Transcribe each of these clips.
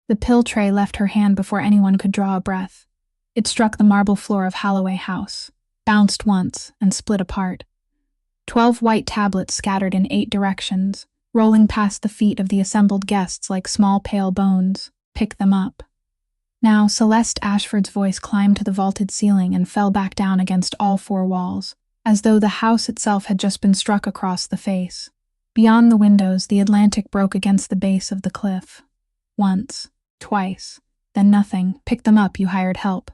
The pill tray left her hand before anyone could draw a breath. It struck the marble floor of Holloway House, bounced once, and split apart. 12 white tablets scattered in 8 directions, rolling past the feet of the assembled guests like small pale bones. Pick them up. Now Celeste Ashford's voice climbed to the vaulted ceiling and fell back down against all 4 walls, as though the house itself had just been struck across the face. Beyond the windows, the Atlantic broke against the base of the cliff. Once, twice, then nothing. Pick them up, you hired help.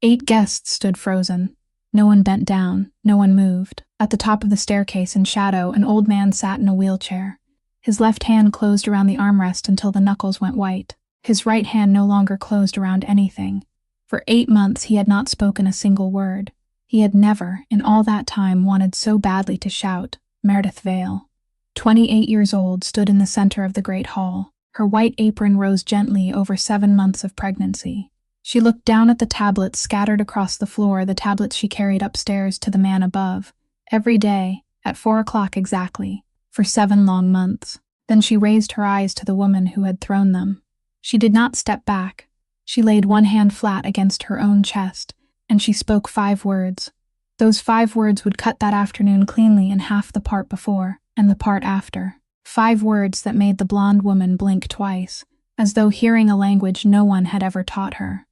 8 guests stood frozen. No one bent down, no one moved. At the top of the staircase in shadow, an old man sat in a wheelchair. His left hand closed around the armrest until the knuckles went white. His right hand no longer closed around anything. For 8 months he had not spoken a single word. He had never, in all that time, wanted so badly to shout, Meredith Vale. 28 years old, stood in the center of the great hall. Her white apron rose gently over 7 months of pregnancy. She looked down at the tablets scattered across the floor, the tablets she carried upstairs to the man above, every day, at 4 o'clock exactly, for 7 long months. Then she raised her eyes to the woman who had thrown them. She did not step back. She laid one hand flat against her own chest, and she spoke 5 words. Those 5 words would cut that afternoon cleanly in half the part before, and the part after. 5 words that made the blonde woman blink twice, as though hearing a language no one had ever taught her.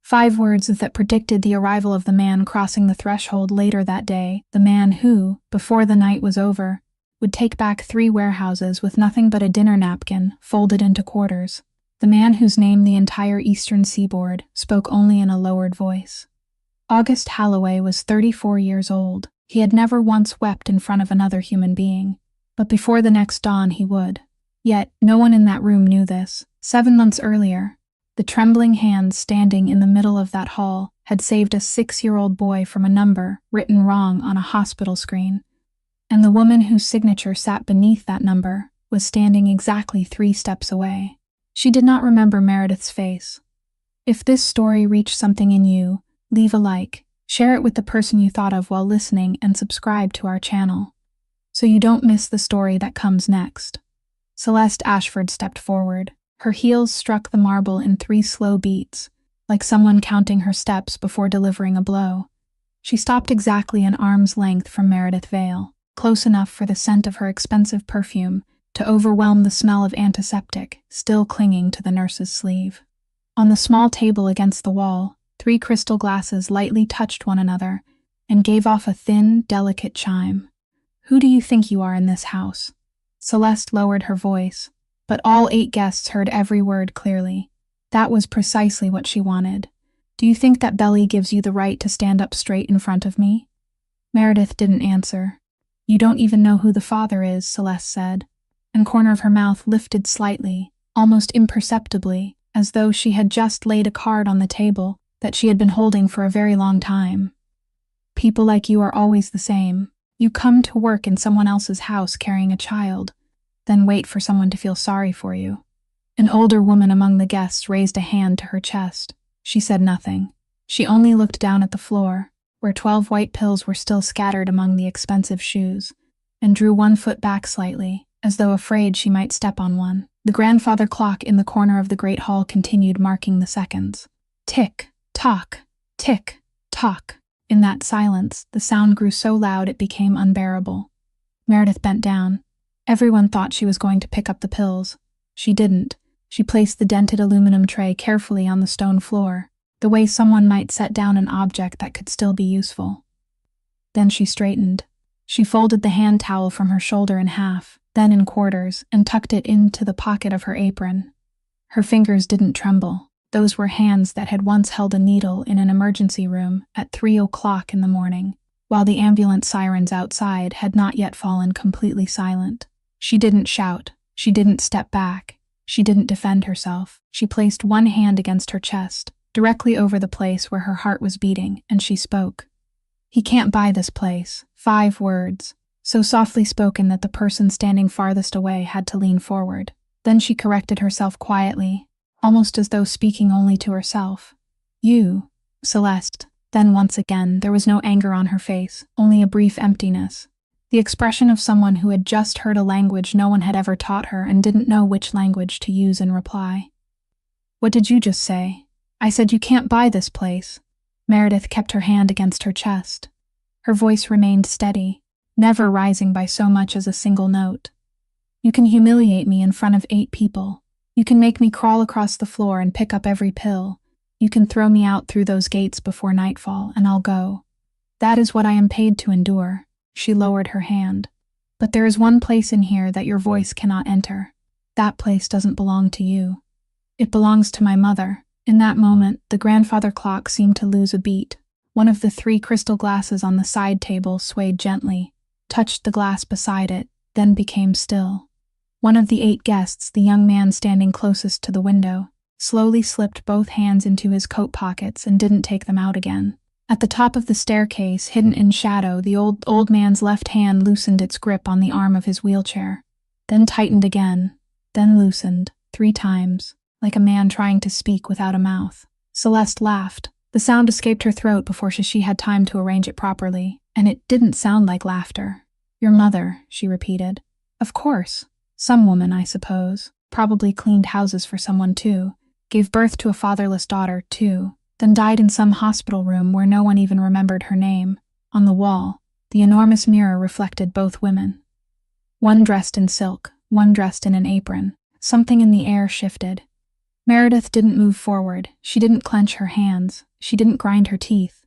5 words that predicted the arrival of the man crossing the threshold later that day, the man who, before the night was over, would take back 3 warehouses with nothing but a dinner napkin folded into quarters. The man whose name the entire eastern seaboard spoke only in a lowered voice. August Holloway was 34 years old. He had never once wept in front of another human being, but before the next dawn he would. Yet no one in that room knew this. 7 months earlier, the trembling hand standing in the middle of that hall had saved a 6-year-old boy from a number written wrong on a hospital screen, and the woman whose signature sat beneath that number was standing exactly 3 steps away. She did not remember Meredith's face. If this story reached something in you, leave a like, share it with the person you thought of while listening, and subscribe to our channel, so you don't miss the story that comes next. Celeste Ashford stepped forward. Her heels struck the marble in 3 slow beats, like someone counting her steps before delivering a blow. She stopped exactly an arm's length from Meredith Vale, close enough for the scent of her expensive perfume to overwhelm the smell of antiseptic still clinging to the nurse's sleeve. On the small table against the wall, 3 crystal glasses lightly touched one another and gave off a thin, delicate chime. Who do you think you are in this house? Celeste lowered her voice, but all 8 guests heard every word clearly. That was precisely what she wanted. Do you think that belly gives you the right to stand up straight in front of me? Meredith didn't answer. You don't even know who the father is, Celeste said, and corner of her mouth lifted slightly, almost imperceptibly, as though she had just laid a card on the table that she had been holding for a very long time. People like you are always the same. You come to work in someone else's house carrying a child, then wait for someone to feel sorry for you. An older woman among the guests raised a hand to her chest. She said nothing. She only looked down at the floor, where 12 white pills were still scattered among the expensive shoes, and drew 1 foot back slightly, as though afraid she might step on one. The grandfather clock in the corner of the great hall continued marking the seconds. Tick, tock, tick, tock. In that silence, the sound grew so loud it became unbearable. Meredith bent down. Everyone thought she was going to pick up the pills. She didn't. She placed the dented aluminum tray carefully on the stone floor, the way someone might set down an object that could still be useful. Then she straightened. She folded the hand towel from her shoulder in half, then in quarters, and tucked it into the pocket of her apron. Her fingers didn't tremble. Those were hands that had once held a needle in an emergency room at 3 o'clock in the morning, while the ambulance sirens outside had not yet fallen completely silent. She didn't shout. She didn't step back. She didn't defend herself. She placed one hand against her chest, directly over the place where her heart was beating, and she spoke. He can't buy this place. 5 words, so softly spoken that the person standing farthest away had to lean forward. Then she corrected herself quietly, almost as though speaking only to herself. You, Celeste. Then once again, there was no anger on her face, only a brief emptiness. The expression of someone who had just heard a language no one had ever taught her and didn't know which language to use in reply. What did you just say? I said you can't buy this place. Meredith kept her hand against her chest. Her voice remained steady, never rising by so much as a single note. You can humiliate me in front of 8 people. You can make me crawl across the floor and pick up every pill. You can throw me out through those gates before nightfall, and I'll go. That is what I am paid to endure. She lowered her hand. But there is one place in here that your voice cannot enter. That place doesn't belong to you. It belongs to my mother. In that moment, the grandfather clock seemed to lose a beat. One of the 3 crystal glasses on the side table swayed gently, touched the glass beside it, then became still. One of the 8 guests, the young man standing closest to the window, slowly slipped both hands into his coat pockets and didn't take them out again. At the top of the staircase, hidden in shadow, the old man's left hand loosened its grip on the arm of his wheelchair, then tightened again, then loosened, 3 times, like a man trying to speak without a mouth. Celeste laughed. The sound escaped her throat before she had time to arrange it properly, and it didn't sound like laughter. Your mother, she repeated. Of course. Some woman, I suppose. Probably cleaned houses for someone too. Gave birth to a fatherless daughter, too. Then died in some hospital room where no one even remembered her name. On the wall, the enormous mirror reflected both women. One dressed in silk, one dressed in an apron. Something in the air shifted. Meredith didn't move forward. She didn't clench her hands. She didn't grind her teeth.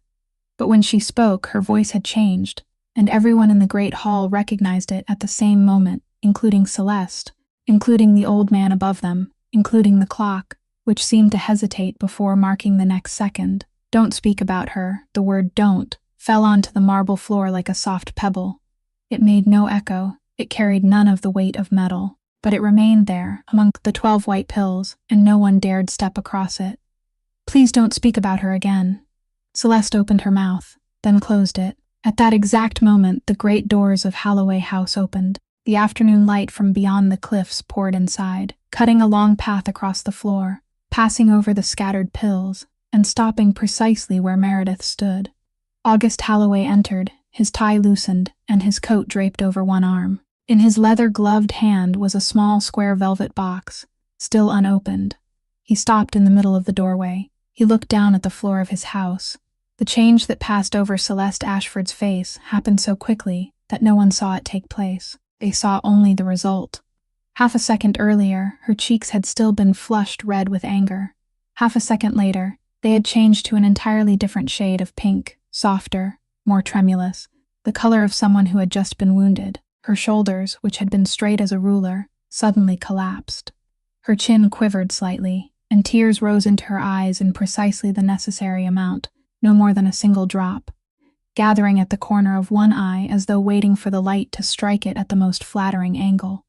But when she spoke, her voice had changed, and everyone in the great hall recognized it at the same moment, including Celeste, including the old man above them, including the clock, which seemed to hesitate before marking the next second. Don't speak about her. The word don't fell onto the marble floor like a soft pebble. It made no echo. It carried none of the weight of metal. But it remained there, among the 12 white pills, and no one dared step across it. Please don't speak about her again. Celeste opened her mouth, then closed it. At that exact moment, the great doors of Holloway House opened. The afternoon light from beyond the cliffs poured inside, cutting a long path across the floor, passing over the scattered pills, and stopping precisely where Meredith stood. August Holloway entered, his tie loosened, and his coat draped over one arm. In his leather-gloved hand was a small square velvet box, still unopened. He stopped in the middle of the doorway. He looked down at the floor of his house. The change that passed over Celeste Ashford's face happened so quickly that no one saw it take place. They saw only the result. Half a second earlier, her cheeks had still been flushed red with anger. Half a second later, they had changed to an entirely different shade of pink, softer, more tremulous, the color of someone who had just been wounded. Her shoulders, which had been straight as a ruler, suddenly collapsed. Her chin quivered slightly, and tears rose into her eyes in precisely the necessary amount, no more than a single drop, gathering at the corner of one eye as though waiting for the light to strike it at the most flattering angle.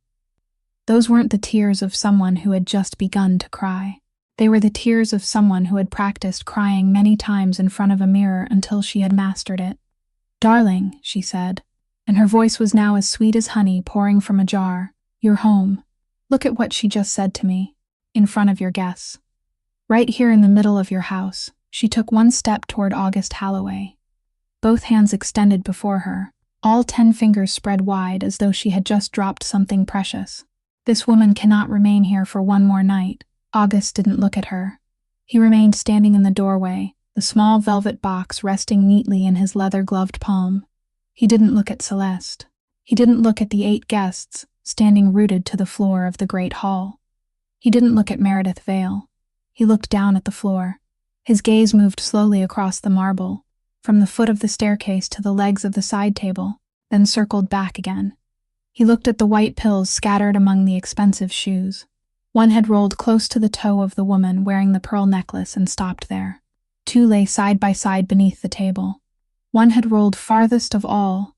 Those weren't the tears of someone who had just begun to cry. They were the tears of someone who had practiced crying many times in front of a mirror until she had mastered it. "Darling," she said, and her voice was now as sweet as honey pouring from a jar. "You're home. Look at what she just said to me, in front of your guests. Right here in the middle of your house." She took one step toward August Holloway. Both hands extended before her, all 10 fingers spread wide as though she had just dropped something precious. "This woman cannot remain here for one more night." August didn't look at her. He remained standing in the doorway, the small velvet box resting neatly in his leather-gloved palm. He didn't look at Celeste. He didn't look at the 8 guests, standing rooted to the floor of the great hall. He didn't look at Meredith Vale. He looked down at the floor. His gaze moved slowly across the marble, from the foot of the staircase to the legs of the side table, then circled back again. He looked at the white pills scattered among the expensive shoes. One had rolled close to the toe of the woman wearing the pearl necklace and stopped there. 2 lay side by side beneath the table. One had rolled farthest of all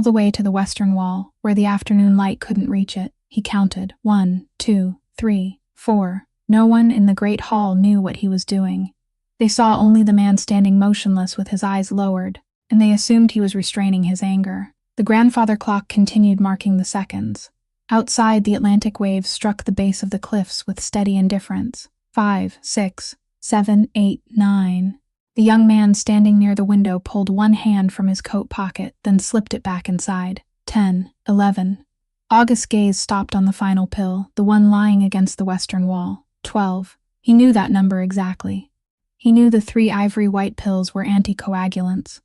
the way to the western wall, where the afternoon light couldn't reach it. He counted. 1, 2, 3, 4. No one in the great hall knew what he was doing. They saw only the man standing motionless with his eyes lowered, and they assumed he was restraining his anger. The grandfather clock continued marking the seconds. Outside, the Atlantic waves struck the base of the cliffs with steady indifference. 5, 6, 7, 8, 9. The young man standing near the window pulled one hand from his coat pocket, then slipped it back inside. 10, 11. August's gaze stopped on the final pill, the one lying against the western wall. 12. He knew that number exactly. He knew the 3 ivory white pills were anticoagulants.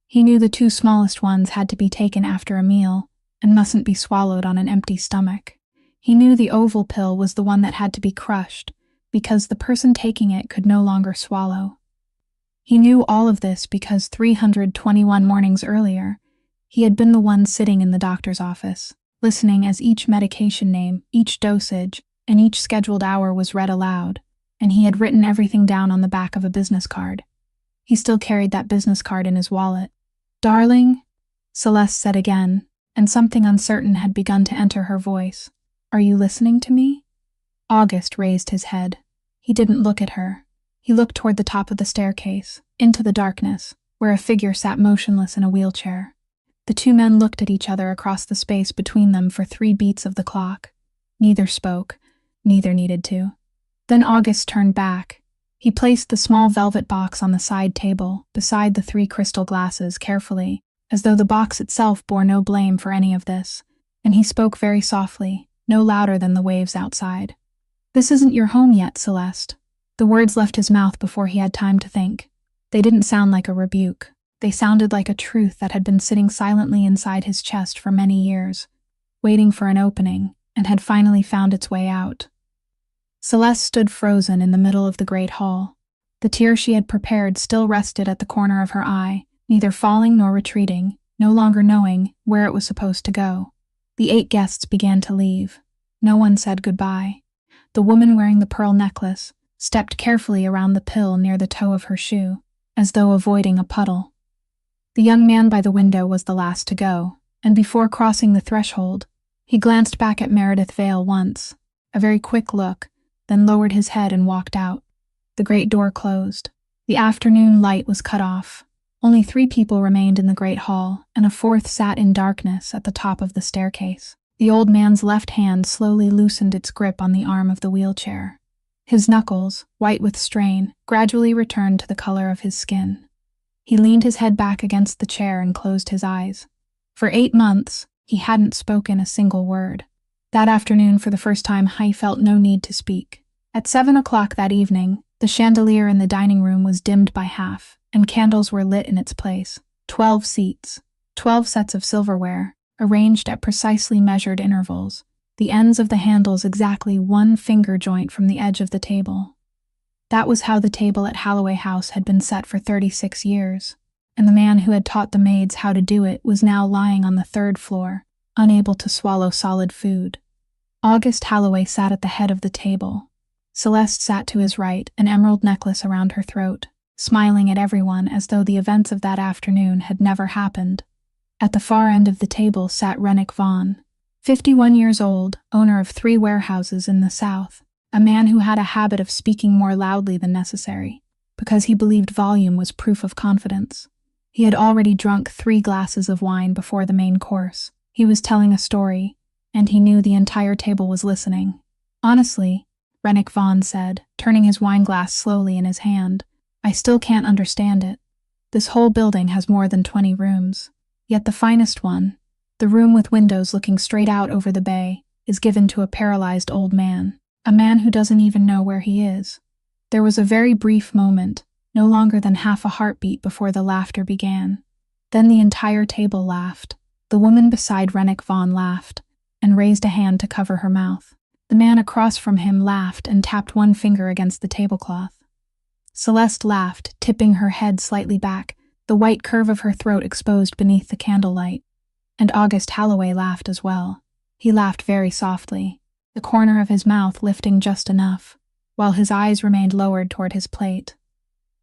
He knew the 2 smallest ones had to be taken after a meal and mustn't be swallowed on an empty stomach. He knew the oval pill was the one that had to be crushed because the person taking it could no longer swallow. He knew all of this because 321 mornings earlier, he had been the one sitting in the doctor's office, listening as each medication name, each dosage, and each scheduled hour was read aloud, and he had written everything down on the back of a business card. He still carried that business card in his wallet. "Darling," Celeste said again, and something uncertain had begun to enter her voice. "Are you listening to me?" August raised his head. He didn't look at her. He looked toward the top of the staircase, into the darkness, where a figure sat motionless in a wheelchair. The 2 men looked at each other across the space between them for 3 beats of the clock. Neither spoke. Neither needed to. Then August turned back. He placed the small velvet box on the side table, beside the 3 crystal glasses, carefully, as though the box itself bore no blame for any of this, and he spoke very softly, no louder than the waves outside. "This isn't your home yet, Celeste." The words left his mouth before he had time to think. They didn't sound like a rebuke. They sounded like a truth that had been sitting silently inside his chest for many years, waiting for an opening, and had finally found its way out. Celeste stood frozen in the middle of the great hall. The tear she had prepared still rested at the corner of her eye, neither falling nor retreating, no longer knowing where it was supposed to go. The 8 guests began to leave. No one said goodbye. The woman wearing the pearl necklace stepped carefully around the pill near the toe of her shoe, as though avoiding a puddle. The young man by the window was the last to go, and before crossing the threshold, he glanced back at Meredith Vale once, a very quick look, then lowered his head and walked out. The great door closed. The afternoon light was cut off. Only 3 people remained in the great hall, and a 4th sat in darkness at the top of the staircase. The old man's left hand slowly loosened its grip on the arm of the wheelchair. His knuckles, white with strain, gradually returned to the color of his skin. He leaned his head back against the chair and closed his eyes. For 8 months, he hadn't spoken a single word. That afternoon, for the first time, he felt no need to speak. At 7 o'clock that evening, the chandelier in the dining room was dimmed by half, and candles were lit in its place. 12 seats, 12 sets of silverware, arranged at precisely measured intervals, the ends of the handles exactly 1 finger joint from the edge of the table. That was how the table at Holloway House had been set for 36 years, and the man who had taught the maids how to do it was now lying on the 3rd floor, unable to swallow solid food. August Holloway sat at the head of the table. Celeste sat to his right, an emerald necklace around her throat, smiling at everyone as though the events of that afternoon had never happened. At the far end of the table sat Rennick Vaughn, 51 years old, owner of 3 warehouses in the South, a man who had a habit of speaking more loudly than necessary, because he believed volume was proof of confidence. He had already drunk 3 glasses of wine before the main course. He was telling a story, and he knew the entire table was listening. "Honestly," Rennick Vaughn said, turning his wineglass slowly in his hand, "I still can't understand it. This whole building has more than 20 rooms, yet the finest one, the room with windows looking straight out over the bay, is given to a paralyzed old man, a man who doesn't even know where he is." There was a very brief moment, no longer than half a heartbeat before the laughter began. Then the entire table laughed. The woman beside Rennick Vaughn laughed, and raised a hand to cover her mouth. The man across from him laughed and tapped 1 finger against the tablecloth. Celeste laughed, tipping her head slightly back, the white curve of her throat exposed beneath the candlelight. And August Holloway laughed as well. He laughed very softly, the corner of his mouth lifting just enough, while his eyes remained lowered toward his plate.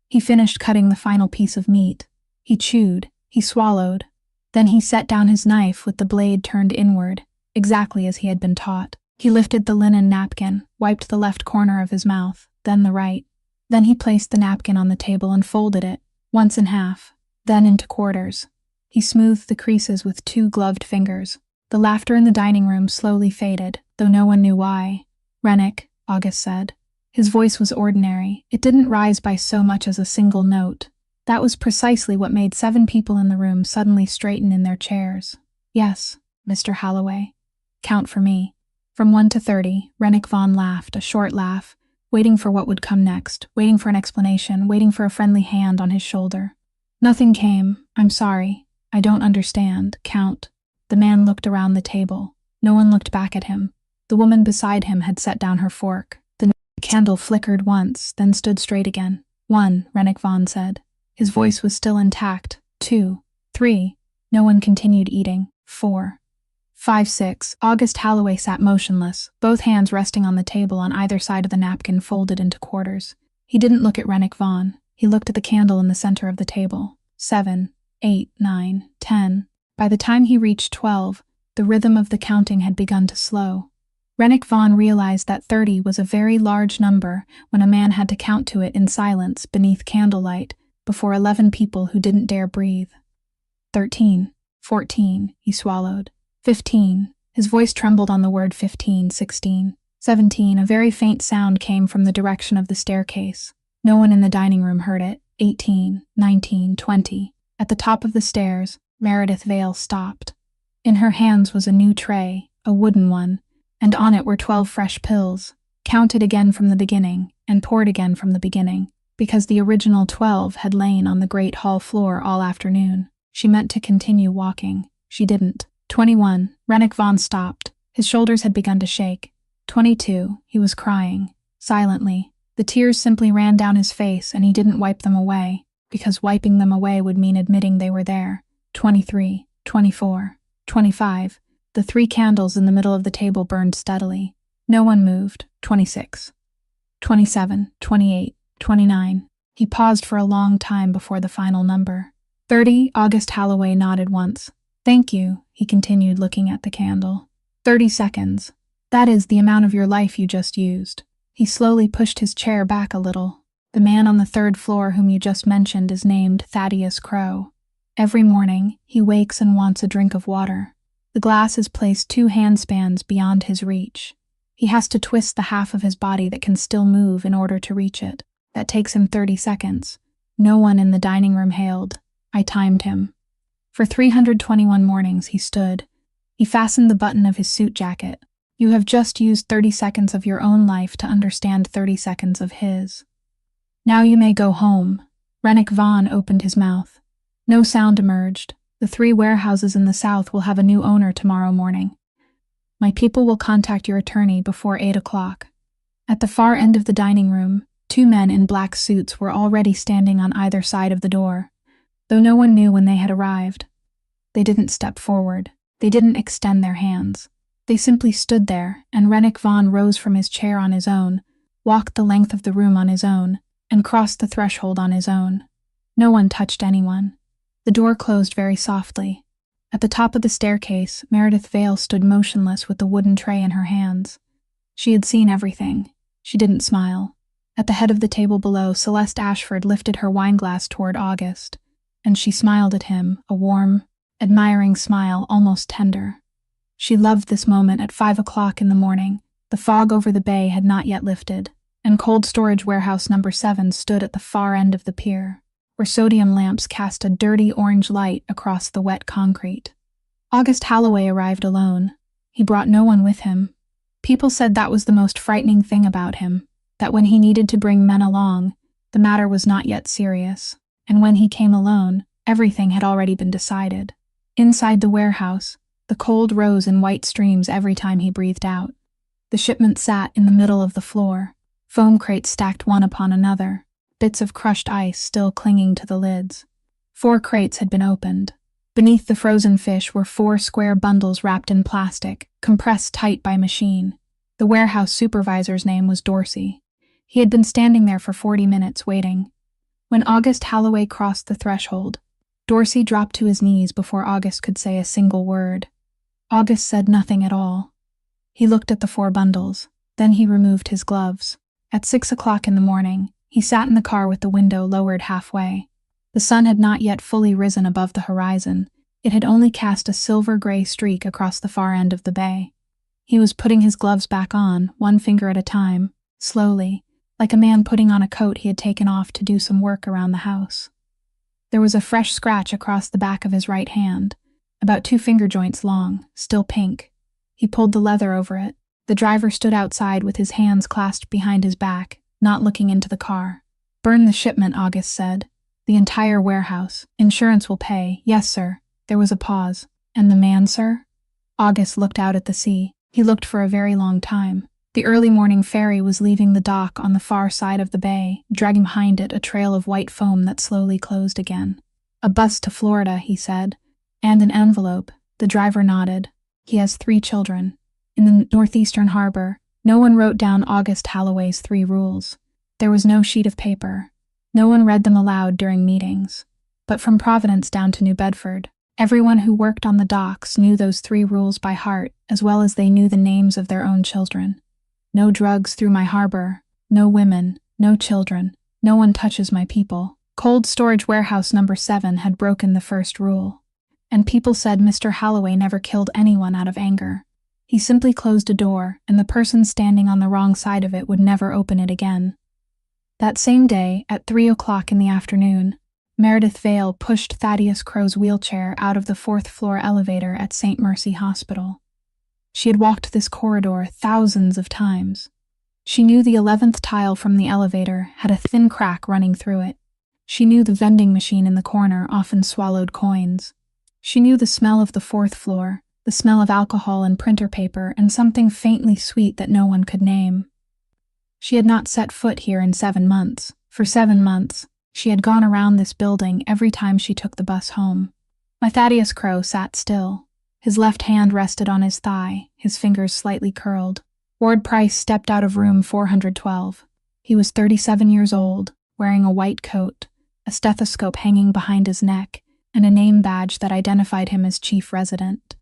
He finished cutting the final piece of meat. He chewed, he swallowed. Then he set down his knife with the blade turned inward, exactly as he had been taught. He lifted the linen napkin, wiped the left corner of his mouth, then the right. Then he placed the napkin on the table and folded it, once in half, then into quarters. He smoothed the creases with 2 gloved fingers. The laughter in the dining room slowly faded, though no one knew why. "Rennick," August said. His voice was ordinary. It didn't rise by so much as a single note. That was precisely what made 7 people in the room suddenly straighten in their chairs. "Yes, Mr. Holloway. Count for me." From 1 to 30, Rennick Vaughn laughed, a short laugh, waiting for what would come next, waiting for an explanation, waiting for a friendly hand on his shoulder. Nothing came. "I'm sorry. I don't understand, Count." The man looked around the table. No one looked back at him. The woman beside him had set down her fork. The candle flickered once, then stood straight again. "1," Rennick Vaughn said. His voice was still intact. "2, 3. No one continued eating. 4, 5, 6. August Holloway sat motionless, both hands resting on the table on either side of the napkin folded into quarters. He didn't look at Rennick Vaughn. He looked at the candle in the center of the table. 7, 8, 9, 10. By the time he reached 12, the rhythm of the counting had begun to slow. Rennick Vaughn realized that 30 was a very large number when a man had to count to it in silence beneath candlelight before 11 people who didn't dare breathe. 13, 14, he swallowed. 15, his voice trembled on the word 15, 16. 17, a very faint sound came from the direction of the staircase. No one in the dining room heard it. 18, 19, 20. At the top of the stairs, Meredith Vale stopped. In her hands was a new tray, a wooden one, and on it were 12 fresh pills, counted again from the beginning, and poured again from the beginning, because the original 12 had lain on the great hall floor all afternoon. She meant to continue walking. She didn't. 21, Rennick Vaughn stopped. His shoulders had begun to shake. 22, he was crying, silently. The tears simply ran down his face and he didn't wipe them away, because wiping them away would mean admitting they were there. 23, 24, 25. The 3 candles in the middle of the table burned steadily. No one moved. 26, 27, 28, 29. He paused for a long time before the final number. 30, August Holloway nodded once. "Thank you," he continued, looking at the candle. 30 seconds. That is the amount of your life you just used. He slowly pushed his chair back a little. The man on the 3rd floor whom you just mentioned is named Thaddeus Crow. Every morning, he wakes and wants a drink of water. The glass is placed 2 handspans beyond his reach. He has to twist the half of his body that can still move in order to reach it. That takes him 30 seconds. No one in the dining room hailed. I timed him. For 321 mornings he stood. He fastened the button of his suit jacket. You have just used 30 seconds of your own life to understand 30 seconds of his. Now you may go home. Rennick Vaughn opened his mouth. No sound emerged. The 3 warehouses in the south will have a new owner tomorrow morning. My people will contact your attorney before 8 o'clock. At the far end of the dining room, 2 men in black suits were already standing on either side of the door, though no one knew when they had arrived. They didn't step forward. They didn't extend their hands. They simply stood there, and Rennick Vaughn rose from his chair on his own, walked the length of the room on his own, and crossed the threshold on his own. No one touched anyone. The door closed very softly. At the top of the staircase, Meredith Vale stood motionless with the wooden tray in her hands. She had seen everything. She didn't smile. At the head of the table below, Celeste Ashford lifted her wineglass toward August, and she smiled at him, a warm, admiring smile, almost tender. She loved this moment at 5 o'clock in the morning. The fog over the bay had not yet lifted, and cold storage warehouse number 7 stood at the far end of the pier, where sodium lamps cast a dirty orange light across the wet concrete. August Holloway arrived alone. He brought no one with him. People said that was the most frightening thing about him, that when he needed to bring men along, the matter was not yet serious, and when he came alone, everything had already been decided. Inside the warehouse, the cold rose in white streams every time he breathed out. The shipment sat in the middle of the floor, foam crates stacked one upon another, bits of crushed ice still clinging to the lids. 4 crates had been opened. Beneath the frozen fish were 4 square bundles wrapped in plastic, compressed tight by machine. The warehouse supervisor's name was Dorsey. He had been standing there for 40 minutes waiting. When August Holloway crossed the threshold, Dorsey dropped to his knees before August could say a single word. August said nothing at all. He looked at the 4 bundles. Then he removed his gloves. At 6 o'clock in the morning, he sat in the car with the window lowered halfway. The sun had not yet fully risen above the horizon. It had only cast a silver-gray streak across the far end of the bay. He was putting his gloves back on, one finger at a time, slowly, like a man putting on a coat he had taken off to do some work around the house. There was a fresh scratch across the back of his right hand, about 2 finger joints long, still pink. He pulled the leather over it. The driver stood outside with his hands clasped behind his back, not looking into the car. "Burn the shipment," August said. "The entire warehouse. Insurance will pay." "Yes, sir." There was a pause. "And the man, sir?" August looked out at the sea. He looked for a very long time. The early morning ferry was leaving the dock on the far side of the bay, dragging behind it a trail of white foam that slowly closed again. "A bus to Florida," he said. "And an envelope." The driver nodded. "He has 3 children. In the northeastern harbor, no one wrote down August Halloway's 3 rules. There was no sheet of paper. No one read them aloud during meetings. But from Providence down to New Bedford, everyone who worked on the docks knew those 3 rules by heart, as well as they knew the names of their own children. "No drugs through my harbor. No women. No children. No one touches my people." Cold storage warehouse number 7 had broken the first rule. And people said Mr. Halloway never killed anyone out of anger. He simply closed a door, and the person standing on the wrong side of it would never open it again. That same day, at 3 o'clock in the afternoon, Meredith Vale pushed Thaddeus Crow's wheelchair out of the 4th-floor elevator at St. Mercy Hospital. She had walked this corridor thousands of times. She knew the 11th tile from the elevator had a thin crack running through it. She knew the vending machine in the corner often swallowed coins. She knew the smell of the 4th floor, the smell of alcohol and printer paper, and something faintly sweet that no one could name. She had not set foot here in 7 months. For 7 months, she had gone around this building every time she took the bus home. My Thaddeus Crow sat still. His left hand rested on his thigh, his fingers slightly curled. Ward Price stepped out of room 412. He was 37 years old, wearing a white coat, a stethoscope hanging behind his neck, and a name badge that identified him as chief resident.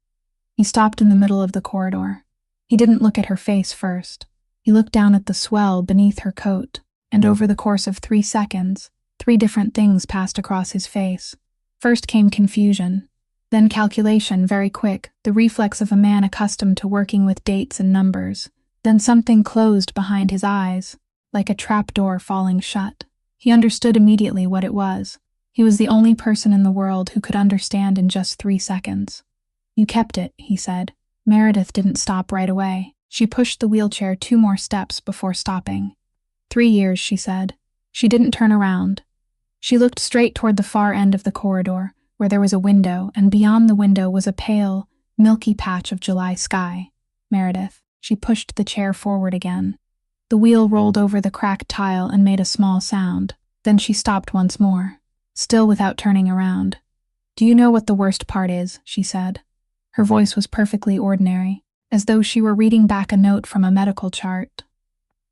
He stopped in the middle of the corridor. He didn't look at her face first. He looked down at the swell beneath her coat, and over the course of 3 seconds, 3 different things passed across his face. First came confusion, then calculation, very quick, the reflex of a man accustomed to working with dates and numbers. Then something closed behind his eyes, like a trapdoor falling shut. He understood immediately what it was. He was the only person in the world who could understand in just 3 seconds. "You kept it," he said. Meredith didn't stop right away. She pushed the wheelchair 2 more steps before stopping. 3 years, she said. She didn't turn around. She looked straight toward the far end of the corridor, where there was a window, and beyond the window was a pale, milky patch of July sky. "Meredith." She pushed the chair forward again. The wheel rolled over the cracked tile and made a small sound. Then she stopped once more, still without turning around. "Do you know what the worst part is?" she said. Her voice was perfectly ordinary, as though she were reading back a note from a medical chart.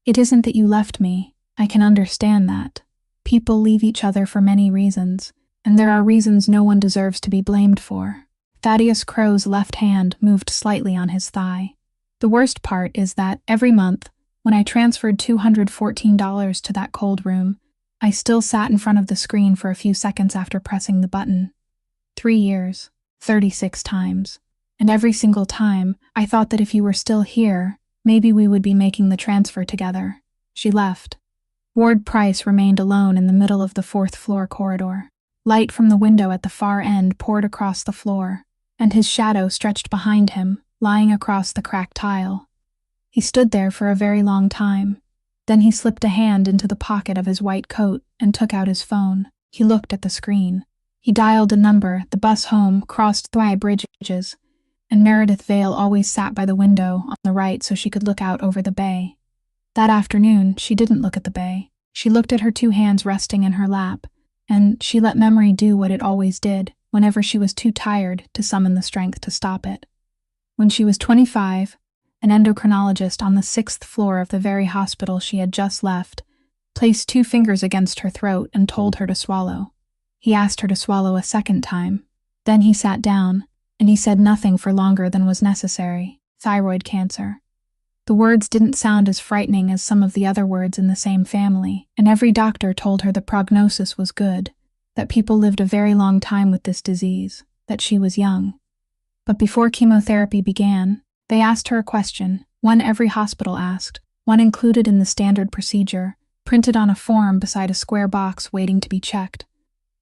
"It isn't that you left me. I can understand that. People leave each other for many reasons, and there are reasons no one deserves to be blamed for." Thaddeus Crow's left hand moved slightly on his thigh. "The worst part is that every month, when I transferred $214 to that cold room, I still sat in front of the screen for a few seconds after pressing the button. 3 years, 36 times. And every single time, I thought that if you were still here, maybe we would be making the transfer together." She left. Ward Price remained alone in the middle of the 4th-floor corridor. Light from the window at the far end poured across the floor, and his shadow stretched behind him, lying across the cracked tile. He stood there for a very long time. Then he slipped a hand into the pocket of his white coat and took out his phone. He looked at the screen. He dialed a number. The bus home crossed 3 bridges, and Meredith Vale always sat by the window on the right so she could look out over the bay. That afternoon, she didn't look at the bay. She looked at her 2 hands resting in her lap, and she let memory do what it always did whenever she was too tired to summon the strength to stop it. When she was 25, an endocrinologist on the 6th floor of the very hospital she had just left placed 2 fingers against her throat and told her to swallow. He asked her to swallow a second time. Then he sat down, and he said nothing for longer than was necessary. Thyroid cancer. The words didn't sound as frightening as some of the other words in the same family, and every doctor told her the prognosis was good, that people lived a very long time with this disease, that she was young. But before chemotherapy began, they asked her a question, one every hospital asked, one included in the standard procedure, printed on a form beside a square box waiting to be checked.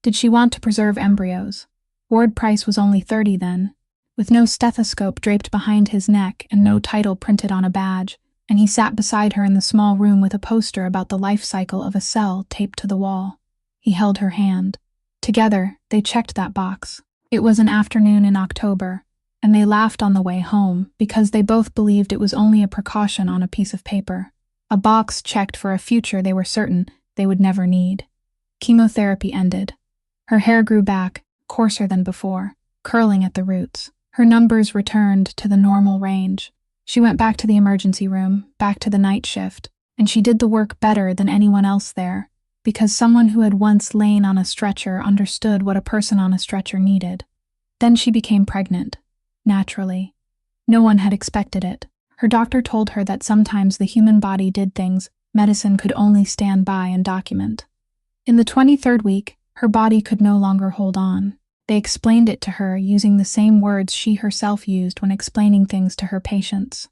Did she want to preserve embryos? Ward Price was only 30 then. With no stethoscope draped behind his neck and no title printed on a badge, and he sat beside her in the small room with a poster about the life cycle of a cell taped to the wall. He held her hand. Together, they checked that box. It was an afternoon in October, and they laughed on the way home because they both believed it was only a precaution on a piece of paper. A box checked for a future they were certain they would never need. Chemotherapy ended. Her hair grew back, coarser than before, curling at the roots. Her numbers returned to the normal range. She went back to the emergency room, back to the night shift, and she did the work better than anyone else there, because someone who had once lain on a stretcher understood what a person on a stretcher needed. Then she became pregnant. Naturally. No one had expected it. Her doctor told her that sometimes the human body did things medicine could only stand by and document. In the 23rd week, her body could no longer hold on. They explained it to her using the same words she herself used when explaining things to her patients.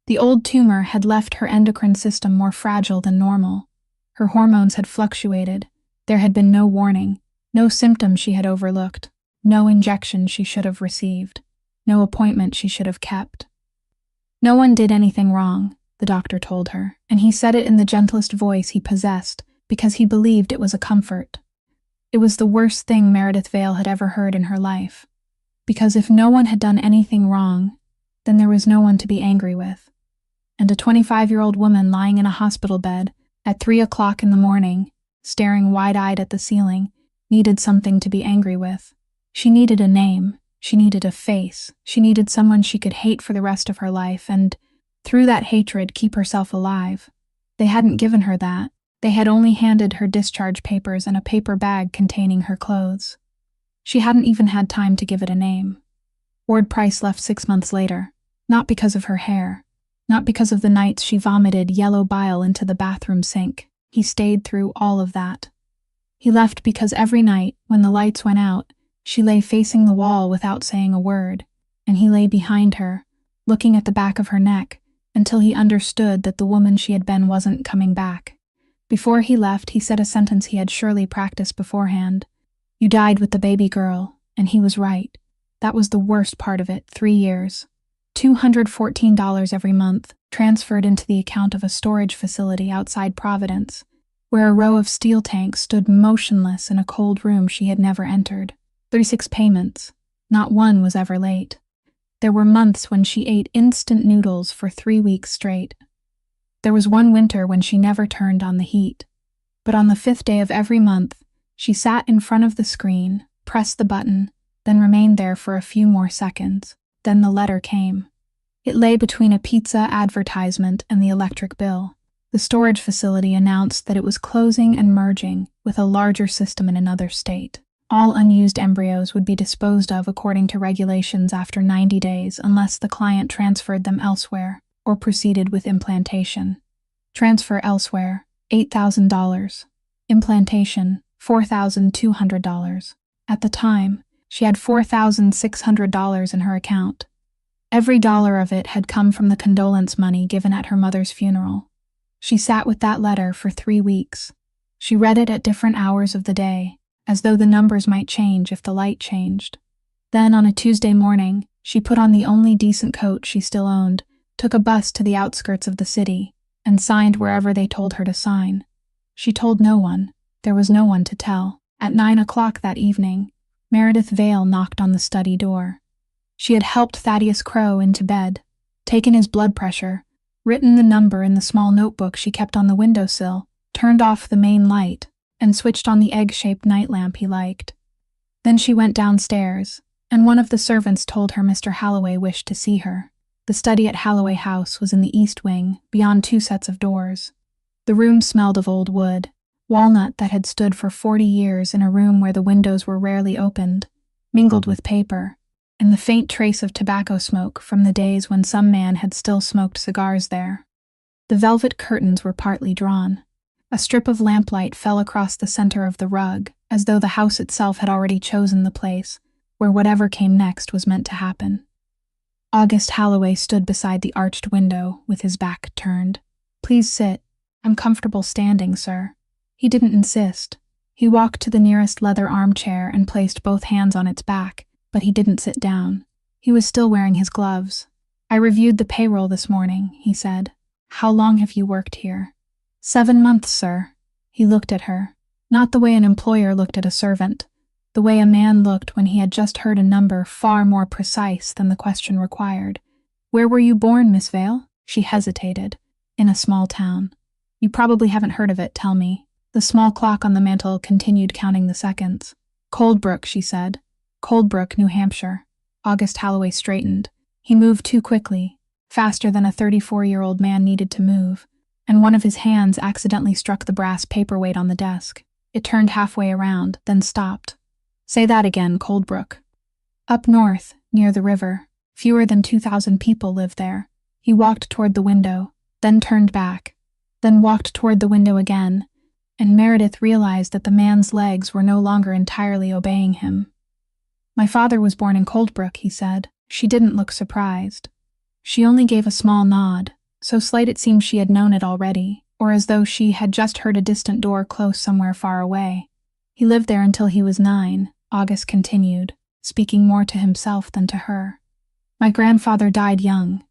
The old tumor had left her endocrine system more fragile than normal. Her hormones had fluctuated. There had been no warning, no symptom she had overlooked, no injection she should have received, no appointment she should have kept. No one did anything wrong, the doctor told her, and he said it in the gentlest voice he possessed because he believed it was a comfort. It was the worst thing Meredith Vale had ever heard in her life, because if no one had done anything wrong, then there was no one to be angry with. And a 25-year-old woman lying in a hospital bed at 3 o'clock in the morning, staring wide-eyed at the ceiling, needed something to be angry with. She needed a name, she needed a face, she needed someone she could hate for the rest of her life and, through that hatred, keep herself alive. They hadn't given her that. They had only handed her discharge papers and a paper bag containing her clothes. She hadn't even had time to give it a name. Ward Price left 6 months later, not because of her hair, not because of the nights she vomited yellow bile into the bathroom sink. He stayed through all of that. He left because every night, when the lights went out, she lay facing the wall without saying a word, and he lay behind her, looking at the back of her neck, until he understood that the woman she had been wasn't coming back. Before he left, he said a sentence he had surely practiced beforehand. "You died with the baby girl," and he was right. That was the worst part of it, 3 years. $214 every month, transferred into the account of a storage facility outside Providence, where a row of steel tanks stood motionless in a cold room she had never entered. 36 payments. Not one was ever late. There were months when she ate instant noodles for 3 weeks straight. There was one winter when she never turned on the heat. But on the 5th day of every month, she sat in front of the screen, pressed the button, then remained there for a few more seconds. Then the letter came. It lay between a pizza advertisement and the electric bill. The storage facility announced that it was closing and merging with a larger system in another state. All unused embryos would be disposed of according to regulations after 90 days unless the client transferred them elsewhere or proceeded with implantation. Transfer elsewhere, $8,000. Implantation, $4,200. At the time, she had $4,600 in her account. Every dollar of it had come from the condolence money given at her mother's funeral. She sat with that letter for 3 weeks. She read it at different hours of the day, as though the numbers might change if the light changed. Then, on a Tuesday morning, she put on the only decent coat she still owned, took a bus to the outskirts of the city, and signed wherever they told her to sign. She told no one. There was no one to tell. At 9 o'clock that evening, Meredith Vale knocked on the study door. She had helped Thaddeus Crowe into bed, taken his blood pressure, written the number in the small notebook she kept on the windowsill, turned off the main light, and switched on the egg-shaped night lamp he liked. Then she went downstairs, and one of the servants told her Mr. Halloway wished to see her. The study at Halloway House was in the east wing, beyond 2 sets of doors. The room smelled of old wood, walnut that had stood for 40 years in a room where the windows were rarely opened, mingled with paper, and the faint trace of tobacco smoke from the days when some man had still smoked cigars there. The velvet curtains were partly drawn. A strip of lamplight fell across the center of the rug, as though the house itself had already chosen the place where whatever came next was meant to happen. August Halloway stood beside the arched window, with his back turned. "Please sit. I'm comfortable standing, sir." He didn't insist. He walked to the nearest leather armchair and placed both hands on its back, but he didn't sit down. He was still wearing his gloves. "I reviewed the payroll this morning," he said. How long have you worked here? 7 months, sir. He looked at her. Not the way an employer looked at a servant. The way a man looked when he had just heard a number far more precise than the question required. Where were you born, Miss Vale? She hesitated. In a small town. You probably haven't heard of it, tell me. The small clock on the mantel continued counting the seconds. Coldbrook, she said. Coldbrook, New Hampshire. August Halloway straightened. He moved too quickly, faster than a 34-year-old man needed to move, and one of his hands accidentally struck the brass paperweight on the desk. It turned halfway around, then stopped. Say that again, Coldbrook. Up north, near the river. Fewer than 2,000 people live there. He walked toward the window, then turned back, then walked toward the window again, and Meredith realized that the man's legs were no longer entirely obeying him. My father was born in Coldbrook, he said. She didn't look surprised. She only gave a small nod, so slight it seemed she had known it already, or as though she had just heard a distant door close somewhere far away. He lived there until he was 9, August continued, speaking more to himself than to her. My grandfather died young.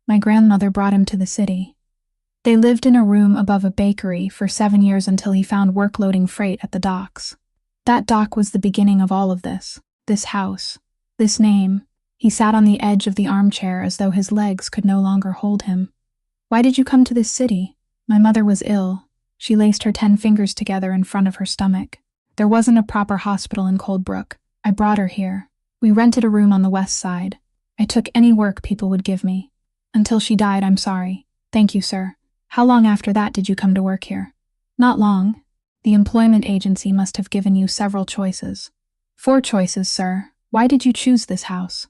My grandmother brought him to the city. They lived in a room above a bakery for 7 years until he found work loading freight at the docks. That dock was the beginning of all of this house, this name. He sat on the edge of the armchair as though his legs could no longer hold him. Why did you come to this city? My mother was ill. She laced her 10 fingers together in front of her stomach. There wasn't a proper hospital in Coldbrook. I brought her here. We rented a room on the west side. I took any work people would give me. Until she died, I'm sorry. Thank you, sir. How long after that did you come to work here? Not long. The employment agency must have given you several choices. 4 choices, sir. Why did you choose this house?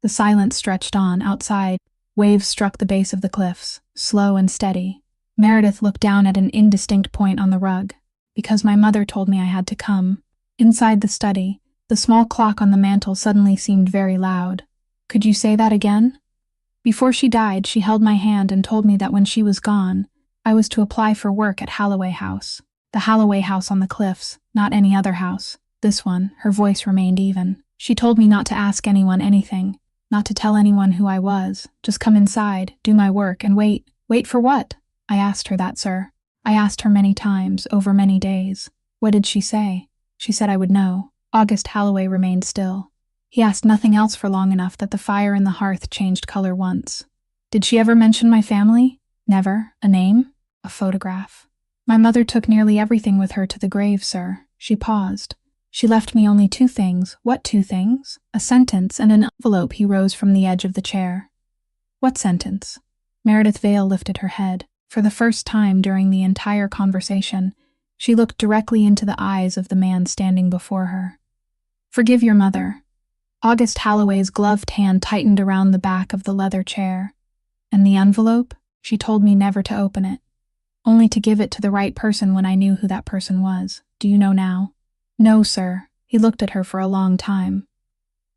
The silence stretched on. Outside, waves struck the base of the cliffs, slow and steady. Meredith looked down at an indistinct point on the rug. Because my mother told me I had to come. Inside the study, the small clock on the mantel suddenly seemed very loud. Could you say that again? Before she died, she held my hand and told me that when she was gone, I was to apply for work at Halloway House. The Halloway House on the cliffs, not any other house. This one, her voice remained even. She told me not to ask anyone anything, not to tell anyone who I was. Just come inside, do my work, and wait. Wait for what? I asked her that, sir. I asked her many times, over many days. What did she say? She said I would know. August Halloway remained still. He asked nothing else for long enough that the fire in the hearth changed color once. Did she ever mention my family? Never. A name? A photograph. My mother took nearly everything with her to the grave, sir. She paused. She left me only 2 things. What 2 things? A sentence and an envelope. He rose from the edge of the chair. What sentence? Meredith Vale lifted her head. For the first time during the entire conversation, she looked directly into the eyes of the man standing before her. Forgive your mother. August Halloway's gloved hand tightened around the back of the leather chair. And the envelope? She told me never to open it. Only to give it to the right person when I knew who that person was. Do you know now? No, sir. He looked at her for a long time.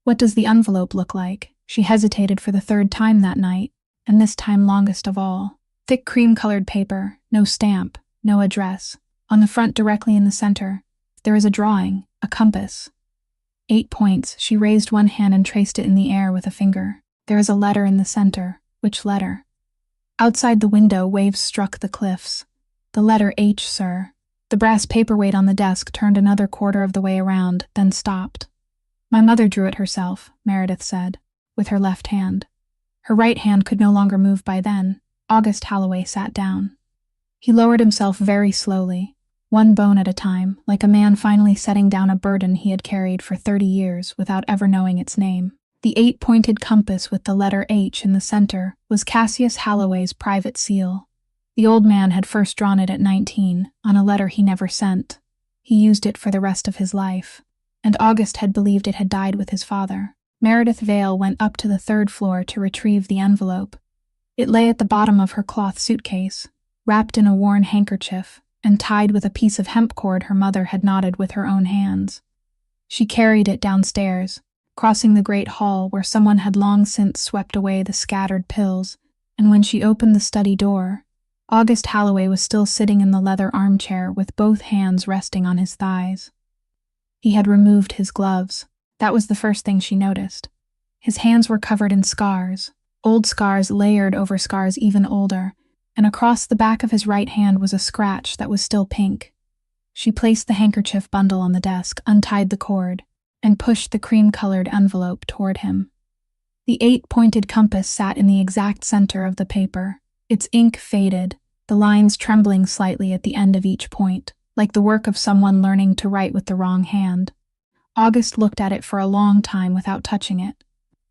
What does the envelope look like? She hesitated for the 3rd time that night, and this time longest of all. Thick cream-colored paper, no stamp, no address. On the front directly in the center, there is a drawing, a compass. 8 points. She raised one hand and traced it in the air with a finger. There is a letter in the center. Which letter? Outside the window, waves struck the cliffs. The letter H, sir. The brass paperweight on the desk turned another quarter of the way around, then stopped. My mother drew it herself, Meredith said, with her left hand. Her right hand could no longer move by then. August Halloway sat down. He lowered himself very slowly, one bone at a time, like a man finally setting down a burden he had carried for 30 years without ever knowing its name. The 8-pointed compass with the letter H in the center was Cassius Halloway's private seal. The old man had first drawn it at 19, on a letter he never sent. He used it for the rest of his life, and August had believed it had died with his father. Meredith Vale went up to the 3rd floor to retrieve the envelope. It lay at the bottom of her cloth suitcase, wrapped in a worn handkerchief, and tied with a piece of hemp cord her mother had knotted with her own hands. She carried it downstairs, crossing the great hall where someone had long since swept away the scattered pills, and when she opened the study door, August Halloway was still sitting in the leather armchair with both hands resting on his thighs. He had removed his gloves. That was the first thing she noticed. His hands were covered in scars, old scars layered over scars even older, and across the back of his right hand was a scratch that was still pink. She placed the handkerchief bundle on the desk, untied the cord, and pushed the cream-colored envelope toward him. The 8-pointed compass sat in the exact center of the paper, its ink faded, the lines trembling slightly at the end of each point, like the work of someone learning to write with the wrong hand. August looked at it for a long time without touching it.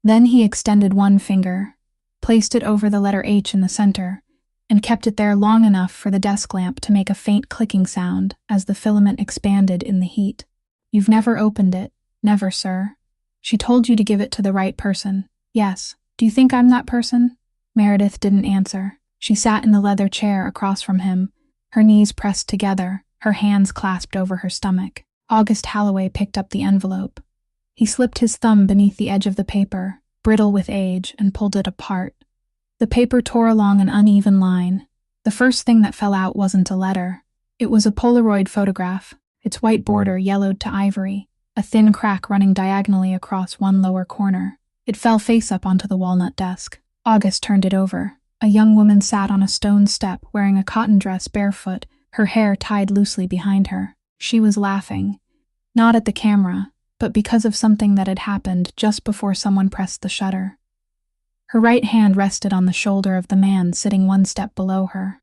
Then he extended one finger, placed it over the letter H in the center, and kept it there long enough for the desk lamp to make a faint clicking sound as the filament expanded in the heat. "You've never opened it." "Never, sir." "She told you to give it to the right person." "Yes." "Do you think I'm that person?" Meredith didn't answer. She sat in the leather chair across from him, her knees pressed together, her hands clasped over her stomach. August Holloway picked up the envelope. He slipped his thumb beneath the edge of the paper, brittle with age, and pulled it apart. The paper tore along an uneven line. The first thing that fell out wasn't a letter. It was a Polaroid photograph, its white border yellowed to ivory, a thin crack running diagonally across one lower corner. It fell face up onto the walnut desk. August turned it over. A young woman sat on a stone step wearing a cotton dress barefoot, her hair tied loosely behind her. She was laughing. Not at the camera, but because of something that had happened just before someone pressed the shutter. Her right hand rested on the shoulder of the man sitting one step below her.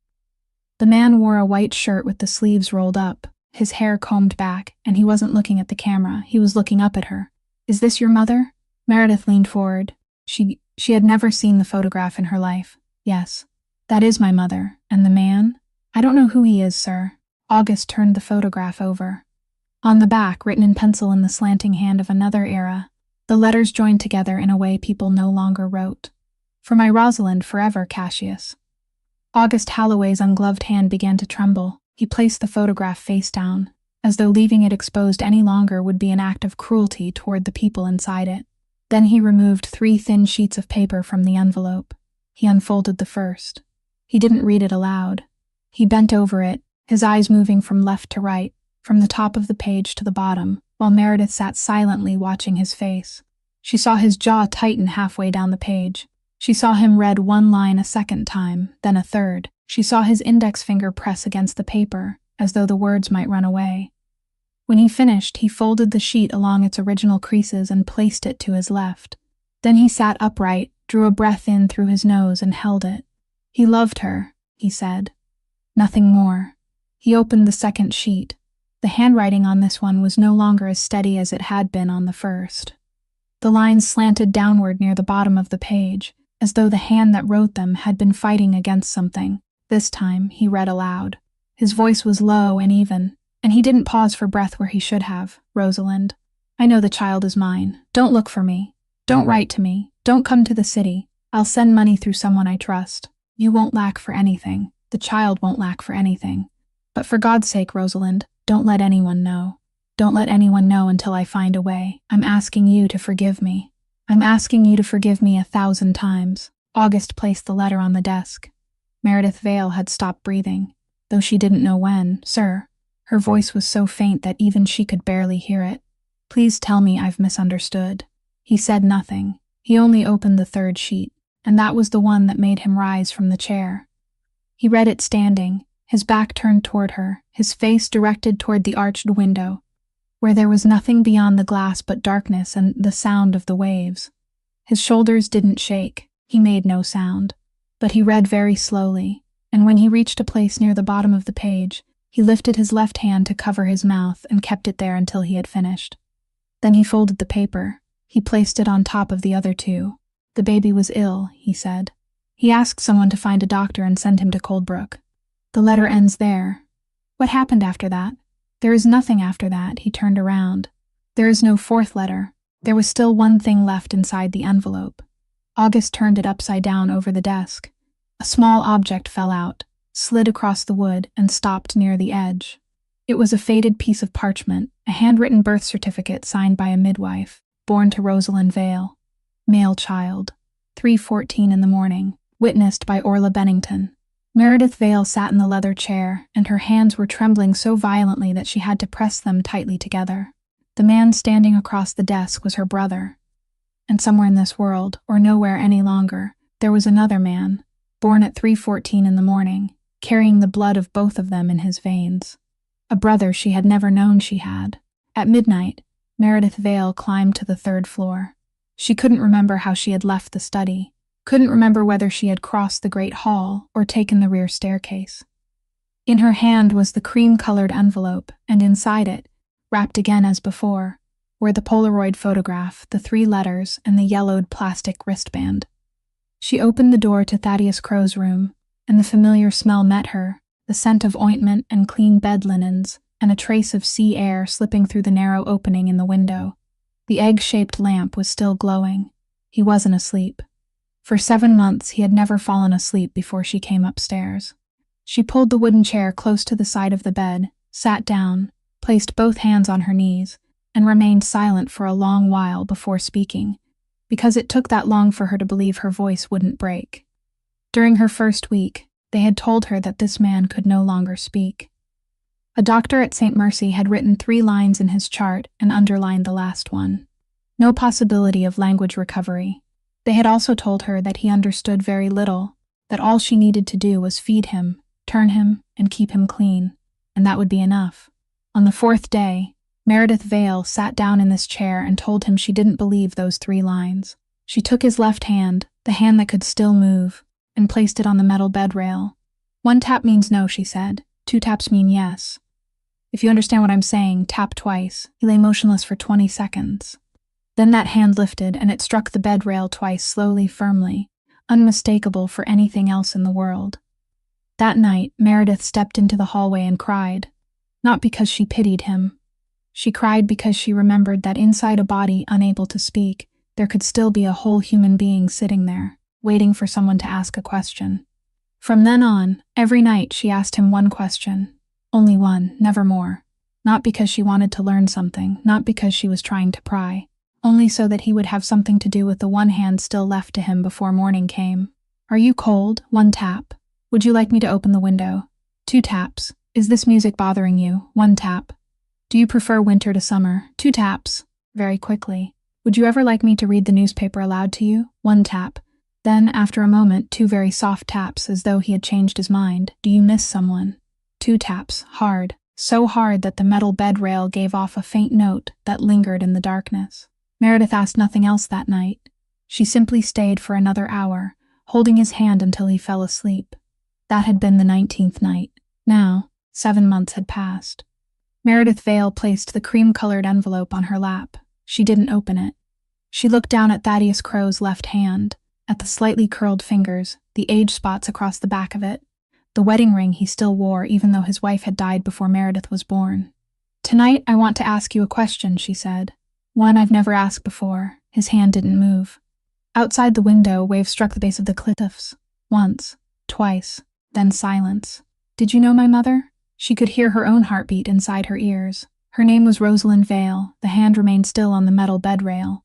The man wore a white shirt with the sleeves rolled up, his hair combed back, and he wasn't looking at the camera, he was looking up at her. "Is this your mother?" Meredith leaned forward. She had never seen the photograph in her life. "Yes, that is my mother. And the man? I don't know who he is, sir." August turned the photograph over. On the back, written in pencil in the slanting hand of another era, the letters joined together in a way people no longer wrote. "For my Rosalind forever, Cassius." August Holloway's ungloved hand began to tremble. He placed the photograph face down, as though leaving it exposed any longer would be an act of cruelty toward the people inside it. Then he removed 3 thin sheets of paper from the envelope. He unfolded the first. He didn't read it aloud. He bent over it, his eyes moving from left to right, from the top of the page to the bottom, while Meredith sat silently watching his face. She saw his jaw tighten halfway down the page. She saw him read one line a second time, then a third. She saw his index finger press against the paper, as though the words might run away. When he finished, he folded the sheet along its original creases and placed it to his left. Then he sat upright, drew a breath in through his nose and held it. He loved her, he said. Nothing more. He opened the second sheet. The handwriting on this one was no longer as steady as it had been on the first. The lines slanted downward near the bottom of the page, as though the hand that wrote them had been fighting against something. This time, he read aloud. His voice was low and even, and he didn't pause for breath where he should have. "Rosalind, I know the child is mine. Don't look for me. Don't write to me. Don't come to the city. I'll send money through someone I trust. You won't lack for anything. The child won't lack for anything. But for God's sake, Rosalind, don't let anyone know. Don't let anyone know until I find a way. I'm asking you to forgive me. I'm asking you to forgive me 1,000 times." August placed the letter on the desk. Meredith Vale had stopped breathing, though she didn't know when. "Sir." Her voice was so faint that even she could barely hear it. "Please tell me I've misunderstood." He said nothing. He only opened the third sheet, and that was the one that made him rise from the chair. He read it standing, his back turned toward her, his face directed toward the arched window, where there was nothing beyond the glass but darkness and the sound of the waves. His shoulders didn't shake. He made no sound. But he read very slowly, and when he reached a place near the bottom of the page, he lifted his left hand to cover his mouth and kept it there until he had finished. Then he folded the paper. He placed it on top of the other 2. "The baby was ill," he said. He asked someone to find a doctor and send him to Coldbrook. The letter ends there. What happened after that? There is nothing after that. He turned around. There is no 4th letter. There was still one thing left inside the envelope. August turned it upside down over the desk. A small object fell out, slid across the wood, and stopped near the edge. It was a faded piece of parchment, a handwritten birth certificate signed by a midwife, born to Rosalind Vale. Male child. 3:14 in the morning. Witnessed by Orla Bennington. Meredith Vale sat in the leather chair, and her hands were trembling so violently that she had to press them tightly together. The man standing across the desk was her brother. And somewhere in this world, or nowhere any longer, there was another man, born at 3:14 in the morning, carrying the blood of both of them in his veins. A brother she had never known she had. At midnight, Meredith Vale climbed to the 3rd floor. She couldn't remember how she had left the study, couldn't remember whether she had crossed the great hall or taken the rear staircase. In her hand was the cream-colored envelope, and inside it, wrapped again as before, were the Polaroid photograph, the 3 letters, and the yellowed plastic wristband. She opened the door to Thaddeus Crow's room, and the familiar smell met her, the scent of ointment and clean bed linens, and a trace of sea air slipping through the narrow opening in the window. The egg-shaped lamp was still glowing. He wasn't asleep. For 7 months he had never fallen asleep before she came upstairs. She pulled the wooden chair close to the side of the bed, sat down, placed both hands on her knees, and remained silent for a long while before speaking, because it took that long for her to believe her voice wouldn't break. During her first week, they had told her that this man could no longer speak. A doctor at St. Mercy had written 3 lines in his chart and underlined the last one. No possibility of language recovery. They had also told her that he understood very little, that all she needed to do was feed him, turn him, and keep him clean, and that would be enough. On the 4th day, Meredith Vale sat down in this chair and told him she didn't believe those 3 lines. She took his left hand, the hand that could still move, and placed it on the metal bed rail. 1 tap means no, she said. 2 taps mean yes. If you understand what I'm saying, tap twice. He lay motionless for 20 seconds. Then that hand lifted and it struck the bed rail twice, slowly, firmly, unmistakable for anything else in the world. That night, Meredith stepped into the hallway and cried. Not because she pitied him. She cried because she remembered that inside a body unable to speak, there could still be a whole human being sitting there, waiting for someone to ask a question. From then on, every night she asked him 1 question. Only 1, never more. Not because she wanted to learn something, not because she was trying to pry. Only so that he would have something to do with the 1 hand still left to him before morning came. Are you cold? 1 tap. Would you like me to open the window? 2 taps. Is this music bothering you? 1 tap. Do you prefer winter to summer? 2 taps. Very quickly. Would you ever like me to read the newspaper aloud to you? 1 tap. Then, after a moment, 2 very soft taps, as though he had changed his mind. Do you miss someone? 2 taps, hard, so hard that the metal bed rail gave off a faint note that lingered in the darkness. Meredith asked nothing else that night. She simply stayed for another hour, holding his hand until he fell asleep. That had been the 19th night. Now, 7 months had passed. Meredith Vale placed the cream-colored envelope on her lap. She didn't open it. She looked down at Thaddeus Crow's left hand, at the slightly curled fingers, the age spots across the back of it, the wedding ring he still wore even though his wife had died before Meredith was born. Tonight I want to ask you a question, she said. One I've never asked before. His hand didn't move. Outside the window, waves struck the base of the cliffs. Once, twice, then silence. Did you know my mother? She could hear her own heartbeat inside her ears. Her name was Rosalind Vale. The hand remained still on the metal bed rail.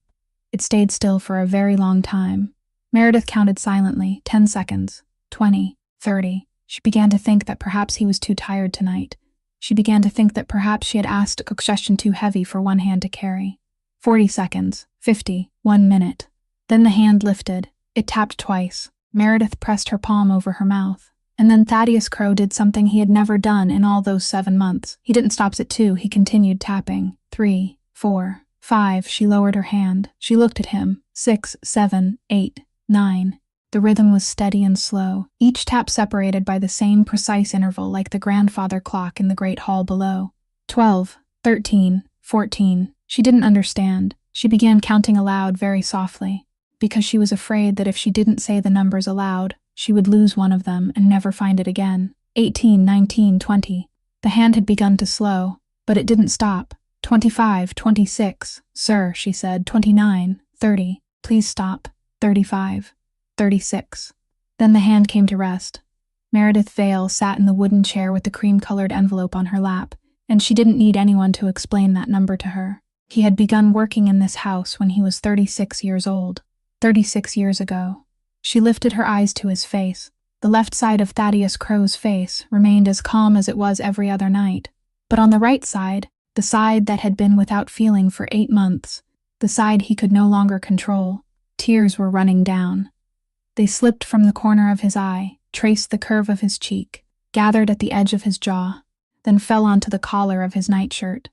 It stayed still for a very long time. Meredith counted silently, 10 seconds, 20, 30. She began to think that perhaps he was too tired tonight. She began to think that perhaps she had asked a question too heavy for 1 hand to carry. 40 seconds, 50, 1 minute. Then the hand lifted. It tapped twice. Meredith pressed her palm over her mouth. And then Thaddeus Crow did something he had never done in all those 7 months. He didn't stop at 2, he continued tapping. 3, 4, 5, she lowered her hand. She looked at him. 6, 7, 8, 9. The rhythm was steady and slow, each tap separated by the same precise interval like the grandfather clock in the great hall below. 12, 13, 14. She didn't understand. She began counting aloud very softly, because she was afraid that if she didn't say the numbers aloud, she would lose one of them and never find it again. 18, 19, 20. The hand had begun to slow, but it didn't stop. 25, 26. Sir, she said. 29, 30. Please stop. 35, 36. Then the hand came to rest. Meredith Vale sat in the wooden chair with the cream-colored envelope on her lap, and she didn't need anyone to explain that number to her. He had begun working in this house when he was 36 years old. 36 years ago. She lifted her eyes to his face. The left side of Thaddeus Crow's face remained as calm as it was every other night. But on the right side, the side that had been without feeling for 8 months, the side he could no longer control, tears were running down. They slipped from the corner of his eye, traced the curve of his cheek, gathered at the edge of his jaw, then fell onto the collar of his nightshirt.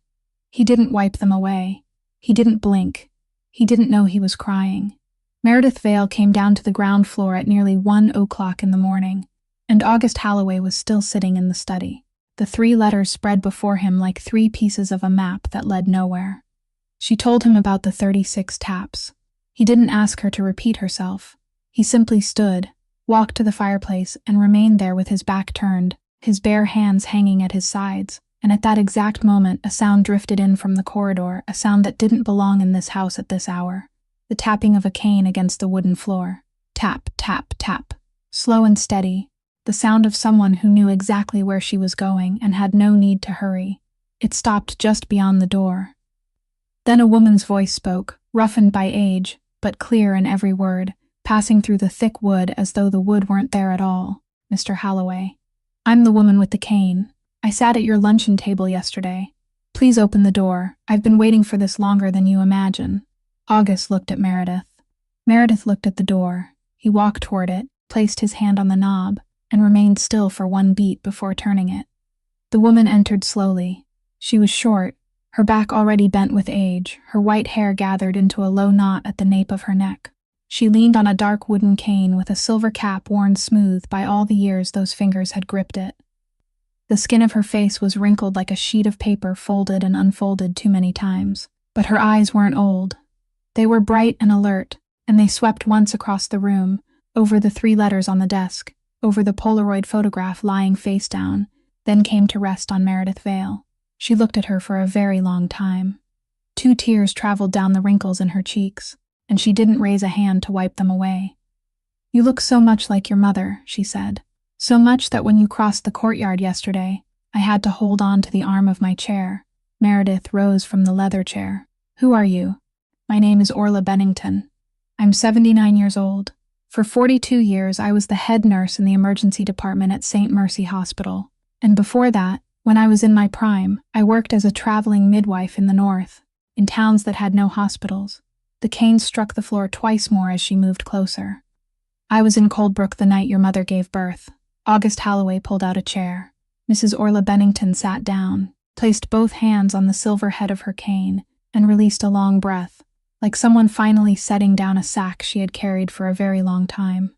He didn't wipe them away. He didn't blink. He didn't know he was crying. Meredith Vale came down to the ground floor at nearly 1 o'clock in the morning, and August Holloway was still sitting in the study. The 3 letters spread before him like 3 pieces of a map that led nowhere. She told him about the 36 taps. He didn't ask her to repeat herself. He simply stood, walked to the fireplace, and remained there with his back turned, his bare hands hanging at his sides, and at that exact moment a sound drifted in from the corridor, a sound that didn't belong in this house at this hour. The tapping of a cane against the wooden floor. Tap, tap, tap. Slow and steady. The sound of someone who knew exactly where she was going and had no need to hurry. It stopped just beyond the door. Then a woman's voice spoke, roughened by age, but clear in every word, passing through the thick wood as though the wood weren't there at all. Mr. Holloway. I'm the woman with the cane. I sat at your luncheon table yesterday. Please open the door. I've been waiting for this longer than you imagine. August looked at Meredith. Meredith looked at the door. He walked toward it, placed his hand on the knob, and remained still for 1 beat before turning it. The woman entered slowly. She was short, her back already bent with age, her white hair gathered into a low knot at the nape of her neck. She leaned on a dark wooden cane with a silver cap worn smooth by all the years those fingers had gripped it. The skin of her face was wrinkled like a sheet of paper folded and unfolded too many times. But her eyes weren't old. They were bright and alert, and they swept once across the room, over the 3 letters on the desk, over the Polaroid photograph lying face down, then came to rest on Meredith Vale. She looked at her for a very long time. 2 tears traveled down the wrinkles in her cheeks, and she didn't raise a hand to wipe them away. You look so much like your mother, she said. So much that when you crossed the courtyard yesterday, I had to hold on to the arm of my chair. Meredith rose from the leather chair. Who are you? My name is Orla Bennington. I'm 79 years old. For 42 years, I was the head nurse in the emergency department at St. Mercy Hospital. And before that, when I was in my prime, I worked as a traveling midwife in the north, in towns that had no hospitals. The cane struck the floor twice more as she moved closer. I was in Coldbrook the night your mother gave birth. August Holloway pulled out a chair. Mrs. Orla Bennington sat down, placed both hands on the silver head of her cane, and released a long breath, like someone finally setting down a sack she had carried for a very long time.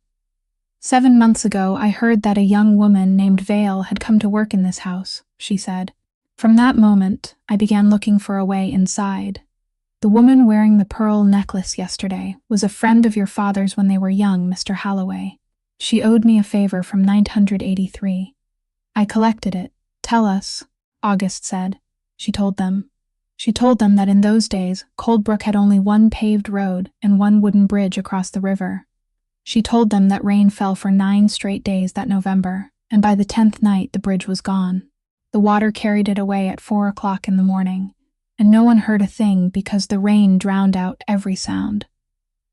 7 months ago, I heard that a young woman named Vale had come to work in this house, she said. From that moment, I began looking for a way inside. The woman wearing the pearl necklace yesterday was a friend of your father's when they were young, Mr. Holloway. She owed me a favor from 983. I collected it. Tell us, August said. She told them. She told them that in those days, Coldbrook had only 1 paved road and 1 wooden bridge across the river. She told them that rain fell for 9 straight days that November, and by the 10th night the bridge was gone. The water carried it away at 4 o'clock in the morning, and no one heard a thing because the rain drowned out every sound.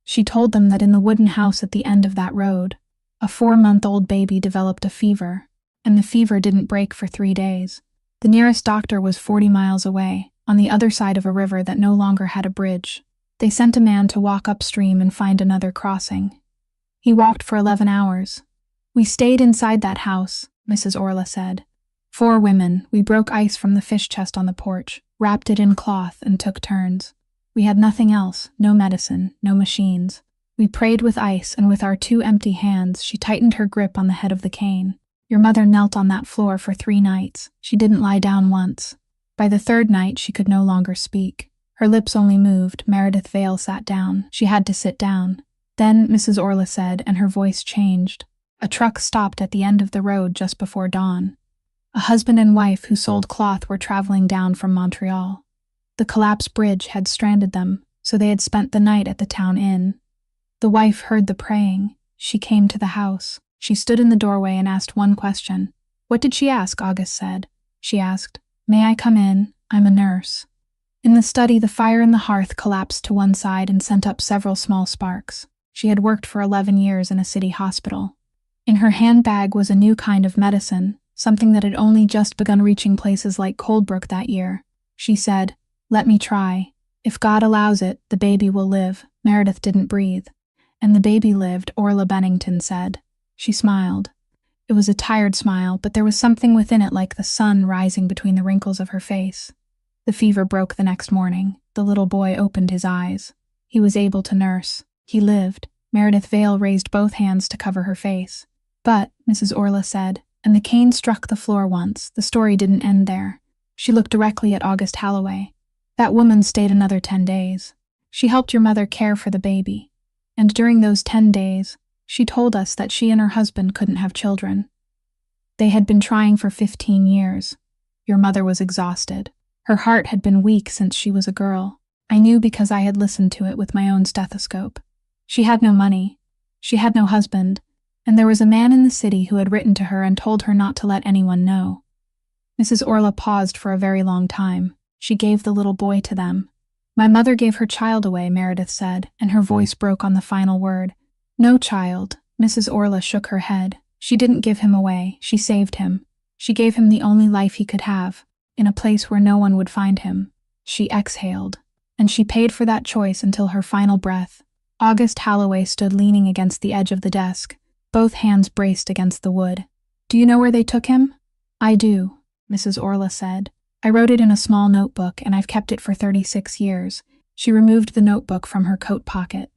She told them that in the wooden house at the end of that road, a 4-month-old baby developed a fever, and the fever didn't break for 3 days. The nearest doctor was 40 miles away, on the other side of a river that no longer had a bridge. They sent a man to walk upstream and find another crossing. He walked for 11 hours. We stayed inside that house, Mrs. Orla said. 4 women, we broke ice from the fish chest on the porch, wrapped it in cloth, and took turns. We had nothing else, no medicine, no machines. We prayed with ice, and with our 2 empty hands, she tightened her grip on the head of the cane. Your mother knelt on that floor for 3 nights. She didn't lie down once. By the 3rd night, she could no longer speak. Her lips only moved. Meredith Vale sat down. She had to sit down. Then, Mrs. Orla said, and her voice changed. A truck stopped at the end of the road just before dawn. A husband and wife who sold cloth were traveling down from Montreal. The collapsed bridge had stranded them, so they had spent the night at the town inn. The wife heard the praying. She came to the house. She stood in the doorway and asked 1 question. What did she ask? August said. She asked, May I come in? I'm a nurse. In the study, the fire in the hearth collapsed to one side and sent up several small sparks. She had worked for 11 years in a city hospital. In her handbag was a new kind of medicine, something that had only just begun reaching places like Coldbrook that year. She said, Let me try. If God allows it, the baby will live. Meredith didn't breathe. And the baby lived, Orla Bennington said. She smiled. It was a tired smile, but there was something within it like the sun rising between the wrinkles of her face. The fever broke the next morning. The little boy opened his eyes. He was able to nurse. He lived. Meredith Vale raised both hands to cover her face. But, Mrs. Orla said, and the cane struck the floor once, the story didn't end there. She looked directly at August Holloway. That woman stayed another 10 days. She helped your mother care for the baby. And during those 10 days, she told us that she and her husband couldn't have children. They had been trying for 15 years. Your mother was exhausted. Her heart had been weak since she was a girl. I knew because I had listened to it with my own stethoscope. She had no money. She had no husband. And there was a man in the city who had written to her and told her not to let anyone know. Mrs. Orla paused for a very long time. She gave the little boy to them. My mother gave her child away, Meredith said, and her voice broke on the final word. No child. Mrs. Orla shook her head. She didn't give him away. She saved him. She gave him the only life he could have, in a place where no one would find him. She exhaled. And she paid for that choice until her final breath. August Holloway stood leaning against the edge of the desk, both hands braced against the wood. Do you know where they took him? I do, Mrs. Orla said. I wrote it in a small notebook, and I've kept it for 36 years. She removed the notebook from her coat pocket.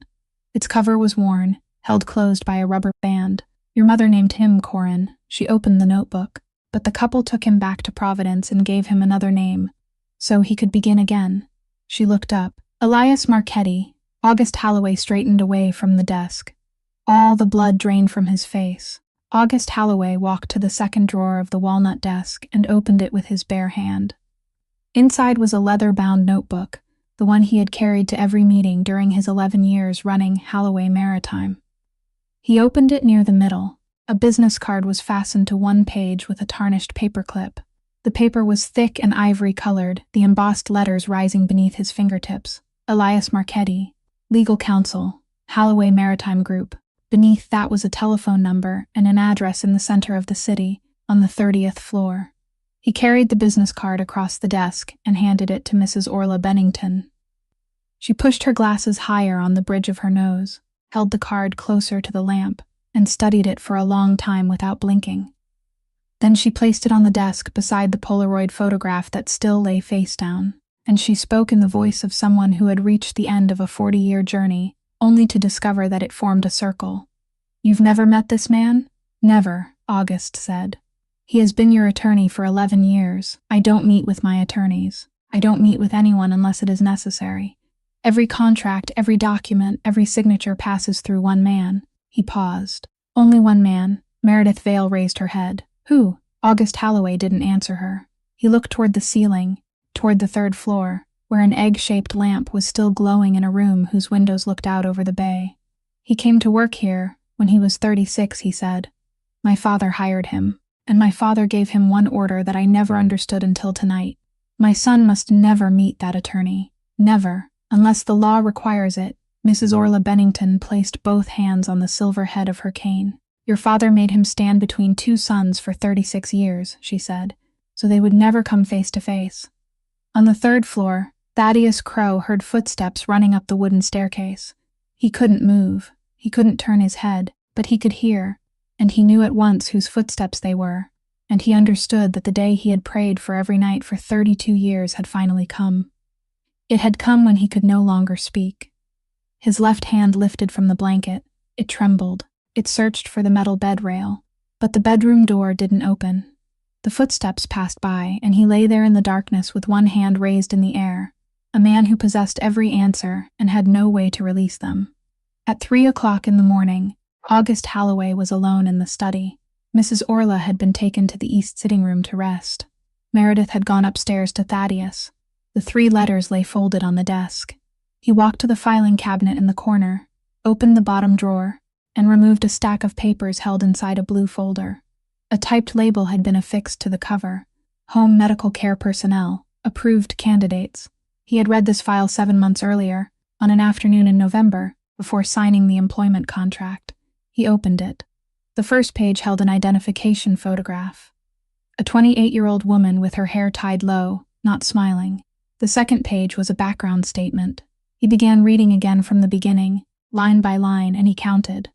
Its cover was worn, held closed by a rubber band. Your mother named him Corin. She opened the notebook, but the couple took him back to Providence and gave him another name, so he could begin again. She looked up. Elias Marchetti. August Holloway straightened away from the desk. All the blood drained from his face. August Holloway walked to the second drawer of the walnut desk and opened it with his bare hand. Inside was a leather-bound notebook, the one he had carried to every meeting during his 11 years running Holloway Maritime. He opened it near the middle. A business card was fastened to one page with a tarnished paperclip. The paper was thick and ivory-colored, the embossed letters rising beneath his fingertips. Elias Marchetti, Legal Counsel, Holloway Maritime Group. Beneath that was a telephone number and an address in the center of the city, on the 30th floor. He carried the business card across the desk and handed it to Mrs. Orla Bennington. She pushed her glasses higher on the bridge of her nose, held the card closer to the lamp, and studied it for a long time without blinking. Then she placed it on the desk beside the Polaroid photograph that still lay face down, and she spoke in the voice of someone who had reached the end of a 40-year journey, only to discover that it formed a circle. You've never met this man? Never, August said. He has been your attorney for 11 years. I don't meet with my attorneys. I don't meet with anyone unless it is necessary. Every contract, every document, every signature passes through one man. He paused. Only one man. Meredith Vale raised her head. Who? August Holloway didn't answer her. He looked toward the ceiling, toward the 3rd floor, where an egg-shaped lamp was still glowing in a room whose windows looked out over the bay. He came to work here when he was 36, he said. My father hired him, and my father gave him one order that I never understood until tonight. My son must never meet that attorney. Never, unless the law requires it. Mrs. Orla Bennington placed both hands on the silver head of her cane. Your father made him stand between two sons for 36 years, she said, so they would never come face to face. On the 3rd floor, Thaddeus Crow heard footsteps running up the wooden staircase. He couldn't move. He couldn't turn his head, but he could hear, and he knew at once whose footsteps they were, and he understood that the day he had prayed for every night for 32 years had finally come. It had come when he could no longer speak. His left hand lifted from the blanket. It trembled. It searched for the metal bed rail, but the bedroom door didn't open. The footsteps passed by, and he lay there in the darkness with one hand raised in the air, a man who possessed every answer and had no way to release them. At 3 o'clock in the morning, August Holloway was alone in the study. Mrs. Orla had been taken to the east sitting room to rest. Meredith had gone upstairs to Thaddeus. The 3 letters lay folded on the desk. He walked to the filing cabinet in the corner, opened the bottom drawer, and removed a stack of papers held inside a blue folder. A typed label had been affixed to the cover. Home Medical Care Personnel, Approved Candidates. He had read this file 7 months earlier, on an afternoon in November, before signing the employment contract. He opened it. The first page held an identification photograph. A 28-year-old woman with her hair tied low, not smiling. The second page was a background statement. He began reading again from the beginning, line by line, and he counted.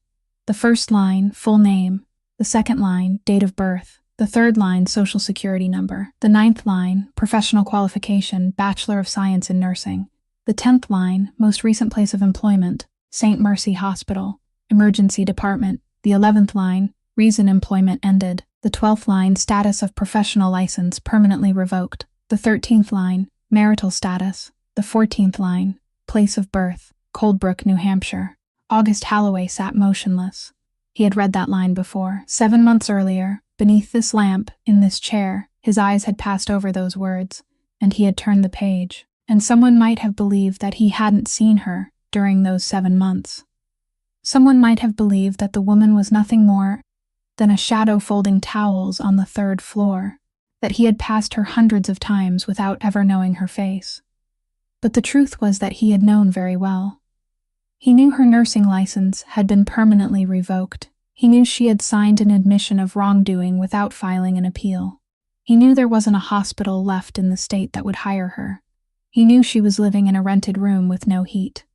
The first line, full name. The second line, date of birth. The third line, social security number. The ninth line, professional qualification, Bachelor of Science in Nursing. The 10th line, most recent place of employment, St. Mercy Hospital, emergency department. The 11th line, reason employment ended. The 12th line, status of professional license permanently revoked. The 13th line, marital status. The 14th line, place of birth, Coldbrook, New Hampshire. August Holloway sat motionless. He had read that line before. 7 months earlier, beneath this lamp, in this chair, his eyes had passed over those words, and he had turned the page. And someone might have believed that he hadn't seen her during those 7 months. Someone might have believed that the woman was nothing more than a shadow folding towels on the 3rd floor, that he had passed her hundreds of times without ever knowing her face. But the truth was that he had known very well. He knew her nursing license had been permanently revoked. He knew she had signed an admission of wrongdoing without filing an appeal. He knew there wasn't a hospital left in the state that would hire her. He knew she was living in a rented room with no heat.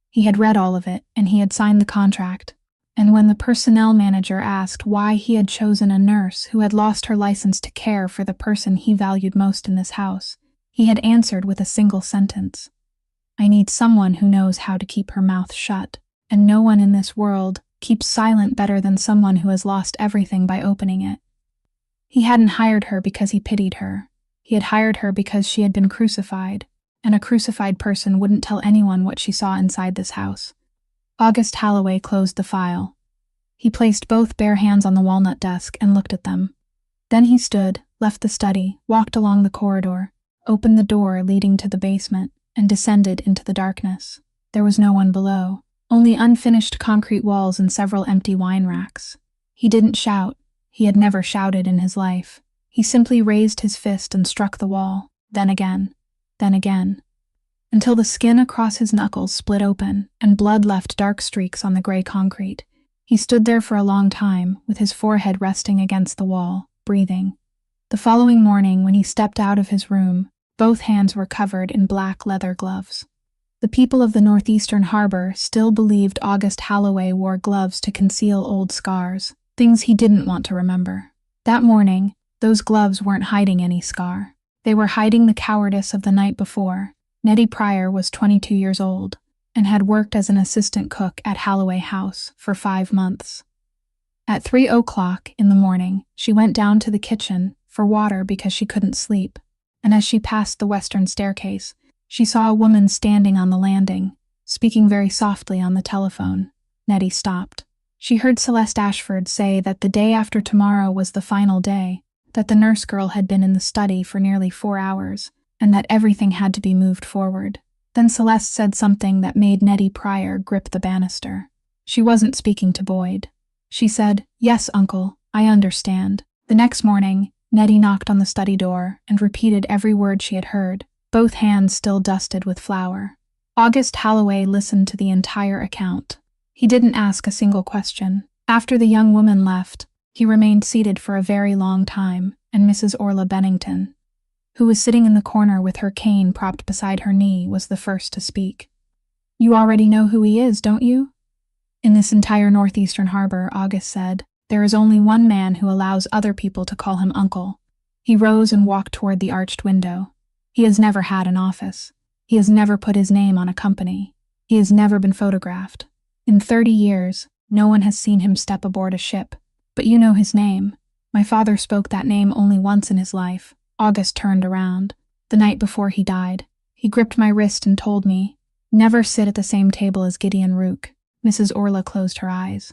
He had read all of it, and he had signed the contract. And when the personnel manager asked why he had chosen a nurse who had lost her license to care for the person he valued most in this house, he had answered with a single sentence. I need someone who knows how to keep her mouth shut, and no one in this world keeps silent better than someone who has lost everything by opening it. He hadn't hired her because he pitied her. He had hired her because she had been crucified, and a crucified person wouldn't tell anyone what she saw inside this house. August Holloway closed the file. He placed both bare hands on the walnut desk and looked at them. Then he stood, left the study, walked along the corridor, opened the door leading to the basement, and descended into the darkness. There was no one below, only unfinished concrete walls and several empty wine racks. He didn't shout. He had never shouted in his life. He simply raised his fist and struck the wall, then again, until the skin across his knuckles split open and blood left dark streaks on the gray concrete. He stood there for a long time, with his forehead resting against the wall, breathing. The following morning, when he stepped out of his room, both hands were covered in black leather gloves. The people of the northeastern harbor still believed August Holloway wore gloves to conceal old scars, things he didn't want to remember. That morning, those gloves weren't hiding any scar. They were hiding the cowardice of the night before. Nettie Pryor was 22 years old and had worked as an assistant cook at Holloway House for 5 months. At 3 o'clock in the morning, she went down to the kitchen for water because she couldn't sleep, and as she passed the western staircase, she saw a woman standing on the landing, speaking very softly on the telephone. Nettie stopped. She heard Celeste Ashford say that the day after tomorrow was the final day, that the nurse girl had been in the study for nearly 4 hours, and that everything had to be moved forward. Then Celeste said something that made Nettie Pryor grip the banister. She wasn't speaking to Boyd. She said, "Yes, Uncle, I understand." The next morning, Nettie knocked on the study door and repeated every word she had heard, both hands still dusted with flour. August Holloway listened to the entire account. He didn't ask a single question. After the young woman left, he remained seated for a very long time, and Mrs. Orla Bennington, who was sitting in the corner with her cane propped beside her knee, was the first to speak. "You already know who he is, don't you?" "In this entire northeastern harbor," August said, "there is only one man who allows other people to call him uncle." He rose and walked toward the arched window. He has never had an office. He has never put his name on a company. He has never been photographed. In 30 years, no one has seen him step aboard a ship. But you know his name. My father spoke that name only once in his life. August turned around. The night before he died, he gripped my wrist and told me, "Never sit at the same table as Gideon Rook." Mrs. Orla closed her eyes.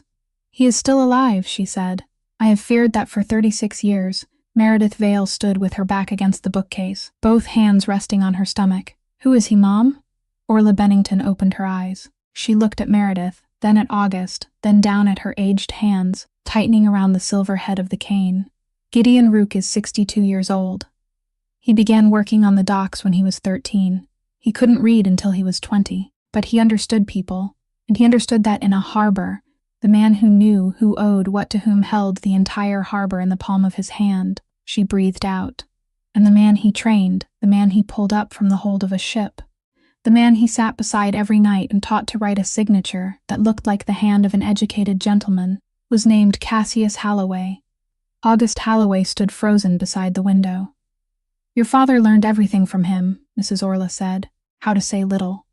"He is still alive," she said. "I have feared that for 36 years. Meredith Vale stood with her back against the bookcase, both hands resting on her stomach. "Who is he, Mom?" Orla Bennington opened her eyes. She looked at Meredith, then at August, then down at her aged hands, tightening around the silver head of the cane. "Gideon Rook is 62 years old. He began working on the docks when he was 13. He couldn't read until he was 20, but he understood people, and he understood that in a harbor, the man who knew who owed what to whom held the entire harbor in the palm of his hand." She breathed out. "And the man he trained, the man he pulled up from the hold of a ship, The man he sat beside every night and taught to write a signature that looked like the hand of an educated gentleman was named Cassius Halloway. August Halloway stood frozen beside the window. "Your father learned everything from him," Mrs. Orla said. "How to say little.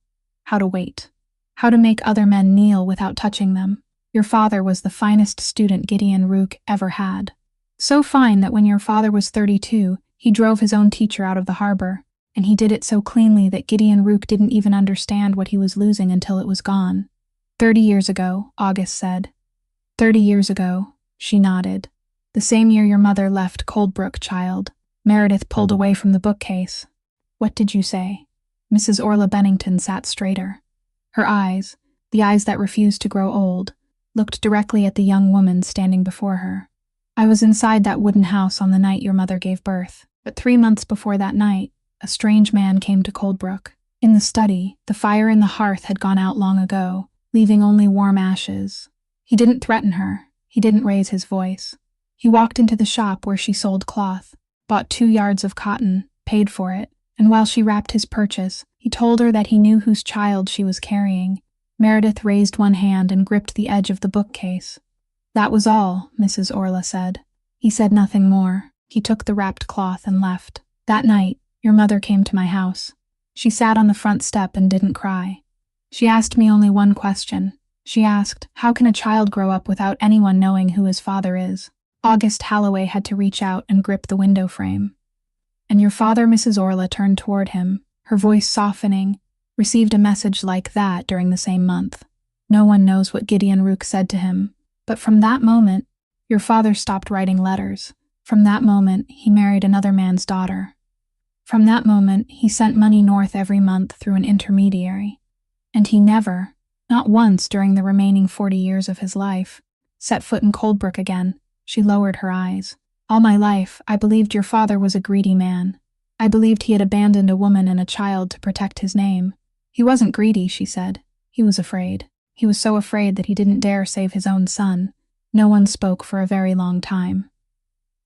How to wait. How to make other men kneel without touching them. Your father was the finest student Gideon Rook ever had. So fine that when your father was 32, he drove his own teacher out of the harbor, and he did it so cleanly that Gideon Rook didn't even understand what he was losing until it was gone." 30 years ago, August said. 30 years ago, she nodded. "The same year your mother left Coldbrook, child." Meredith pulled away from the bookcase. "What did you say?" Mrs. Orla Bennington sat straighter. Her eyes, the eyes that refused to grow old, looked directly at the young woman standing before her. "I was inside that wooden house on the night your mother gave birth, but 3 months before that night, a strange man came to Coldbrook. In the study, the fire in the hearth had gone out long ago, leaving only warm ashes. He didn't threaten her. He didn't raise his voice. He walked into the shop where she sold cloth, bought 2 yards of cotton, paid for it, and while she wrapped his purchase, he told her that he knew whose child she was carrying." Meredith raised one hand and gripped the edge of the bookcase. "That was all," Mrs. Orla said. "He said nothing more. He took the wrapped cloth and left. That night, your mother came to my house. She sat on the front step and didn't cry. She asked me only one question. She asked, how can a child grow up without anyone knowing who his father is?" August Halloway had to reach out and grip the window frame. "And your father," Mrs. Orla turned toward him, her voice softening, "received a message like that during the same month. No one knows what Gideon Rook said to him, but from that moment, your father stopped writing letters. From that moment, he married another man's daughter. From that moment, he sent money north every month through an intermediary. And he never, not once during the remaining 40 years of his life, set foot in Coldbrook again." She lowered her eyes. "All my life, I believed your father was a greedy man. I believed he had abandoned a woman and a child to protect his name. He wasn't greedy," she said. "He was afraid. He was so afraid that he didn't dare save his own son." No one spoke for a very long time.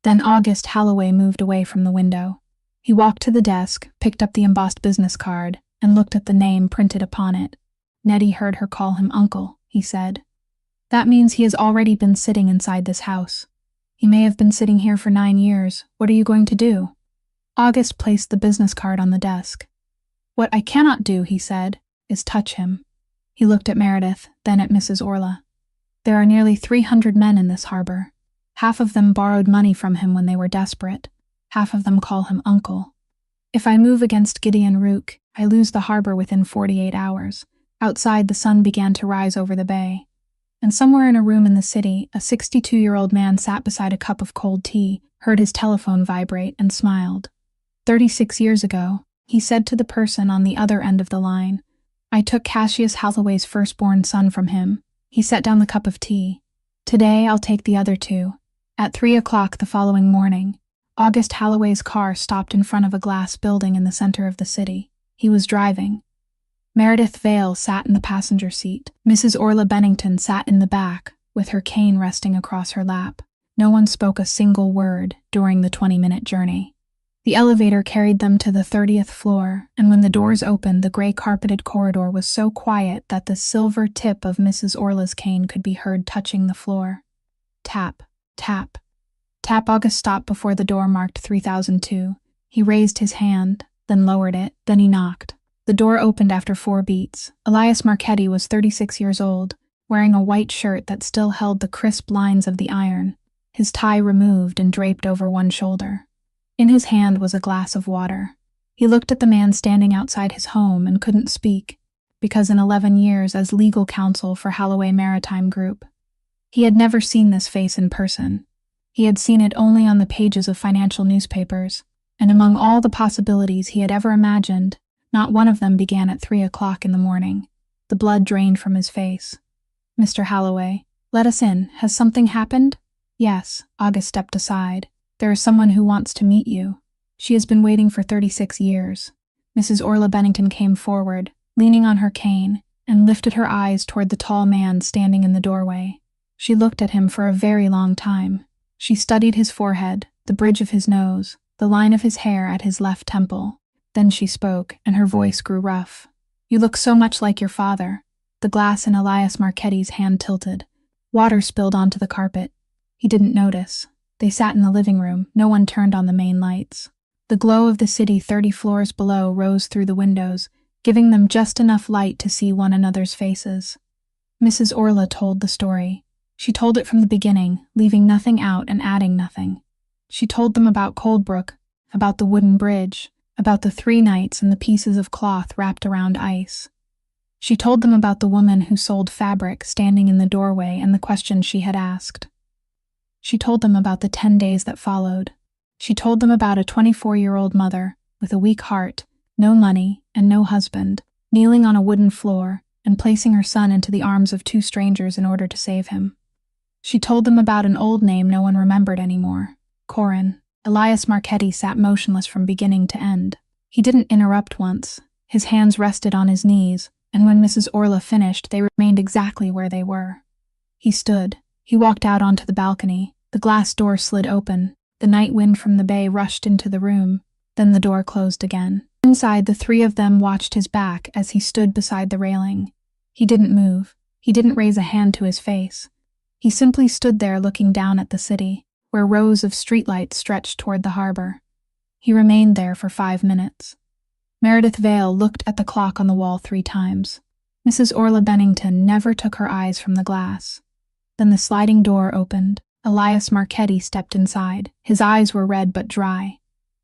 Then August Halloway moved away from the window. He walked to the desk, picked up the embossed business card, and looked at the name printed upon it. "Nettie heard her call him uncle," he said. "That means he has already been sitting inside this house. He may have been sitting here for 9 years. What are you going to do?" August placed the business card on the desk. "What I cannot do," he said, "is touch him." He looked at Meredith, then at Mrs. Orla. "There are nearly 300 men in this harbor. Half of them borrowed money from him when they were desperate. Half of them call him uncle. If I move against Gideon Rook, I lose the harbor within 48 hours. Outside, the sun began to rise over the bay. And somewhere in a room in the city, a 62-year-old man sat beside a cup of cold tea, heard his telephone vibrate, and smiled. 36 years ago, he said to the person on the other end of the line, I took Cassius Halloway's firstborn son from him. He set down the cup of tea. Today, I'll take the other 2. At 3 o'clock the following morning, August Halloway's car stopped in front of a glass building in the center of the city. He was driving. Meredith Vale sat in the passenger seat. Mrs. Orla Bennington sat in the back, with her cane resting across her lap. No one spoke a single word during the 20-minute journey. The elevator carried them to the 30th floor, and when the doors opened, the gray-carpeted corridor was so quiet that the silver tip of Mrs. Orla's cane could be heard touching the floor. Tap, tap. Tap. August stopped before the door marked 3002. He raised his hand, then lowered it, then he knocked. The door opened after 4 beats. Elias Marchetti was 36 years old, wearing a white shirt that still held the crisp lines of the iron, his tie removed and draped over one shoulder. In his hand was a glass of water. He looked at the man standing outside his home and couldn't speak, because in 11 years as legal counsel for Halloway Maritime Group, he had never seen this face in person. He had seen it only on the pages of financial newspapers, and among all the possibilities he had ever imagined, not one of them began at 3 o'clock in the morning. The blood drained from his face. Mr. Halloway, let us in. Has something happened? Yes. August stepped aside. There is someone who wants to meet you. She has been waiting for 36 years. Mrs. Orla Bennington came forward, leaning on her cane, and lifted her eyes toward the tall man standing in the doorway. She looked at him for a very long time. She studied his forehead, the bridge of his nose, the line of his hair at his left temple. Then she spoke, and her voice grew rough. You look so much like your father." The glass in Elias Marchetti's hand tilted. Water spilled onto the carpet. He didn't notice. They sat in the living room. No one turned on the main lights. The glow of the city 30 floors below rose through the windows, giving them just enough light to see one another's faces. Mrs. Orla told the story. She told it from the beginning, leaving nothing out and adding nothing. She told them about Coldbrook, about the wooden bridge, about the 3 nights and the pieces of cloth wrapped around ice. She told them about the woman who sold fabric standing in the doorway and the questions she had asked. She told them about the 10 days that followed. She told them about a 24-year-old mother with a weak heart, no money, and no husband, kneeling on a wooden floor and placing her son into the arms of 2 strangers in order to save him. She told them about an old name no one remembered anymore, Corin. Elias Marchetti sat motionless from beginning to end. He didn't interrupt once. His hands rested on his knees, and when Mrs. Orla finished, they remained exactly where they were. He stood. He walked out onto the balcony. The glass door slid open. The night wind from the bay rushed into the room. Then the door closed again. Inside, the 3 of them watched his back as he stood beside the railing. He didn't move. He didn't raise a hand to his face. He simply stood there looking down at the city, where rows of streetlights stretched toward the harbor. He remained there for 5 minutes. Meredith Vale looked at the clock on the wall 3 times. Mrs. Orla Bennington never took her eyes from the glass. Then the sliding door opened. Elias Marchetti stepped inside. His eyes were red but dry.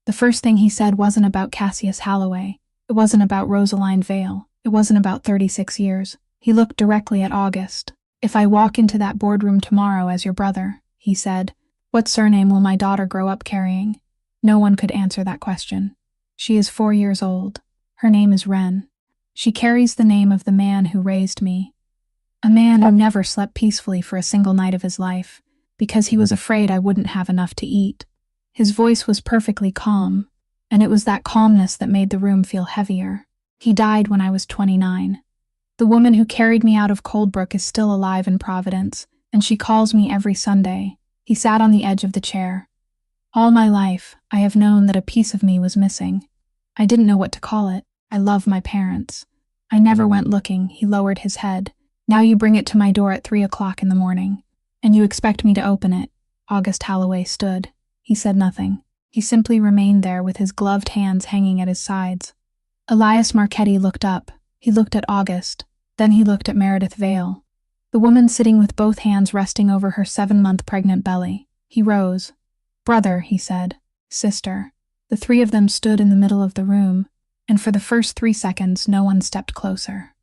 The first thing he said wasn't about Cassius Holloway. It wasn't about Rosaline Vale. It wasn't about 36 years. He looked directly at August. "If I walk into that boardroom tomorrow as your brother," he said, "what surname will my daughter grow up carrying?" No one could answer that question. "She is 4 years old. Her name is Wren. She carries the name of the man who raised me. A man who never slept peacefully for a single night of his life, because he was afraid I wouldn't have enough to eat." His voice was perfectly calm, and it was that calmness that made the room feel heavier. "He died when I was 29. The woman who carried me out of Coldbrook is still alive in Providence, and she calls me every Sunday." He sat on the edge of the chair. "All my life, I have known that a piece of me was missing. I didn't know what to call it. I love my parents. I never went looking." He lowered his head. "Now you bring it to my door at 3 o'clock in the morning, and you expect me to open it." August Holloway stood. He said nothing. He simply remained there with his gloved hands hanging at his sides. Elias Marchetti looked up. He looked at August. Then he looked at Meredith Vale, the woman sitting with both hands resting over her 7-month pregnant belly. He rose. "Brother," he said. "Sister." The 3 of them stood in the middle of the room, and for the first 3 seconds no one stepped closer.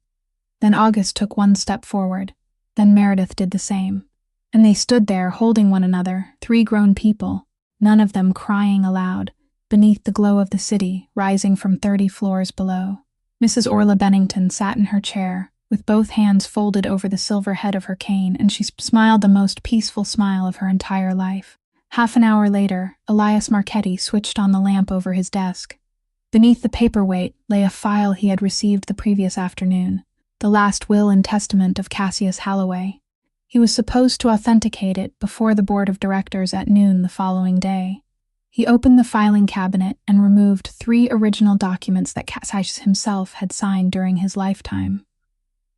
Then August took 1 step forward. Then Meredith did the same. And they stood there holding one another, 3 grown people, none of them crying aloud, beneath the glow of the city rising from 30 floors below. Mrs. Orla Bennington sat in her chair, with both hands folded over the silver head of her cane, and she smiled the most peaceful smile of her entire life. Half an hour later, Elias Marchetti switched on the lamp over his desk. Beneath the paperweight lay a file he had received the previous afternoon, the last will and testament of Cassius Holloway. He was supposed to authenticate it before the board of directors at noon the following day. He opened the filing cabinet and removed 3 original documents that Cassius himself had signed during his lifetime.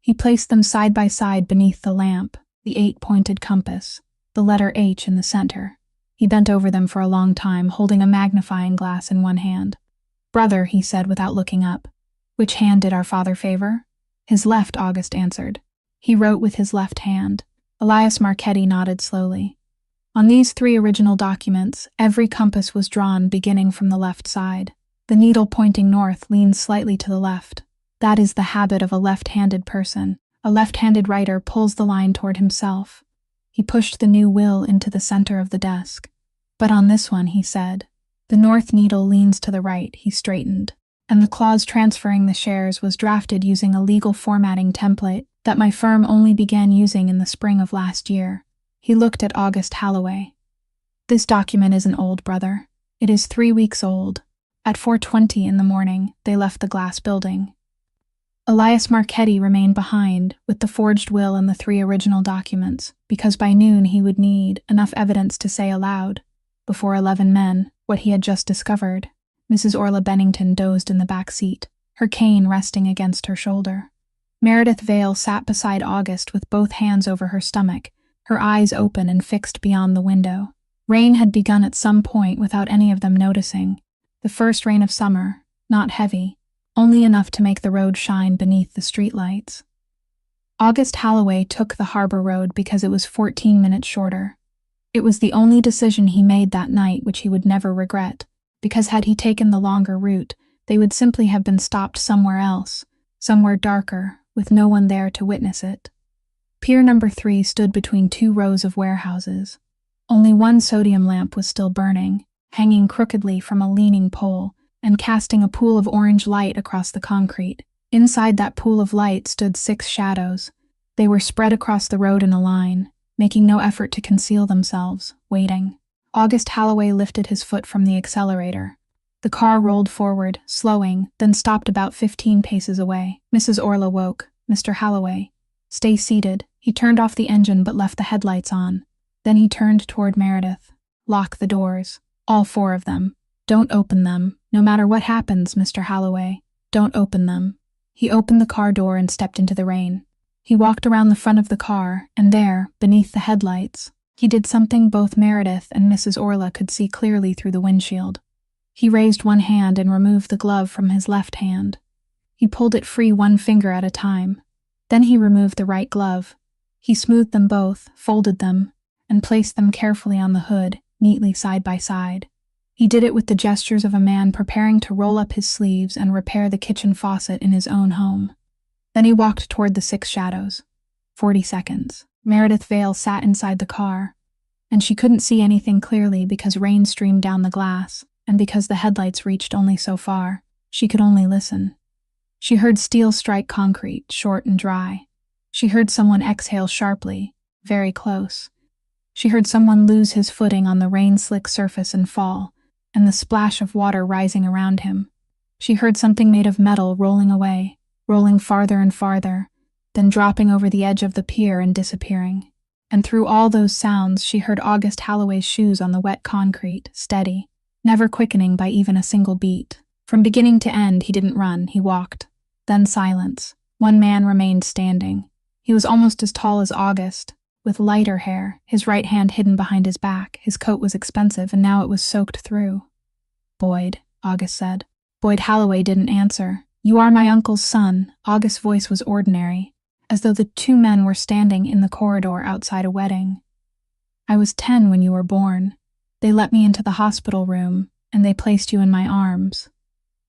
He placed them side by side beneath the lamp, the 8-pointed compass, the letter H in the center. He bent over them for a long time, holding a magnifying glass in one hand. "Brother," he said without looking up. "Which hand did our father favor?" "His left," August answered. "He wrote with his left hand." Elias Marchetti nodded slowly. "On these 3 original documents, every compass was drawn beginning from the left side. The needle pointing north leans slightly to the left. That is the habit of a left-handed person. A left-handed writer pulls the line toward himself." He pushed the new will into the center of the desk. "But on this one," he said, "the north needle leans to the right." He straightened. "And the clause transferring the shares was drafted using a legal formatting template that my firm only began using in the spring of last year." He looked at August Holloway. "This document isn't old, brother. It is 3 weeks old. At 4:20 in the morning, they left the glass building." Elias Marchetti remained behind with the forged will and the 3 original documents, because by noon he would need enough evidence to say aloud, before 11 men, what he had just discovered. Mrs. Orla Bennington dozed in the back seat. her cane resting against her shoulder. Meredith Vale sat beside August with both hands over her stomach, her eyes open and fixed beyond the window. Rain had begun at some point without any of them noticing. The first rain of summer, not heavy, only enough to make the road shine beneath the streetlights. August Holloway took the Harbor Road because it was 14 minutes shorter. It was the only decision he made that night which he would never regret, because had he taken the longer route, they would simply have been stopped somewhere else, somewhere darker, with no one there to witness it. Pier number 3 stood between two rows of warehouses. Only one sodium lamp was still burning, hanging crookedly from a leaning pole, and casting a pool of orange light across the concrete. Inside that pool of light stood 6 shadows. They were spread across the road in a line, making no effort to conceal themselves, waiting. August Holloway lifted his foot from the accelerator. The car rolled forward, slowing, then stopped about 15 paces away. Mrs. Orla woke. "Mr. Holloway, stay seated." He turned off the engine but left the headlights on. Then he turned toward Meredith. "Lock the doors. All 4 of them. Don't open them. No matter what happens, Mr. Holloway. Don't open them." He opened the car door and stepped into the rain. He walked around the front of the car, and there, beneath the headlights, he did something both Meredith and Mrs. Orla could see clearly through the windshield. He raised one hand and removed the glove from his left hand. He pulled it free one finger at a time. Then he removed the right glove. He smoothed them both, folded them, and placed them carefully on the hood, neatly side by side. He did it with the gestures of a man preparing to roll up his sleeves and repair the kitchen faucet in his own home. Then he walked toward the 6 shadows. 40 seconds. Meredith Vale sat inside the car, and she couldn't see anything clearly because rain streamed down the glass, and because the headlights reached only so far, she could only listen. She heard steel strike concrete, short and dry. She heard someone exhale sharply, very close. She heard someone lose his footing on the rain-slick surface and fall, and the splash of water rising around him. She heard something made of metal rolling away, rolling farther and farther, then dropping over the edge of the pier and disappearing. And through all those sounds, she heard August Holloway's shoes on the wet concrete, steady, never quickening by even a single beat. From beginning to end, he didn't run, he walked. Then silence. One man remained standing. He was almost as tall as August, with lighter hair, his right hand hidden behind his back. His coat was expensive, and now it was soaked through. "Boyd," August said. Boyd Holloway didn't answer. "You are my uncle's son." August's voice was ordinary, as though the 2 men were standing in the corridor outside a wedding. "I was 10 when you were born. They let me into the hospital room, and they placed you in my arms.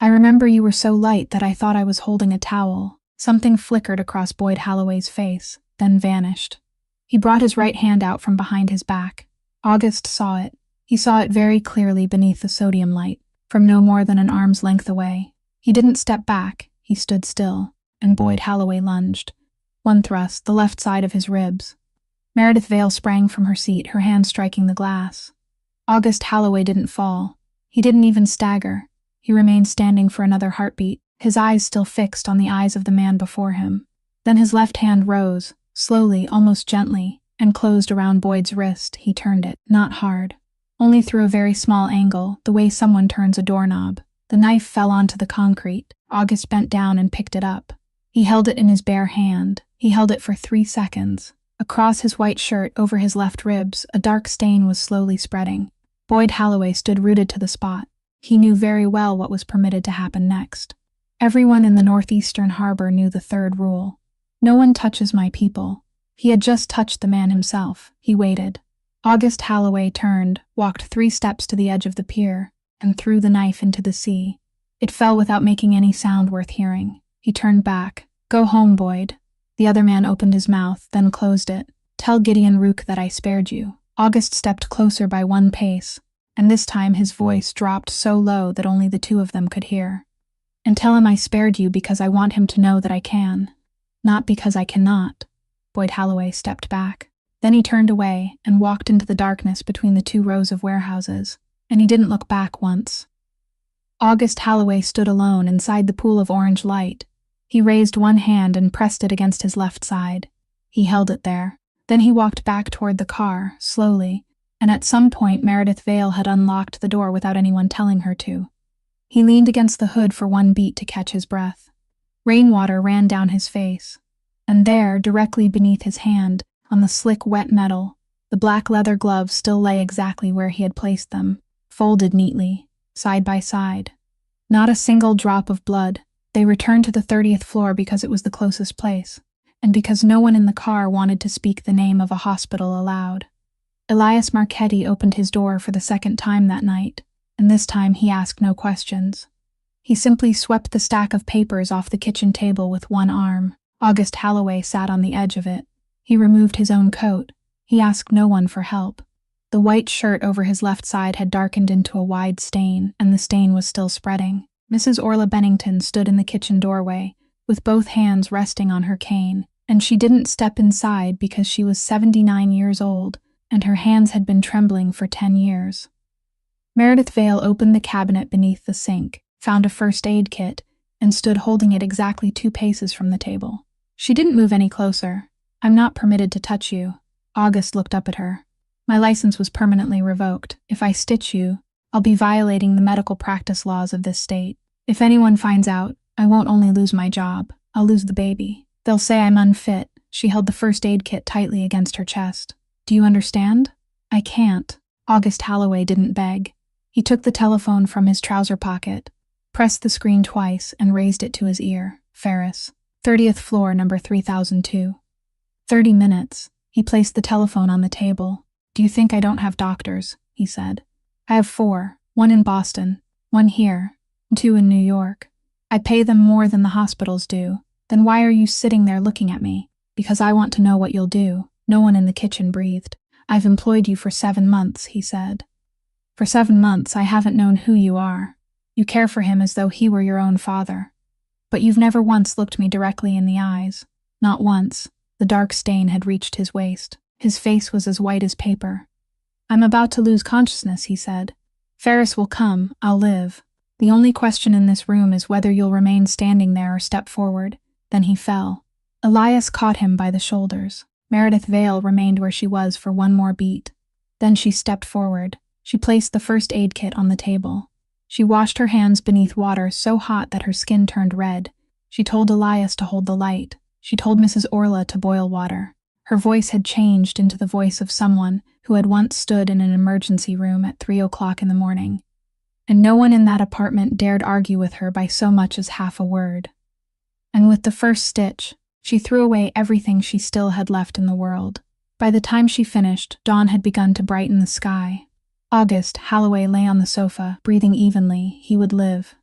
I remember you were so light that I thought I was holding a towel." Something flickered across Boyd Holloway's face, then vanished. He brought his right hand out from behind his back. August saw it. He saw it very clearly beneath the sodium light, from no more than an arm's length away. He didn't step back, he stood still, and Boyd Holloway lunged. One thrust, the left side of his ribs. Meredith Vale sprang from her seat, her hand striking the glass. August Holloway didn't fall. He didn't even stagger. He remained standing for another heartbeat, his eyes still fixed on the eyes of the man before him. Then his left hand rose, slowly, almost gently, and closed around Boyd's wrist. He turned it, not hard, only through a very small angle, the way someone turns a doorknob. The knife fell onto the concrete. August bent down and picked it up. He held it in his bare hand. He held it for 3 seconds. Across his white shirt, over his left ribs, a dark stain was slowly spreading. Boyd Holloway stood rooted to the spot. He knew very well what was permitted to happen next. Everyone in the northeastern harbor knew the 3rd rule. No one touches my people. He had just touched the man himself. He waited. August Holloway turned, walked 3 steps to the edge of the pier, and threw the knife into the sea. It fell without making any sound worth hearing. He turned back. "Go home, Boyd." The other man opened his mouth, then closed it. "Tell Gideon Rook that I spared you." August stepped closer by 1 pace, and this time his voice dropped so low that only the 2 of them could hear. "And tell him I spared you because I want him to know that I can, not because I cannot." Boyd Holloway stepped back. Then he turned away and walked into the darkness between the 2 rows of warehouses, and he didn't look back once. August Holloway stood alone inside the pool of orange light. He raised one hand and pressed it against his left side. He held it there. Then he walked back toward the car, slowly, and at some point Meredith Vale had unlocked the door without anyone telling her to. He leaned against the hood for one beat to catch his breath. Rainwater ran down his face. And there, directly beneath his hand, on the slick, wet metal, the black leather gloves still lay exactly where he had placed them, folded neatly, side by side. Not a single drop of blood. They returned to the 30th floor because it was the closest place, and because no one in the car wanted to speak the name of a hospital aloud. Elias Marchetti opened his door for the second time that night, and this time he asked no questions. He simply swept the stack of papers off the kitchen table with one arm. August Holloway sat on the edge of it. He removed his own coat. He asked no one for help. The white shirt over his left side had darkened into a wide stain, and the stain was still spreading. Mrs. Orla Bennington stood in the kitchen doorway, with both hands resting on her cane, and she didn't step inside because she was 79 years old, and her hands had been trembling for 10 years. Meredith Vale opened the cabinet beneath the sink, found a first aid kit, and stood holding it exactly 2 paces from the table. She didn't move any closer. "I'm not permitted to touch you." August looked up at her. "My license was permanently revoked. If I stitch you, I'll be violating the medical practice laws of this state. If anyone finds out, I won't only lose my job, I'll lose the baby. They'll say I'm unfit." She held the first aid kit tightly against her chest. "Do you understand?" "I can't." August Holloway didn't beg. He took the telephone from his trouser pocket, pressed the screen twice, and raised it to his ear. "Ferris, 30th floor, number 3002. 30 minutes. He placed the telephone on the table. "Do you think I don't have doctors?" he said. "I have 4. 1 in Boston, 1 here, and 2 in New York. I pay them more than the hospitals do. Then why are you sitting there looking at me?" "Because I want to know what you'll do." No one in the kitchen breathed. "I've employed you for 7 months, he said. "For 7 months I haven't known who you are. You care for him as though he were your own father. But you've never once looked me directly in the eyes. Not once." The dark stain had reached his waist. His face was as white as paper. "I'm about to lose consciousness," he said. "Ferris will come, I'll live. The only question in this room is whether you'll remain standing there or step forward." Then he fell. Elias caught him by the shoulders. Meredith Vale remained where she was for 1 more beat. Then she stepped forward. She placed the first aid kit on the table. She washed her hands beneath water so hot that her skin turned red. She told Elias to hold the light. She told Mrs. Orla to boil water. Her voice had changed into the voice of someone who had once stood in an emergency room at 3 o'clock in the morning. And no one in that apartment dared argue with her by so much as half a word. And with the first stitch, she threw away everything she still had left in the world. By the time she finished, dawn had begun to brighten the sky. August Holloway lay on the sofa, breathing evenly. He would live.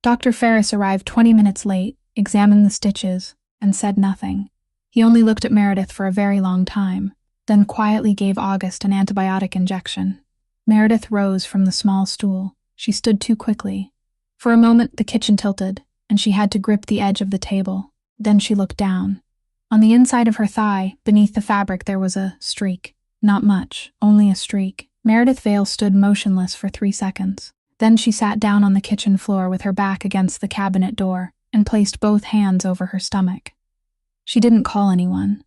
Dr. Ferris arrived 20 minutes late, examined the stitches, and said nothing. He only looked at Meredith for a very long time, then quietly gave August an antibiotic injection. Meredith rose from the small stool. She stood too quickly. For a moment the kitchen tilted, and she had to grip the edge of the table. Then she looked down. On the inside of her thigh, beneath the fabric, there was a streak. Not much, only a streak. Meredith Vale stood motionless for 3 seconds. Then she sat down on the kitchen floor with her back against the cabinet door and placed both hands over her stomach. She didn't call anyone.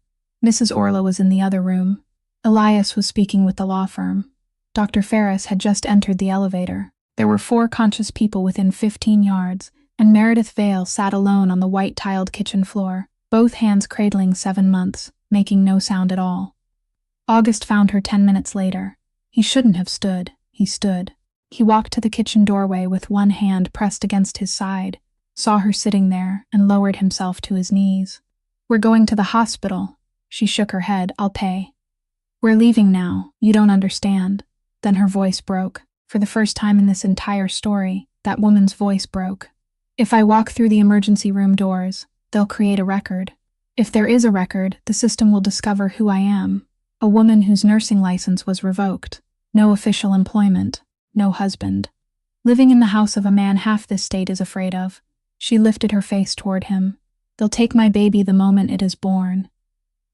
Mrs. Orla was in the other room. Elias was speaking with the law firm. Dr. Ferris had just entered the elevator. There were 4 conscious people within 15 yards, and Meredith Vale sat alone on the white-tiled kitchen floor, both hands cradling 7 months, making no sound at all. August found her 10 minutes later. He shouldn't have stood. He stood. He walked to the kitchen doorway with one hand pressed against his side, saw her sitting there, and lowered himself to his knees. "We're going to the hospital." She shook her head. "I'll pay." "We're leaving now. You don't understand." Then her voice broke. For the first time in this entire story, that woman's voice broke. "If I walk through the emergency room doors, they'll create a record. If there is a record, the system will discover who I am. A woman whose nursing license was revoked. No official employment. No husband. Living in the house of a man half this state is afraid of." She lifted her face toward him. "They'll take my baby the moment it is born.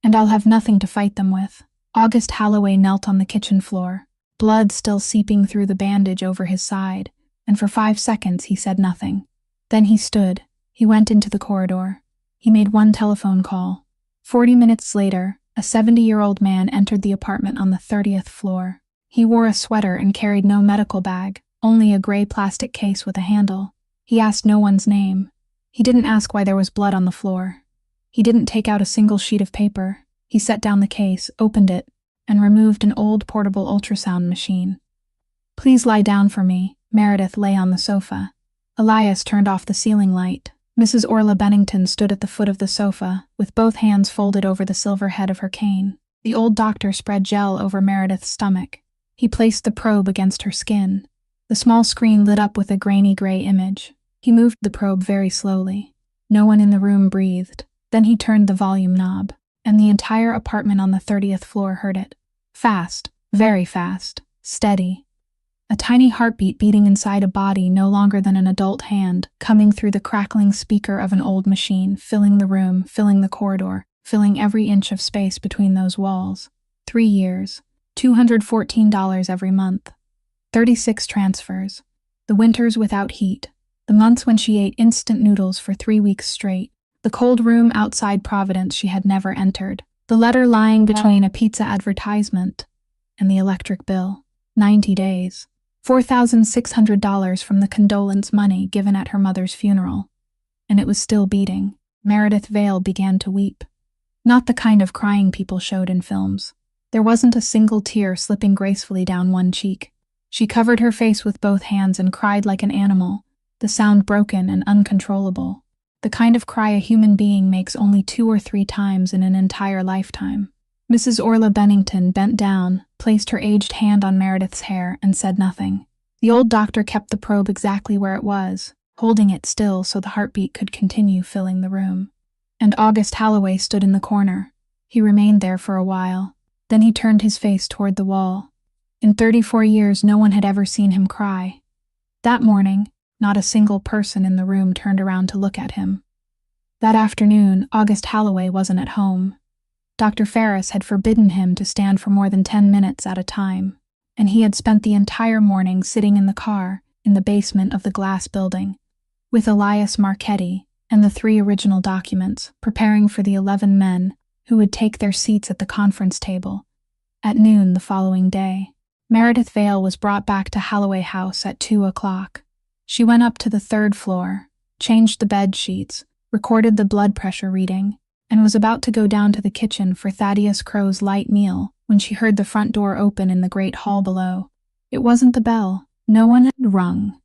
And I'll have nothing to fight them with." August Holloway knelt on the kitchen floor, blood still seeping through the bandage over his side, and for 5 seconds he said nothing. Then he stood. He went into the corridor. He made one telephone call. 40 minutes later, a 70-year-old man entered the apartment on the 30th floor. He wore a sweater and carried no medical bag. only a gray plastic case with a handle. He asked no one's name. He didn't ask why there was blood on the floor. He didn't take out a single sheet of paper. He set down the case, opened it, and removed an old portable ultrasound machine. "Please lie down for me." Meredith lay on the sofa. Elias turned off the ceiling light. Mrs. Orla Bennington stood at the foot of the sofa, with both hands folded over the silver head of her cane. The old doctor spread gel over Meredith's stomach. He placed the probe against her skin. The small screen lit up with a grainy gray image. He moved the probe very slowly. No one in the room breathed. Then he turned the volume knob, and the entire apartment on the 30th floor heard it. Fast, very fast, steady. A tiny heartbeat beating inside a body no longer than an adult hand, coming through the crackling speaker of an old machine, filling the room, filling the corridor, filling every inch of space between those walls. 3 years, $214 every month. 36 transfers. The winters without heat. The months when she ate instant noodles for 3 weeks straight. The cold room outside Providence she had never entered. The letter lying between a pizza advertisement and the electric bill. 90 days. $4,600 from the condolence money given at her mother's funeral. And it was still beating. Meredith Vale began to weep. Not the kind of crying people showed in films. There wasn't a single tear slipping gracefully down one cheek. She covered her face with both hands and cried like an animal, the sound broken and uncontrollable. The kind of cry a human being makes only 2 or 3 times in an entire lifetime. Mrs. Orla Bennington bent down, placed her aged hand on Meredith's hair, and said nothing. The old doctor kept the probe exactly where it was, holding it still so the heartbeat could continue filling the room. And August Halloway stood in the corner. He remained there for a while. Then he turned his face toward the wall. In 34 years, no one had ever seen him cry. That morning, not a single person in the room turned around to look at him. That afternoon, August Halloway wasn't at home. Dr. Ferris had forbidden him to stand for more than 10 minutes at a time, and he had spent the entire morning sitting in the car in the basement of the glass building, with Elias Marchetti and the 3 original documents, preparing for the 11 men who would take their seats at the conference table. At noon the following day, Meredith Vale was brought back to Halloway House at 2 o'clock. She went up to the 3rd floor, changed the bed sheets, recorded the blood pressure reading, and was about to go down to the kitchen for Thaddeus Crow's light meal when she heard the front door open in the great hall below. It wasn't the bell. No one had rung.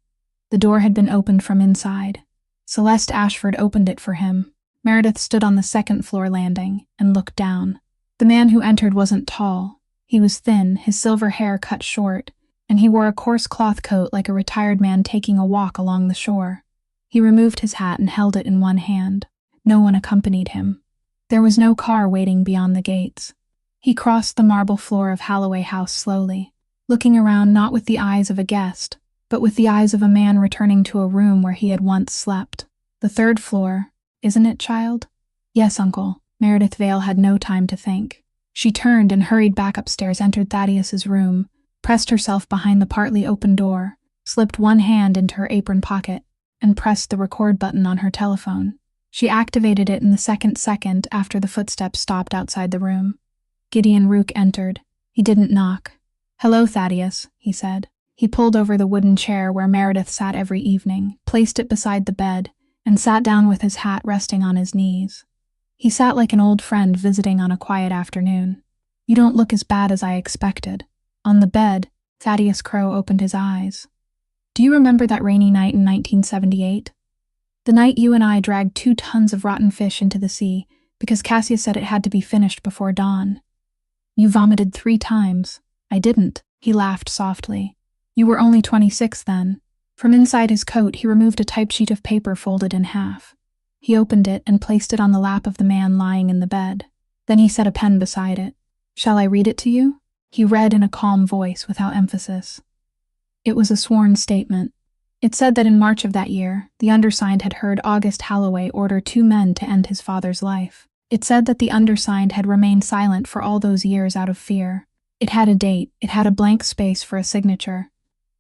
The door had been opened from inside. Celeste Ashford opened it for him. Meredith stood on the 2nd floor landing and looked down. The man who entered wasn't tall. He was thin, his silver hair cut short, and he wore a coarse cloth coat like a retired man taking a walk along the shore. He removed his hat and held it in one hand. No one accompanied him. There was no car waiting beyond the gates. He crossed the marble floor of Halloway House slowly, looking around not with the eyes of a guest, but with the eyes of a man returning to a room where he had once slept. The 3rd floor, isn't it, child? Yes, uncle. Meredith Vale had no time to think. She turned and hurried back upstairs, entered Thaddeus's room, pressed herself behind the partly open door, slipped one hand into her apron pocket, and pressed the record button on her telephone. She activated it in the second after the footsteps stopped outside the room. Gideon Rook entered. He didn't knock. "Hello, Thaddeus," he said. He pulled over the wooden chair where Meredith sat every evening, placed it beside the bed, and sat down with his hat resting on his knees. He sat like an old friend visiting on a quiet afternoon. "You don't look as bad as I expected." On the bed, Thaddeus Crow opened his eyes. "Do you remember that rainy night in 1978? The night you and I dragged 2 tons of rotten fish into the sea because Cassia said it had to be finished before dawn. You vomited 3 times. I didn't." He laughed softly. "You were only 26 then." From inside his coat, he removed a typed sheet of paper folded in half. He opened it and placed it on the lap of the man lying in the bed. Then he set a pen beside it. "Shall I read it to you?" He read in a calm voice without emphasis. It was a sworn statement. It said that in March of that year, the undersigned had heard August Halloway order 2 men to end his father's life. It said that the undersigned had remained silent for all those years out of fear. It had a date. It had a blank space for a signature.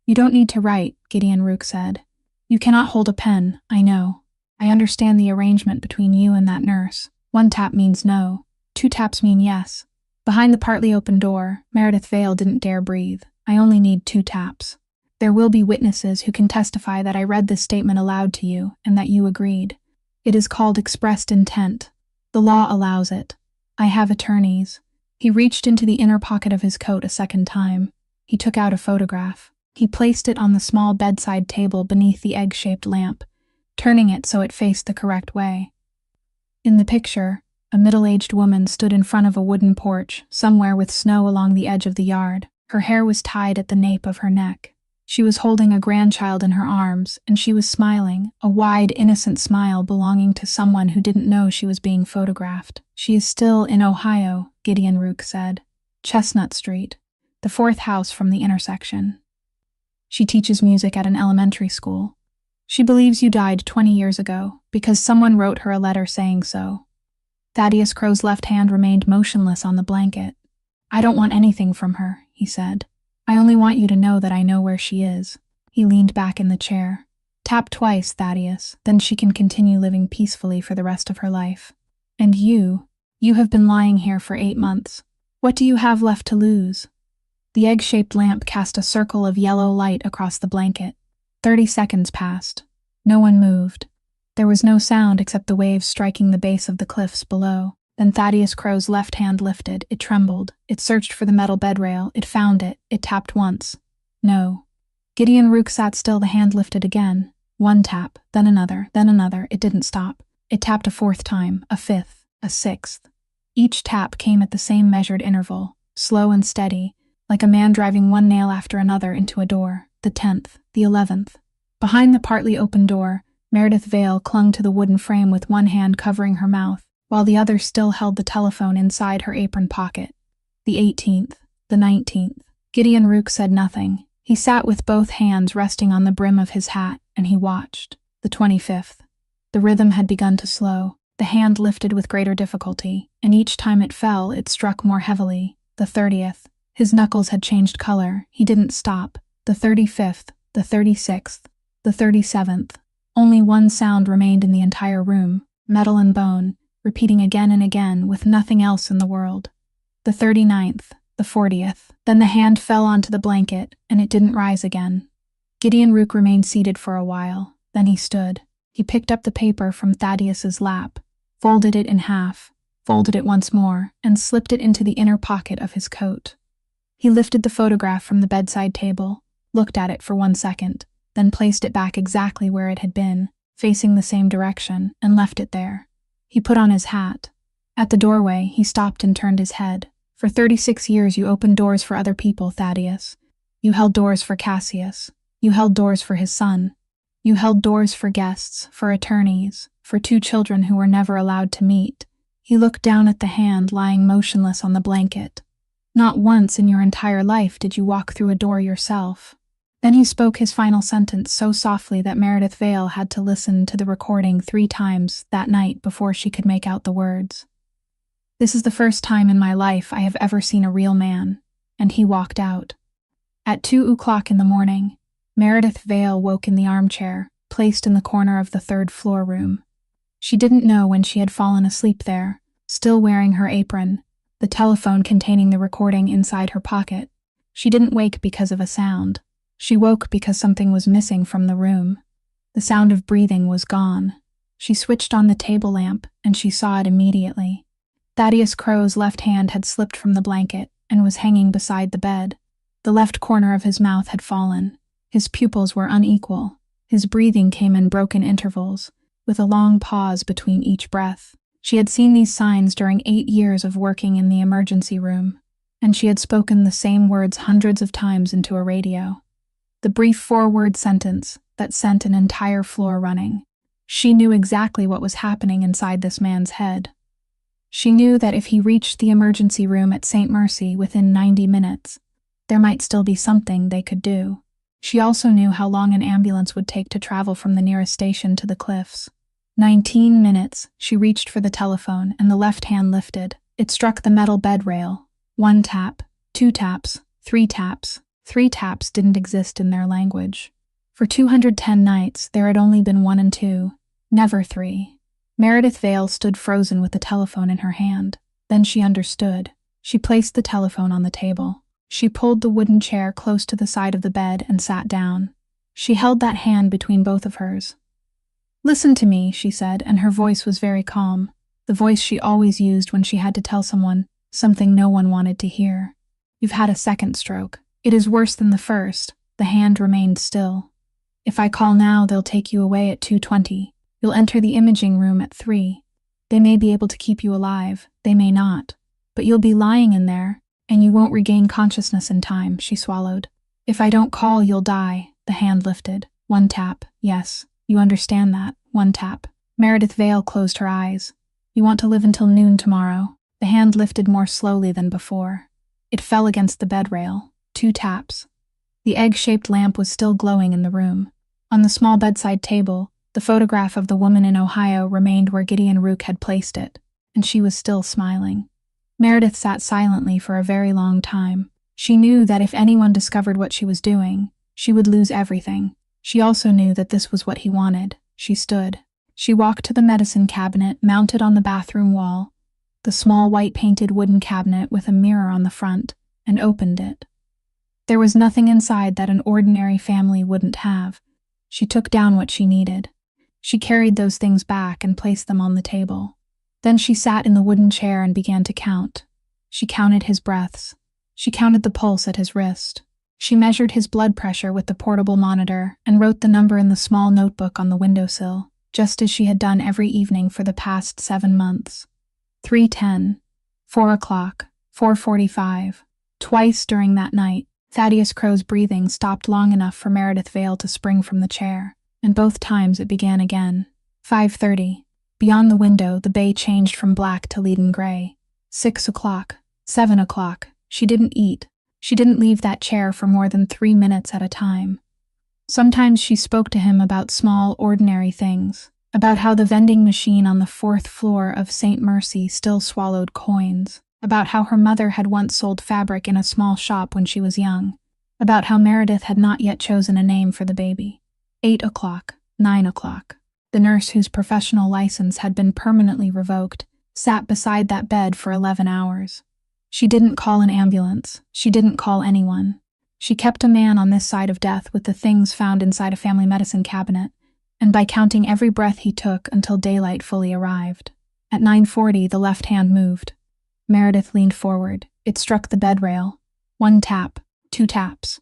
"You don't need to write," Gideon Rook said. "You cannot hold a pen, I know. I understand the arrangement between you and that nurse. 1 tap means no. 2 taps mean yes." Behind the partly open door, Meredith Vale didn't dare breathe. "I only need 2 taps. There will be witnesses who can testify that I read this statement aloud to you and that you agreed. It is called expressed intent. The law allows it. I have attorneys." He reached into the inner pocket of his coat a second time. He took out a photograph. He placed it on the small bedside table beneath the egg-shaped lamp, turning it so it faced the correct way. In the picture, a middle-aged woman stood in front of a wooden porch, somewhere with snow along the edge of the yard. Her hair was tied at the nape of her neck. She was holding a grandchild in her arms, and she was smiling, a wide, innocent smile belonging to someone who didn't know she was being photographed. "She is still in Ohio," Gideon Rook said. "Chestnut Street, the 4th house from the intersection. She teaches music at an elementary school. She believes you died 20 years ago, because someone wrote her a letter saying so." Thaddeus Crow's left hand remained motionless on the blanket. "I don't want anything from her," he said. "I only want you to know that I know where she is." He leaned back in the chair. "Tap twice, Thaddeus, then she can continue living peacefully for the rest of her life. And you have been lying here for 8 months. What do you have left to lose?" The egg-shaped lamp cast a circle of yellow light across the blanket. 30 seconds passed. No one moved. There was no sound except the waves striking the base of the cliffs below. Then Thaddeus Crow's left hand lifted. It trembled. It searched for the metal bedrail. It found it. It tapped once. No. Gideon Rook sat still. The hand lifted again. One tap, then another, then another. It didn't stop. It tapped a 4th time, a 5th, a 6th. Each tap came at the same measured interval, slow and steady, like a man driving one nail after another into a door. The 10th, the 11th. Behind the partly open door, Meredith Vale clung to the wooden frame with one hand covering her mouth, while the other still held the telephone inside her apron pocket. The 18th, the 19th. Gideon Rook said nothing. He sat with both hands resting on the brim of his hat, and he watched. The 25th. The rhythm had begun to slow. The hand lifted with greater difficulty, and each time it fell, it struck more heavily. The 30th. His knuckles had changed color. He didn't stop. The 35th, the 36th, the 37th. Only one sound remained in the entire room, metal and bone, repeating again and again with nothing else in the world. The 39th, the 40th. Then the hand fell onto the blanket, and it didn't rise again. Gideon Rook remained seated for a while. Then he stood. He picked up the paper from Thaddeus's lap, folded it in half, folded it once more, and slipped it into the inner pocket of his coat. He lifted the photograph from the bedside table, looked at it for 1 second, then placed it back exactly where it had been, facing the same direction, and left it there. He put on his hat. At the doorway, he stopped and turned his head. "For 36 years you opened doors for other people, Thaddeus. You held doors for Cassius. You held doors for his son. You held doors for guests, for attorneys, for 2 children who were never allowed to meet." He looked down at the hand lying motionless on the blanket. "Not once in your entire life did you walk through a door yourself." Then he spoke his final sentence so softly that Meredith Vale had to listen to the recording 3 times that night before she could make out the words. "This is the first time in my life I have ever seen a real man," and he walked out. At 2 o'clock in the morning, Meredith Vale woke in the armchair, placed in the corner of the 3rd floor room. She didn't know when she had fallen asleep there, still wearing her apron, the telephone containing the recording inside her pocket. She didn't wake because of a sound. She woke because something was missing from the room. The sound of breathing was gone. She switched on the table lamp, and she saw it immediately. Thaddeus Crow's left hand had slipped from the blanket and was hanging beside the bed. The left corner of his mouth had fallen. His pupils were unequal. His breathing came in broken intervals, with a long pause between each breath. She had seen these signs during 8 years of working in the emergency room, and she had spoken the same words hundreds of times into a radio. The brief 4-word sentence that sent an entire floor running. She knew exactly what was happening inside this man's head. She knew that if he reached the emergency room at St. Mercy within 90 minutes, there might still be something they could do. She also knew how long an ambulance would take to travel from the nearest station to the cliffs. 19 minutes. She reached for the telephone, and the left hand lifted. It struck the metal bed rail. 1 tap, 2 taps, 3 taps. 3 taps didn't exist in their language. For 210 nights, there had only been 1 and 2, never 3. Meredith Vale stood frozen with the telephone in her hand. Then she understood. She placed the telephone on the table. She pulled the wooden chair close to the side of the bed and sat down. She held that hand between both of hers. "Listen to me," she said, and her voice was very calm, the voice she always used when she had to tell someone something no one wanted to hear. "You've had a second stroke. It is worse than the first." The hand remained still. "If I call now, they'll take you away at 2:20. You'll enter the imaging room at 3. They may be able to keep you alive, they may not. But you'll be lying in there, and you won't regain consciousness in time," she swallowed. "If I don't call, you'll die." The hand lifted. One tap. "Yes, you understand that." One tap. Meredith Vale closed her eyes. "You want to live until noon tomorrow." The hand lifted more slowly than before. It fell against the bed rail. 2 taps. The egg-shaped lamp was still glowing in the room. On the small bedside table, the photograph of the woman in Ohio remained where Gideon Rook had placed it, and she was still smiling. Meredith sat silently for a very long time. She knew that if anyone discovered what she was doing, she would lose everything. She also knew that this was what he wanted. She stood. She walked to the medicine cabinet mounted on the bathroom wall, the small white-painted wooden cabinet with a mirror on the front, and opened it. There was nothing inside that an ordinary family wouldn't have. She took down what she needed. She carried those things back and placed them on the table. Then she sat in the wooden chair and began to count. She counted his breaths. She counted the pulse at his wrist. She measured his blood pressure with the portable monitor and wrote the number in the small notebook on the windowsill, just as she had done every evening for the past 7 months. 3:10, 4 o'clock, 4:45. Twice during that night, Thaddeus Crow's breathing stopped long enough for Meredith Vale to spring from the chair, and both times it began again. 5:30. Beyond the window, the bay changed from black to leaden gray. 6 o'clock, 7 o'clock. She didn't eat. She didn't leave that chair for more than 3 minutes at a time. Sometimes she spoke to him about small, ordinary things, about how the vending machine on the 4th floor of St. Mercy still swallowed coins, about how her mother had once sold fabric in a small shop when she was young, about how Meredith had not yet chosen a name for the baby. 8 o'clock, 9 o'clock. The nurse whose professional license had been permanently revoked sat beside that bed for 11 hours. She didn't call an ambulance. She didn't call anyone. She kept a man on this side of death with the things found inside a family medicine cabinet, and by counting every breath he took until daylight fully arrived. At 9:40, the left hand moved. Meredith leaned forward. It struck the bed rail. 1 tap, 2 taps,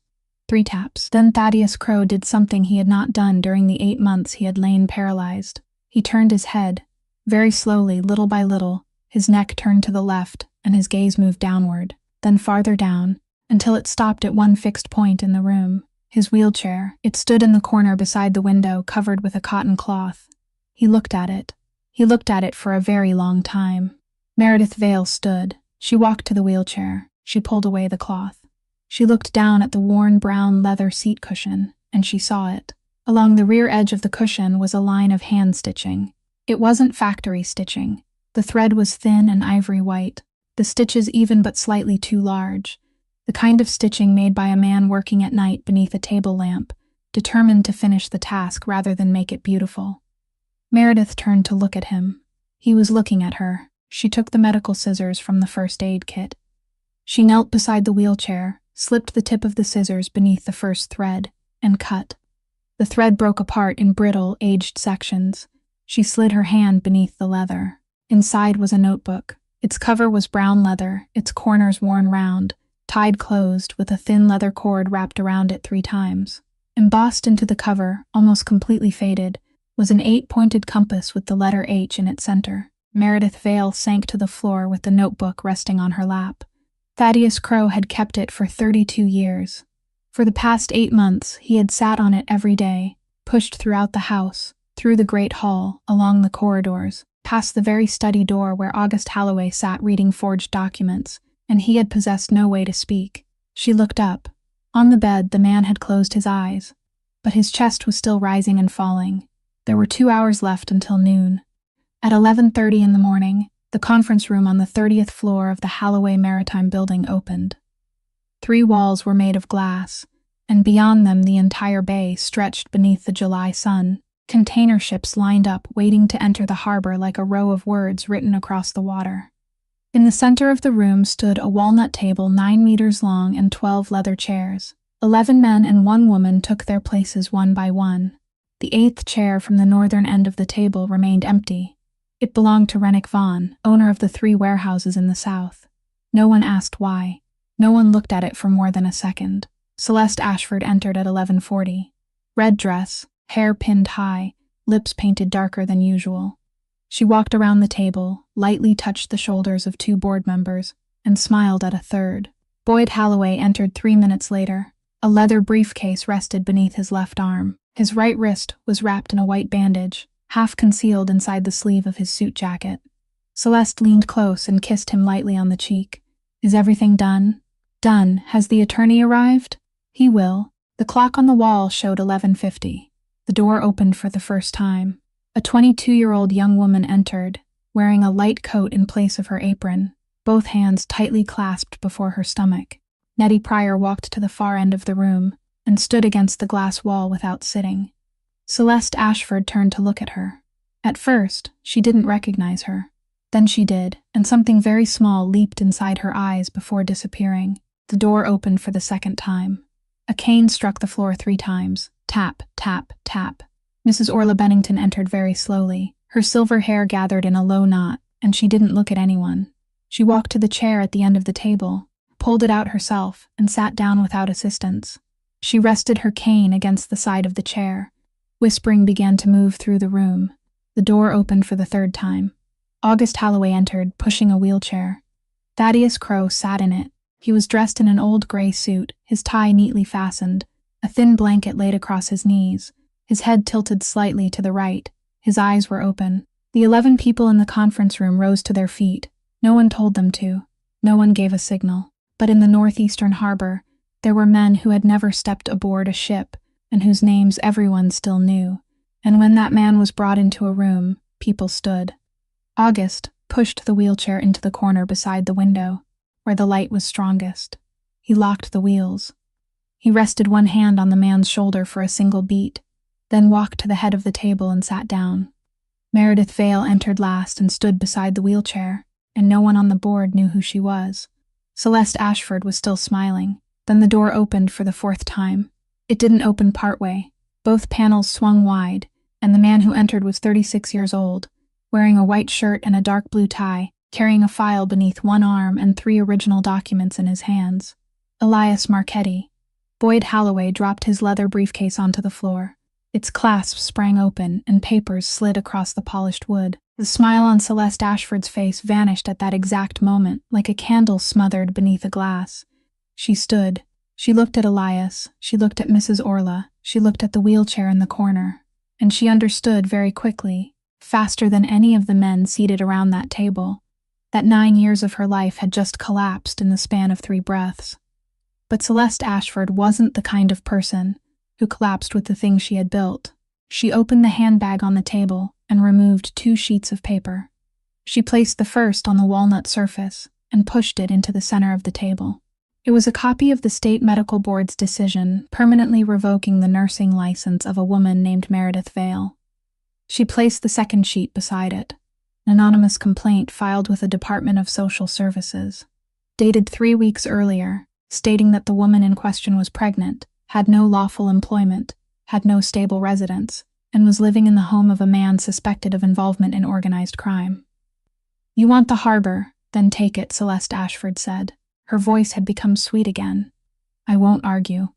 3 taps. Then Thaddeus Crow did something he had not done during the 8 months he had lain paralyzed. He turned his head. Very slowly, little by little, his neck turned to the left, and his gaze moved downward, then farther down, until it stopped at one fixed point in the room. His wheelchair. It stood in the corner beside the window, covered with a cotton cloth. He looked at it. He looked at it for a very long time. Meredith Vale stood. She walked to the wheelchair. She pulled away the cloth. She looked down at the worn brown leather seat cushion, and she saw it. Along the rear edge of the cushion was a line of hand stitching. It wasn't factory stitching. The thread was thin and ivory white, the stitches even but slightly too large, the kind of stitching made by a man working at night beneath a table lamp, determined to finish the task rather than make it beautiful. Meredith turned to look at him. He was looking at her. She took the medical scissors from the first aid kit. She knelt beside the wheelchair, slipped the tip of the scissors beneath the first thread, and cut. The thread broke apart in brittle, aged sections. She slid her hand beneath the leather. Inside was a notebook. Its cover was brown leather, its corners worn round, tied closed with a thin leather cord wrapped around it 3 times. Embossed into the cover, almost completely faded, was an 8-pointed compass with the letter H in its center. Meredith Vale sank to the floor with the notebook resting on her lap. Thaddeus Crow had kept it for 32 years. For the past 8 months, he had sat on it every day, pushed throughout the house, through the great hall, along the corridors, past the very study door where August Halloway sat reading forged documents, and he had possessed no way to speak. She looked up. On the bed, the man had closed his eyes, but his chest was still rising and falling. There were 2 hours left until noon. At 11:30 in the morning, the conference room on the 30th floor of the Halloway Maritime Building opened. 3 walls were made of glass, and beyond them the entire bay stretched beneath the July sun. Container ships lined up, waiting to enter the harbor like a row of words written across the water. In the center of the room stood a walnut table 9 meters long and 12 leather chairs. 11 men and 1 woman took their places one by one. The 8th chair from the northern end of the table remained empty. It belonged to Rennick Vaughn, owner of the 3 warehouses in the south. No one asked why. No one looked at it for more than a second. Celeste Ashford entered at 11:40. Red dress, hair pinned high, lips painted darker than usual. She walked around the table, lightly touched the shoulders of 2 board members, and smiled at a third. Boyd Halloway entered 3 minutes later. A leather briefcase rested beneath his left arm. His right wrist was wrapped in a white bandage, half concealed inside the sleeve of his suit jacket. Celeste leaned close and kissed him lightly on the cheek. "Is everything done?" "Done. Has the attorney arrived?" "He will." The clock on the wall showed 11:50. The door opened for the first time. A 22-year-old young woman entered, wearing a light coat in place of her apron, both hands tightly clasped before her stomach. Nettie Pryor walked to the far end of the room and stood against the glass wall without sitting. Celeste Ashford turned to look at her. At first, she didn't recognize her. Then she did, and something very small leaped inside her eyes before disappearing. The door opened for the second time. A cane struck the floor 3 times. Tap, tap, tap. Mrs. Orla Bennington entered very slowly. Her silver hair gathered in a low knot, and she didn't look at anyone. She walked to the chair at the end of the table, pulled it out herself, and sat down without assistance. She rested her cane against the side of the chair. Whispering began to move through the room. The door opened for the 3rd time. August Halloway entered, pushing a wheelchair. Thaddeus Crowe sat in it. He was dressed in an old gray suit, his tie neatly fastened, a thin blanket laid across his knees, his head tilted slightly to the right. His eyes were open. The 11 people in the conference room rose to their feet. No one told them to. No one gave a signal. But in the northeastern harbor, there were men who had never stepped aboard a ship and whose names everyone still knew. And when that man was brought into a room, people stood. August pushed the wheelchair into the corner beside the window, where the light was strongest. He locked the wheels. He rested one hand on the man's shoulder for a single beat, then walked to the head of the table and sat down. Meredith Vale entered last and stood beside the wheelchair, and no one on the board knew who she was. Celeste Ashford was still smiling. Then the door opened for the 4th time. It didn't open partway. Both panels swung wide, and the man who entered was 36 years old, wearing a white shirt and a dark blue tie, carrying a file beneath one arm and 3 original documents in his hands. Elias Marchetti. Boyd Halloway dropped his leather briefcase onto the floor. Its clasp sprang open, and papers slid across the polished wood. The smile on Celeste Ashford's face vanished at that exact moment, like a candle smothered beneath a glass. She stood. She looked at Elias. She looked at Mrs. Orla. She looked at the wheelchair in the corner. And she understood very quickly, faster than any of the men seated around that table, that 9 years of her life had just collapsed in the span of 3 breaths. But Celeste Ashford wasn't the kind of person who collapsed with the thing she had built. She opened the handbag on the table and removed 2 sheets of paper. She placed the first on the walnut surface and pushed it into the center of the table. It was a copy of the State Medical Board's decision permanently revoking the nursing license of a woman named Meredith Vale. She placed the second sheet beside it, an anonymous complaint filed with the Department of Social Services, dated 3 weeks earlier, stating that the woman in question was pregnant, had no lawful employment, had no stable residence, and was living in the home of a man suspected of involvement in organized crime. "You want the harbor, then take it," Celeste Ashford said. Her voice had become sweet again. "I won't argue.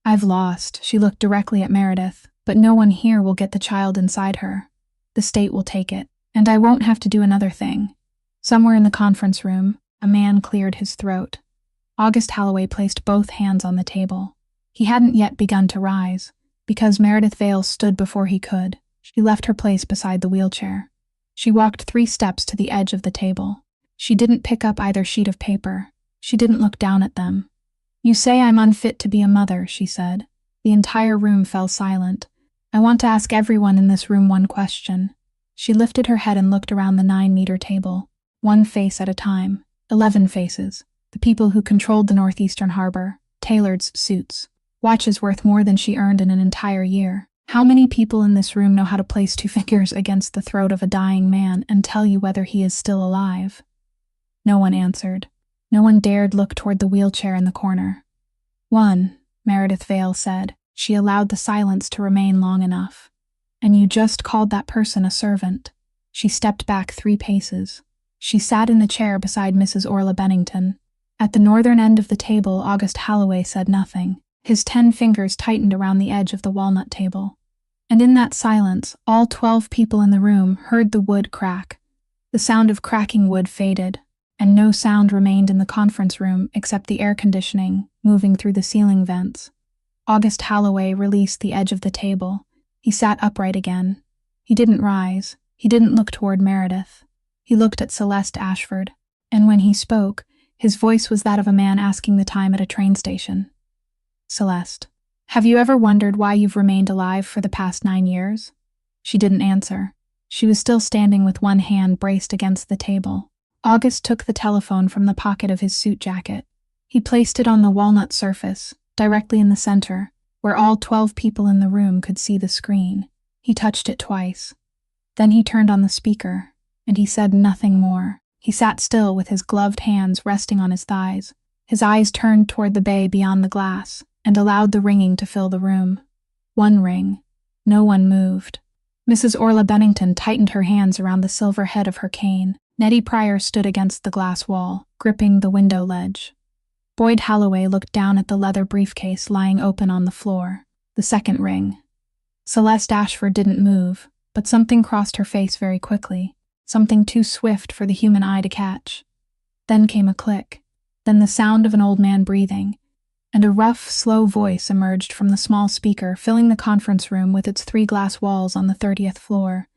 I've lost." She looked directly at Meredith. "But no one here will get the child inside her. The state will take it. And I won't have to do another thing." Somewhere in the conference room, a man cleared his throat. August Halloway placed both hands on the table. He hadn't yet begun to rise, because Meredith Vale stood before he could. She left her place beside the wheelchair. She walked 3 steps to the edge of the table. She didn't pick up either sheet of paper. She didn't look down at them. "You say I'm unfit to be a mother," she said. The entire room fell silent. "I want to ask everyone in this room one question." She lifted her head and looked around the 9-meter table, 1 face at a time, 11 faces, the people who controlled the northeastern harbor, tailored suits, watches worth more than she earned in an entire year. How many people in this room know how to place 2 fingers against the throat of a dying man and tell you whether he is still alive? No one answered. No one dared look toward the wheelchair in the corner. "One," Meredith Vale said. She allowed the silence to remain long enough. "And you just called that person a servant." She stepped back 3 paces. She sat in the chair beside Mrs. Orla Bennington. At the northern end of the table, August Holloway said nothing. His 10 fingers tightened around the edge of the walnut table. And in that silence, all 12 people in the room heard the wood crack. The sound of cracking wood faded, and no sound remained in the conference room except the air conditioning moving through the ceiling vents. August Holloway released the edge of the table. He sat upright again. He didn't rise. He didn't look toward Meredith. He looked at Celeste Ashford, and when he spoke, his voice was that of a man asking the time at a train station. "Celeste, have you ever wondered why you've remained alive for the past 9 years?" She didn't answer. She was still standing with one hand braced against the table. August took the telephone from the pocket of his suit jacket. He placed it on the walnut surface, directly in the center, where all 12 people in the room could see the screen. He touched it twice. Then he turned on the speaker, and he said nothing more. He sat still with his gloved hands resting on his thighs, his eyes turned toward the bay beyond the glass, and allowed the ringing to fill the room. 1 ring. No one moved. Mrs. Orla Bennington tightened her hands around the silver head of her cane. Nettie Pryor stood against the glass wall, gripping the window ledge. Boyd Holloway looked down at the leather briefcase lying open on the floor. The 2nd ring. Celeste Ashford didn't move, but something crossed her face very quickly, something too swift for the human eye to catch. Then came a click, then the sound of an old man breathing, and a rough, slow voice emerged from the small speaker filling the conference room with its 3 glass walls on the 30th floor.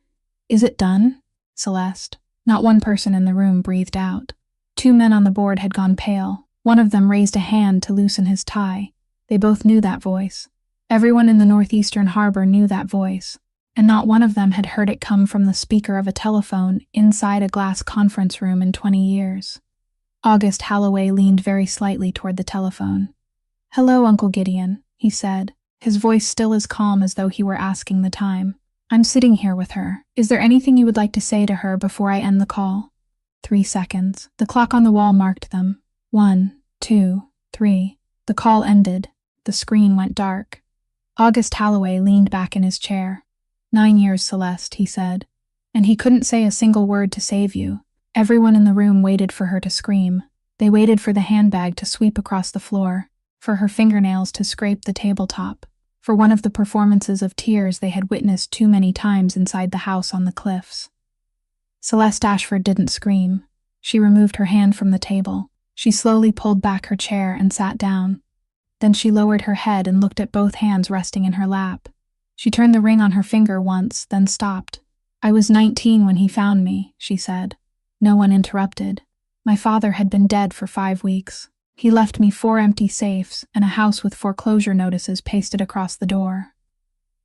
"Is it done, Celeste?" Not one person in the room breathed out. 2 men on the board had gone pale. One of them raised a hand to loosen his tie. They both knew that voice. Everyone in the northeastern harbor knew that voice, and not one of them had heard it come from the speaker of a telephone inside a glass conference room in 20 years. August Holloway leaned very slightly toward the telephone. "Hello, Uncle Gideon," he said, his voice still as calm as though he were asking the time. "I'm sitting here with her. Is there anything you would like to say to her before I end the call?" 3 seconds. The clock on the wall marked them. 1, 2, 3. The call ended. The screen went dark. August Holloway leaned back in his chair. 9 years, Celeste, he said. And he couldn't say a single word to save you. Everyone in the room waited for her to scream. They waited for the handbag to sweep across the floor, for her fingernails to scrape the tabletop, for one of the performances of tears they had witnessed too many times inside the house on the cliffs. Celeste Ashford didn't scream. She removed her hand from the table. She slowly pulled back her chair and sat down. Then she lowered her head and looked at both hands resting in her lap. She turned the ring on her finger once, then stopped. "I was 19 when he found me," she said. No one interrupted. "My father had been dead for 5 weeks. He left me 4 empty safes and a house with foreclosure notices pasted across the door.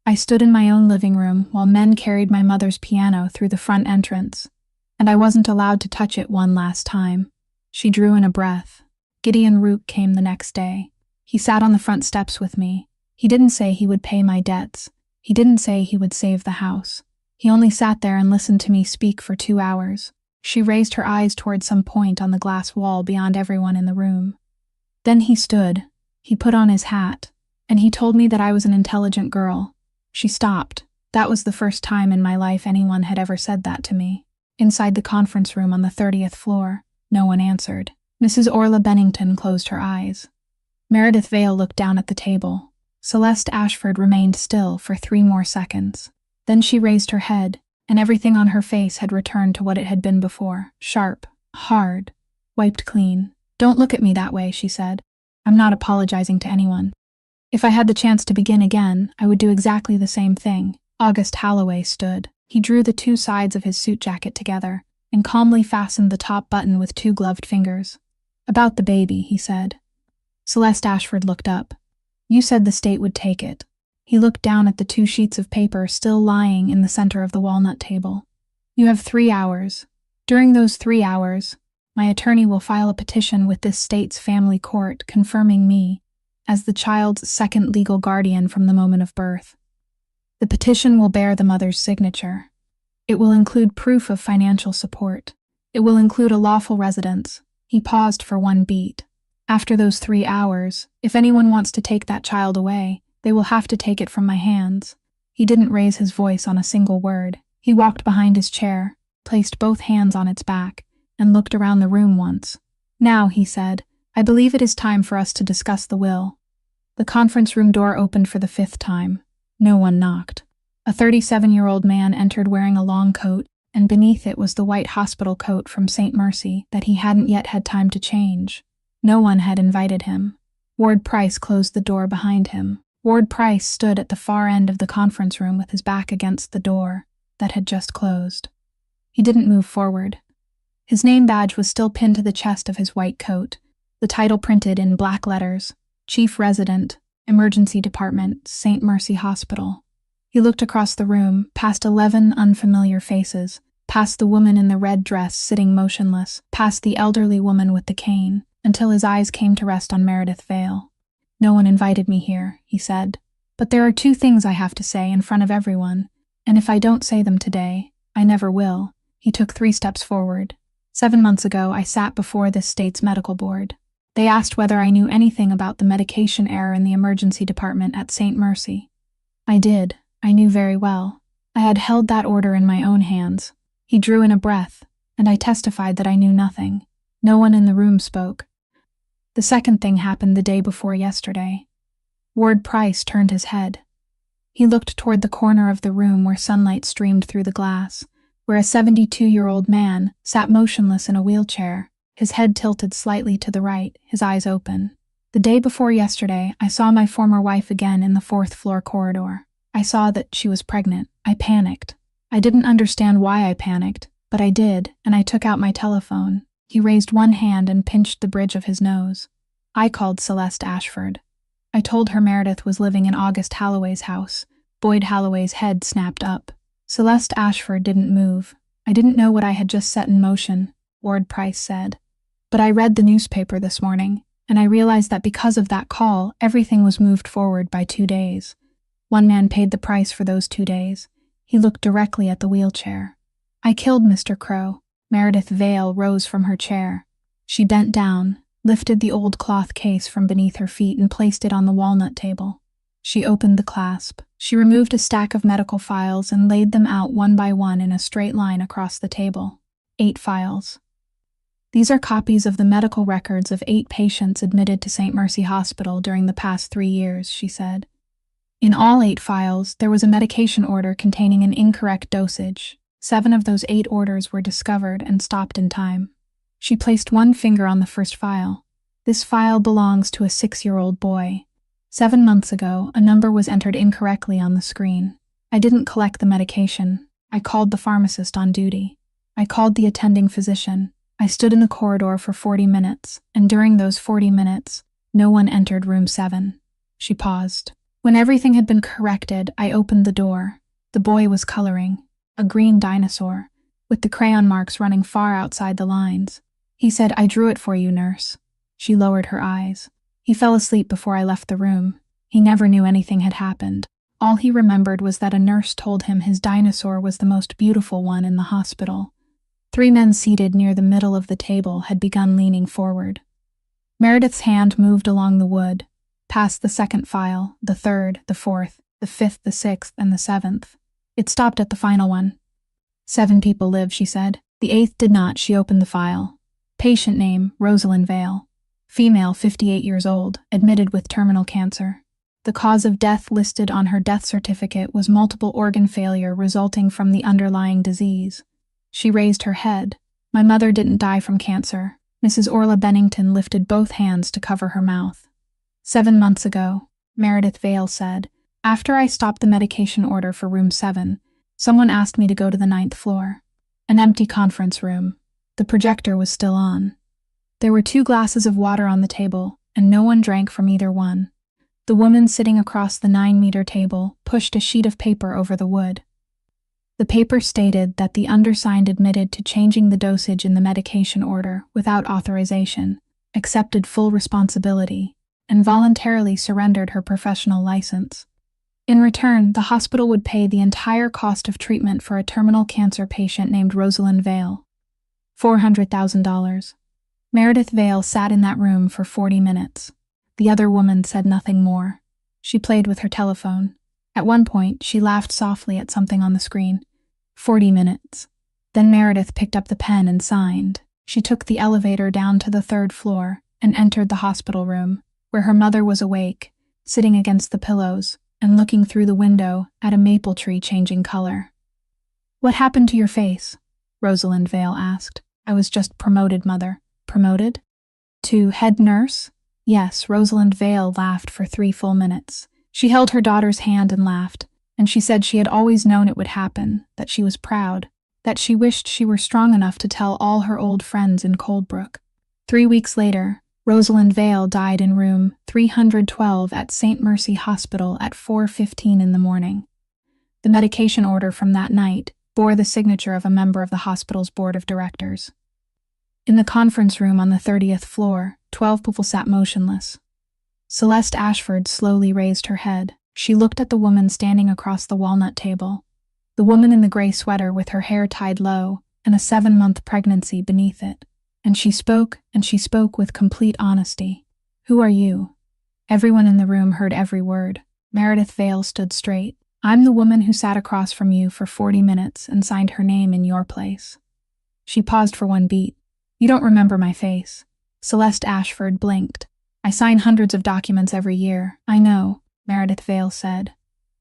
I stood in my own living room while men carried my mother's piano through the front entrance, and I wasn't allowed to touch it one last time." She drew in a breath. "Gideon Root came the next day. He sat on the front steps with me. He didn't say he would pay my debts. He didn't say he would save the house. He only sat there and listened to me speak for 2 hours. She raised her eyes toward some point on the glass wall beyond everyone in the room. Then he stood. He put on his hat, and he told me that I was an intelligent girl." She stopped. That was the first time in my life anyone had ever said that to me. Inside the conference room on the 30th floor, no one answered. Mrs. Orla Bennington closed her eyes. Meredith Vale looked down at the table. Celeste Ashford remained still for 3 more seconds. Then she raised her head, and everything on her face had returned to what it had been before. Sharp, hard, wiped clean. "Don't look at me that way," she said. "I'm not apologizing to anyone. If I had the chance to begin again, I would do exactly the same thing." August Holloway stood. He drew the 2 sides of his suit jacket together and calmly fastened the top button with 2 gloved fingers. "About the baby," he said. Celeste Ashford looked up. "You said the state would take it." He looked down at the 2 sheets of paper still lying in the center of the walnut table. "You have 3 hours. During those 3 hours, my attorney will file a petition with this state's family court confirming me as the child's second legal guardian from the moment of birth. The petition will bear the mother's signature. It will include proof of financial support. It will include a lawful residence. He paused for one beat. After those 3 hours, if anyone wants to take that child away, they will have to take it from my hands. He didn't raise his voice on a single word. He walked behind his chair, placed both hands on its back, and looked around the room once. Now, he said, I believe it is time for us to discuss the will. The conference room door opened for the 5th time. No one knocked. A 37-year-old man entered wearing a long coat, and beneath it was the white hospital coat from St. Mercy that he hadn't yet had time to change. No one had invited him. Ward Price closed the door behind him. Ward Price stood at the far end of the conference room with his back against the door that had just closed. He didn't move forward. His name badge was still pinned to the chest of his white coat, the title printed in black letters, Chief Resident, Emergency Department, St. Mercy Hospital. He looked across the room, past 11 unfamiliar faces, past the woman in the red dress sitting motionless, past the elderly woman with the cane, until his eyes came to rest on Meredith Vale. No one invited me here, he said. But there are 2 things I have to say in front of everyone, and if I don't say them today, I never will. He took 3 steps forward. 7 months ago, I sat before this state's medical board. They asked whether I knew anything about the medication error in the emergency department at St. Mercy. I did. I knew very well. I had held that order in my own hands. He drew in a breath, and I testified that I knew nothing. No one in the room spoke. The second thing happened the day before yesterday. Ward Price turned his head. He looked toward the corner of the room where sunlight streamed through the glass, where a 72-year-old man sat motionless in a wheelchair, his head tilted slightly to the right, his eyes open. The day before yesterday, I saw my former wife again in the 4th floor corridor. I saw that she was pregnant. I panicked. I didn't understand why I panicked, but I did, and I took out my telephone. He raised one hand and pinched the bridge of his nose. I called Celeste Ashford. I told her Meredith was living in August Halloway's house. Boyd Halloway's head snapped up. Celeste Ashford didn't move. I didn't know what I had just set in motion, Ward Price said. But I read the newspaper this morning, and I realized that because of that call, everything was moved forward by 2 days. One man paid the price for those 2 days. He looked directly at the wheelchair. I killed Mr. Crow. Meredith Vale rose from her chair. She bent down, lifted the old cloth case from beneath her feet and placed it on the walnut table. She opened the clasp. She removed a stack of medical files and laid them out one by one in a straight line across the table. 8 files. These are copies of the medical records of 8 patients admitted to St. Mercy Hospital during the past 3 years, she said. In all 8 files, there was a medication order containing an incorrect dosage. 7 of those 8 orders were discovered and stopped in time. She placed one finger on the first file. This file belongs to a 6-year-old boy. 7 months ago, a number was entered incorrectly on the screen. I didn't collect the medication. I called the pharmacist on duty. I called the attending physician. I stood in the corridor for 40 minutes, and during those 40 minutes, no one entered room 7. She paused. When everything had been corrected, I opened the door. The boy was coloring, a green dinosaur, with the crayon marks running far outside the lines. He said, "I drew it for you, nurse." She lowered her eyes. He fell asleep before I left the room. He never knew anything had happened. All he remembered was that a nurse told him his dinosaur was the most beautiful one in the hospital. 3 men seated near the middle of the table had begun leaning forward. Meredith's hand moved along the wood, past the 2nd file, the 3rd, the 4th, the 5th, the 6th, and the 7th. It stopped at the final one. 7 people live, she said. The 8th did not. She opened the file. Patient name, Rosalind Vale. Female, 58 years old, admitted with terminal cancer. The cause of death listed on her death certificate was multiple organ failure resulting from the underlying disease. She raised her head. My mother didn't die from cancer. Mrs. Orla Bennington lifted both hands to cover her mouth. 7 months ago, Meredith Vale said, after I stopped the medication order for room 7, someone asked me to go to the 9th floor. An empty conference room. The projector was still on. There were 2 glasses of water on the table, and no one drank from either one. The woman sitting across the 9-meter table pushed a sheet of paper over the wood. The paper stated that the undersigned admitted to changing the dosage in the medication order without authorization, accepted full responsibility, and voluntarily surrendered her professional license. In return, the hospital would pay the entire cost of treatment for a terminal cancer patient named Rosalind Vale. $400,000. Meredith Vale sat in that room for 40 minutes. The other woman said nothing more. She played with her telephone. At one point, she laughed softly at something on the screen. 40 minutes. Then Meredith picked up the pen and signed. She took the elevator down to the 3rd floor and entered the hospital room, where her mother was awake, sitting against the pillows and looking through the window at a maple tree changing color. "What happened to your face?" Rosalind Vale asked. "I was just promoted, Mother." "Promoted? To head nurse?" "Yes." Rosalind Vale laughed for 3 full minutes. She held her daughter's hand and laughed, and she said she had always known it would happen, that she was proud, that she wished she were strong enough to tell all her old friends in Coldbrook. 3 weeks later, Rosalind Vale died in room 312 at St. Mercy Hospital at 4:15 in the morning. The medication order from that night bore the signature of a member of the hospital's board of directors. In the conference room on the 30th floor, 12 people sat motionless. Celeste Ashford slowly raised her head. She looked at the woman standing across the walnut table, the woman in the gray sweater with her hair tied low and a 7-month pregnancy beneath it. And she spoke with complete honesty. "Who are you?" Everyone in the room heard every word. Meredith Vale stood straight. "I'm the woman who sat across from you for 40 minutes and signed her name in your place." She paused for one beat. "You don't remember my face." Celeste Ashford blinked. "I sign hundreds of documents every year." "I know," Meredith Vale said.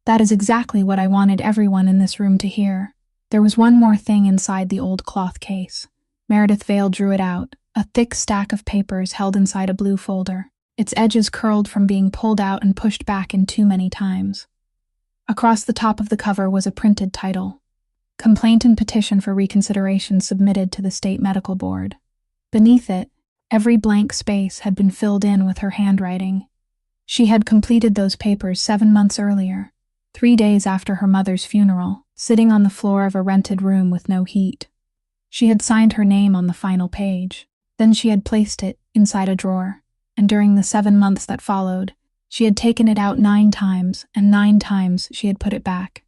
"That is exactly what I wanted everyone in this room to hear." There was one more thing inside the old cloth case. Meredith Vale drew it out, a thick stack of papers held inside a blue folder, its edges curled from being pulled out and pushed back in too many times. Across the top of the cover was a printed title: "Complaint and Petition for Reconsideration Submitted to the State Medical Board." Beneath it, every blank space had been filled in with her handwriting. She had completed those papers 7 months earlier, 3 days after her mother's funeral, sitting on the floor of a rented room with no heat. She had signed her name on the final page. Then she had placed it inside a drawer, and during the 7 months that followed, she had taken it out 9 times, and 9 times she had put it back.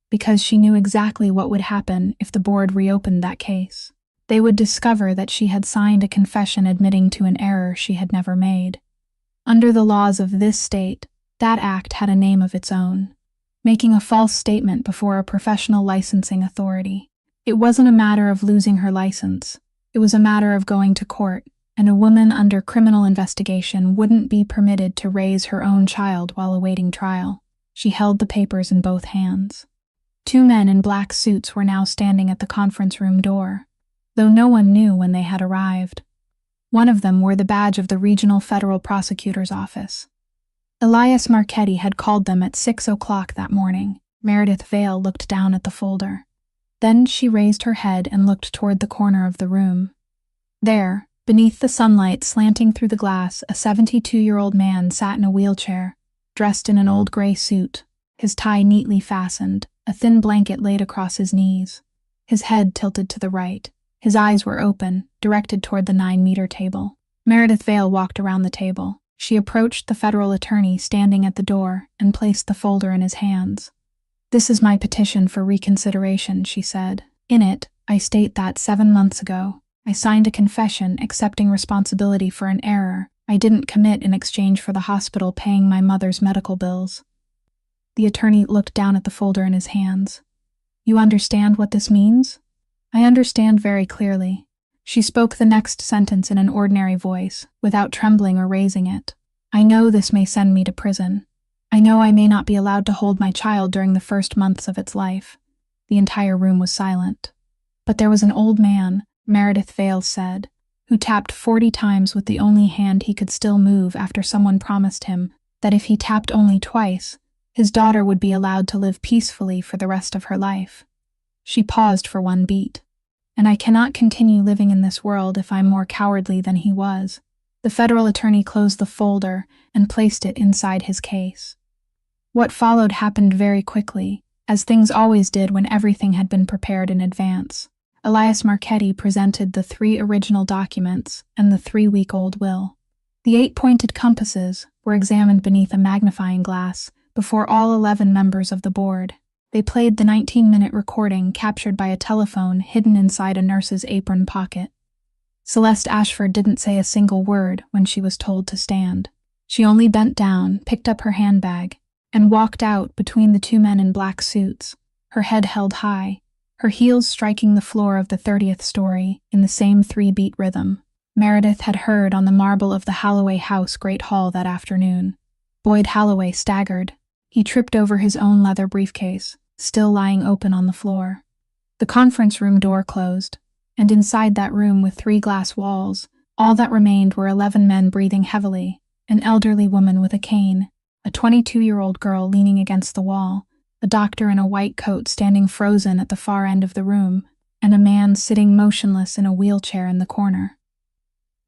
Because she knew exactly what would happen if the board reopened that case. They would discover that she had signed a confession admitting to an error she had never made. Under the laws of this state, that act had a name of its own: making a false statement before a professional licensing authority. It wasn't a matter of losing her license. It was a matter of going to court, and a woman under criminal investigation wouldn't be permitted to raise her own child while awaiting trial. She held the papers in both hands. 2 men in black suits were now standing at the conference room door, though no one knew when they had arrived. One of them wore the badge of the Regional Federal Prosecutor's Office. Elias Marchetti had called them at 6 o'clock that morning. Meredith Vale looked down at the folder. Then she raised her head and looked toward the corner of the room. There, beneath the sunlight slanting through the glass, a 72-year-old man sat in a wheelchair, dressed in an old gray suit, his tie neatly fastened, a thin blanket laid across his knees, his head tilted to the right. His eyes were open, directed toward the 9-meter table. Meredith Vale walked around the table. She approached the federal attorney standing at the door and placed the folder in his hands. "This is my petition for reconsideration," she said. "In it, I state that 7 months ago, I signed a confession accepting responsibility for an error I didn't commit in exchange for the hospital paying my mother's medical bills." The attorney looked down at the folder in his hands. "You understand what this means?" "I understand very clearly." She spoke the next sentence in an ordinary voice, without trembling or raising it. "I know this may send me to prison. I know I may not be allowed to hold my child during the first months of its life." The entire room was silent. "But there was an old man," Meredith Vale said, "who tapped 40 times with the only hand he could still move after someone promised him that if he tapped only twice, his daughter would be allowed to live peacefully for the rest of her life." She paused for one beat. "And I cannot continue living in this world if I'm more cowardly than he was." The federal attorney closed the folder and placed it inside his case. What followed happened very quickly, as things always did when everything had been prepared in advance. Elias Marchetti presented the 3 original documents and the 3-week-old will. The 8 pointed compasses were examined beneath a magnifying glass before all 11 members of the board. They played the 19-minute recording captured by a telephone hidden inside a nurse's apron pocket. Celeste Ashford didn't say a single word when she was told to stand. She only bent down, picked up her handbag, and walked out between the two men in black suits, her head held high, her heels striking the floor of the 30th story in the same 3-beat rhythm Meredith had heard on the marble of the Holloway House Great Hall that afternoon. Boyd Holloway staggered. He tripped over his own leather briefcase, still lying open on the floor. The conference room door closed, and inside that room with 3 glass walls, all that remained were 11 men breathing heavily, an elderly woman with a cane, a 22-year-old girl leaning against the wall, a doctor in a white coat standing frozen at the far end of the room, and a man sitting motionless in a wheelchair in the corner.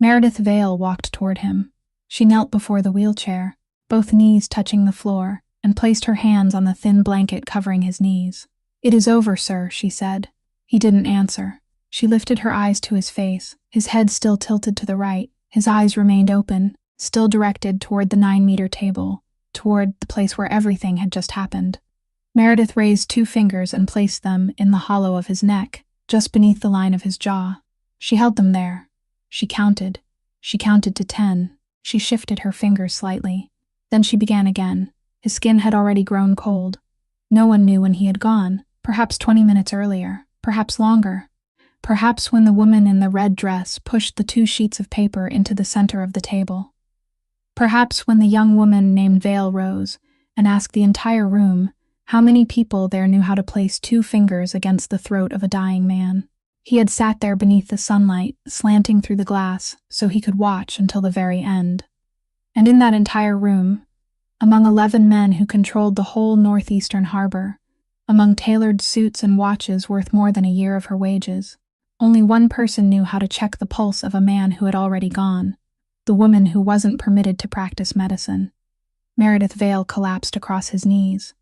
Meredith Vale walked toward him. She knelt before the wheelchair, both knees touching the floor, and placed her hands on the thin blanket covering his knees. "It is over, sir," she said. He didn't answer. She lifted her eyes to his face, his head still tilted to the right. His eyes remained open, still directed toward the 9-meter table, toward the place where everything had just happened. Meredith raised 2 fingers and placed them in the hollow of his neck, just beneath the line of his jaw. She held them there. She counted. She counted to 10. She shifted her fingers slightly. Then she began again. His skin had already grown cold. No one knew when he had gone. Perhaps 20 minutes earlier. Perhaps longer. Perhaps when the woman in the red dress pushed the 2 sheets of paper into the center of the table. Perhaps when the young woman named Vale rose and asked the entire room how many people there knew how to place 2 fingers against the throat of a dying man. He had sat there beneath the sunlight, slanting through the glass, so he could watch until the very end. And in that entire room, among 11 men who controlled the whole northeastern harbor, among tailored suits and watches worth more than a year of her wages, only one person knew how to check the pulse of a man who had already gone, the woman who wasn't permitted to practice medicine. Meredith Vale collapsed across his knees.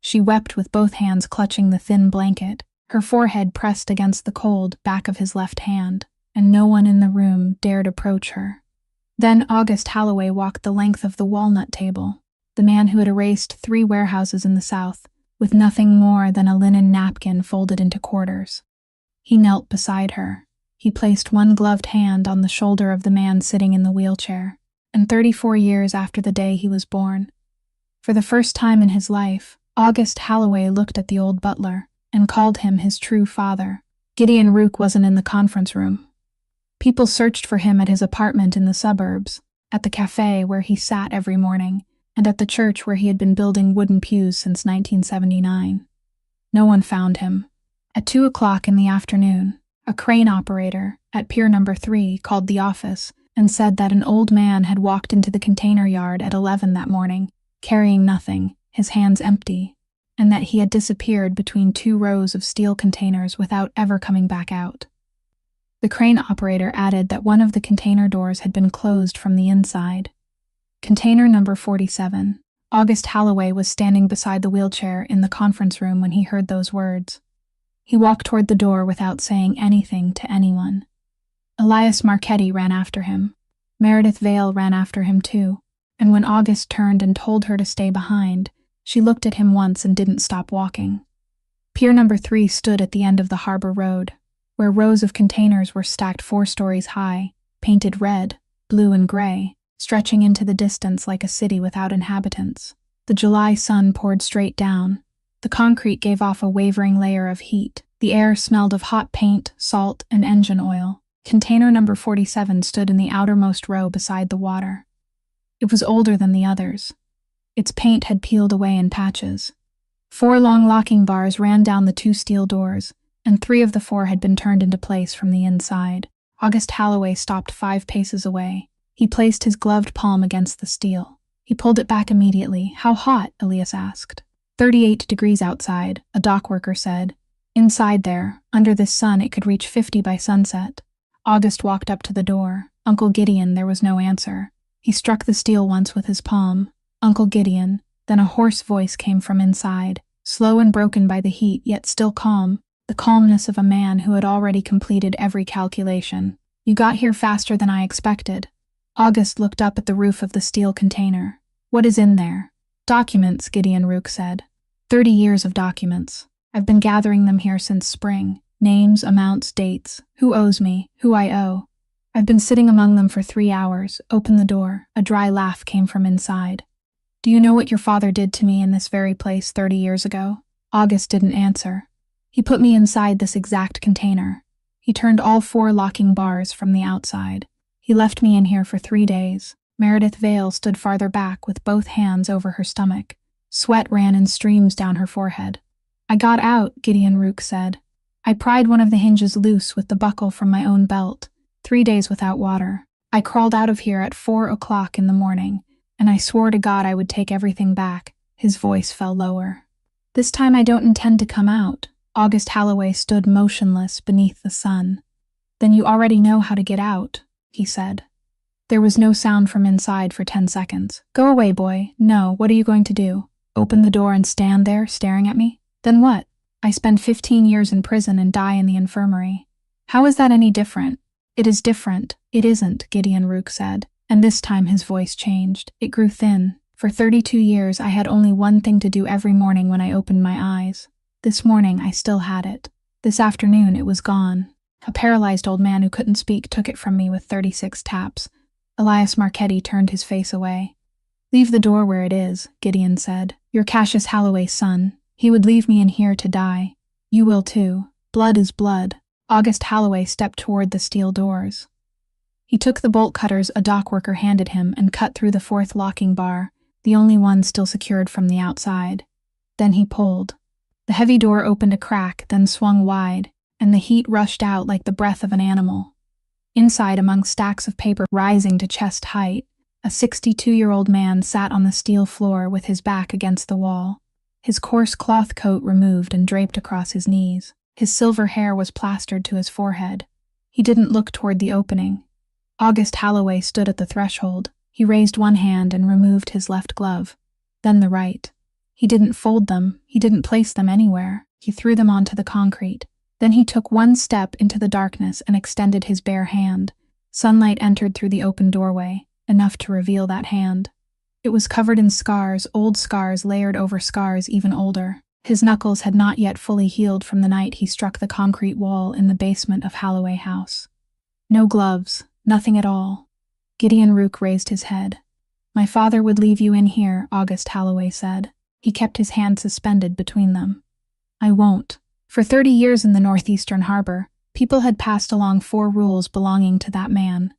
She wept with both hands clutching the thin blanket, her forehead pressed against the cold back of his left hand, and no one in the room dared approach her. Then August Holloway walked the length of the walnut table, the man who had erased 3 warehouses in the South, with nothing more than a linen napkin folded into quarters. He knelt beside her. He placed one gloved hand on the shoulder of the man sitting in the wheelchair, and 34 years after the day he was born, for the first time in his life, August Holloway looked at the old butler and called him his true father. Gideon Rook wasn't in the conference room. People searched for him at his apartment in the suburbs, at the cafe where he sat every morning, and at the church where he had been building wooden pews since 1979. No one found him. At 2 o'clock in the afternoon, a crane operator at Pier Number 3 called the office and said that an old man had walked into the container yard at 11 that morning, carrying nothing, his hands empty, and that he had disappeared between 2 rows of steel containers without ever coming back out. The crane operator added that one of the container doors had been closed from the inside. Container number 47. August Holloway was standing beside the wheelchair in the conference room when he heard those words. He walked toward the door without saying anything to anyone. Elias Marchetti ran after him. Meredith Vale ran after him too, and when August turned and told her to stay behind, she looked at him once and didn't stop walking. Pier Number 3 stood at the end of the harbor road, where rows of containers were stacked 4 stories high, painted red, blue, and gray, stretching into the distance like a city without inhabitants. The July sun poured straight down. The concrete gave off a wavering layer of heat. The air smelled of hot paint, salt, and engine oil. Container number 47 stood in the outermost row beside the water. It was older than the others. Its paint had peeled away in patches. 4 long locking bars ran down the 2 steel doors, and 3 of the 4 had been turned into place from the inside. August Holloway stopped 5 paces away. He placed his gloved palm against the steel. He pulled it back immediately. "How hot?" Elias asked. 38 degrees outside, a dock worker said. Inside there, under this sun, it could reach 50 by sunset. August walked up to the door. Uncle Gideon, there was no answer. He struck the steel once with his palm. Uncle Gideon. Then a hoarse voice came from inside, slow and broken by the heat, yet still calm, the calmness of a man who had already completed every calculation. "You got here faster than I expected." August looked up at the roof of the steel container. "What is in there?" "Documents," Gideon Rook said. 30 years of documents. I've been gathering them here since spring. Names, amounts, dates, who owes me, who I owe. I've been sitting among them for 3 hours. Open the door. A dry laugh came from inside. Do you know what your father did to me in this very place 30 years ago? August didn't answer. He put me inside this exact container. He turned all 4 locking bars from the outside. He left me in here for 3 days. Meredith Vale stood farther back with both hands over her stomach. Sweat ran in streams down her forehead. I got out, Gideon Rook said. I pried one of the hinges loose with the buckle from my own belt. 3 days without water. I crawled out of here at 4 o'clock in the morning, and I swore to God I would take everything back. His voice fell lower. This time I don't intend to come out. August Holloway stood motionless beneath the sun. Then you already know how to get out, he said. There was no sound from inside for 10 seconds. Go away, boy. No, what are you going to do? Open the door and stand there, staring at me? Then what? I spend 15 years in prison and die in the infirmary. How is that any different? It is different. It isn't, Gideon Rook said, and this time his voice changed. It grew thin. For 32 years I had only one thing to do every morning when I opened my eyes. This morning I still had it. This afternoon it was gone. A paralyzed old man who couldn't speak took it from me with 36 taps. Elias Marchetti turned his face away. Leave the door where it is, Gideon said. You're Cassius Holloway's son. He would leave me in here to die. You will too. Blood is blood. August Holloway stepped toward the steel doors. He took the bolt cutters a dock worker handed him and cut through the 4th locking bar, the only one still secured from the outside. Then he pulled. The heavy door opened a crack, then swung wide, and the heat rushed out like the breath of an animal. Inside, among stacks of paper rising to chest height, a 62-year-old man sat on the steel floor with his back against the wall, his coarse cloth coat removed and draped across his knees. His silver hair was plastered to his forehead. He didn't look toward the opening. August Holloway stood at the threshold. He raised one hand and removed his left glove, then the right. He didn't fold them. He didn't place them anywhere. He threw them onto the concrete. Then he took one step into the darkness and extended his bare hand. Sunlight entered through the open doorway, enough to reveal that hand. It was covered in scars, old scars layered over scars even older. His knuckles had not yet fully healed from the night he struck the concrete wall in the basement of Holloway House. No gloves, nothing at all. Gideon Rook raised his head. My father would leave you in here, August Holloway said. He kept his hand suspended between them. I won't. For 30 years in the northeastern harbor, people had passed along 4 rules belonging to that man.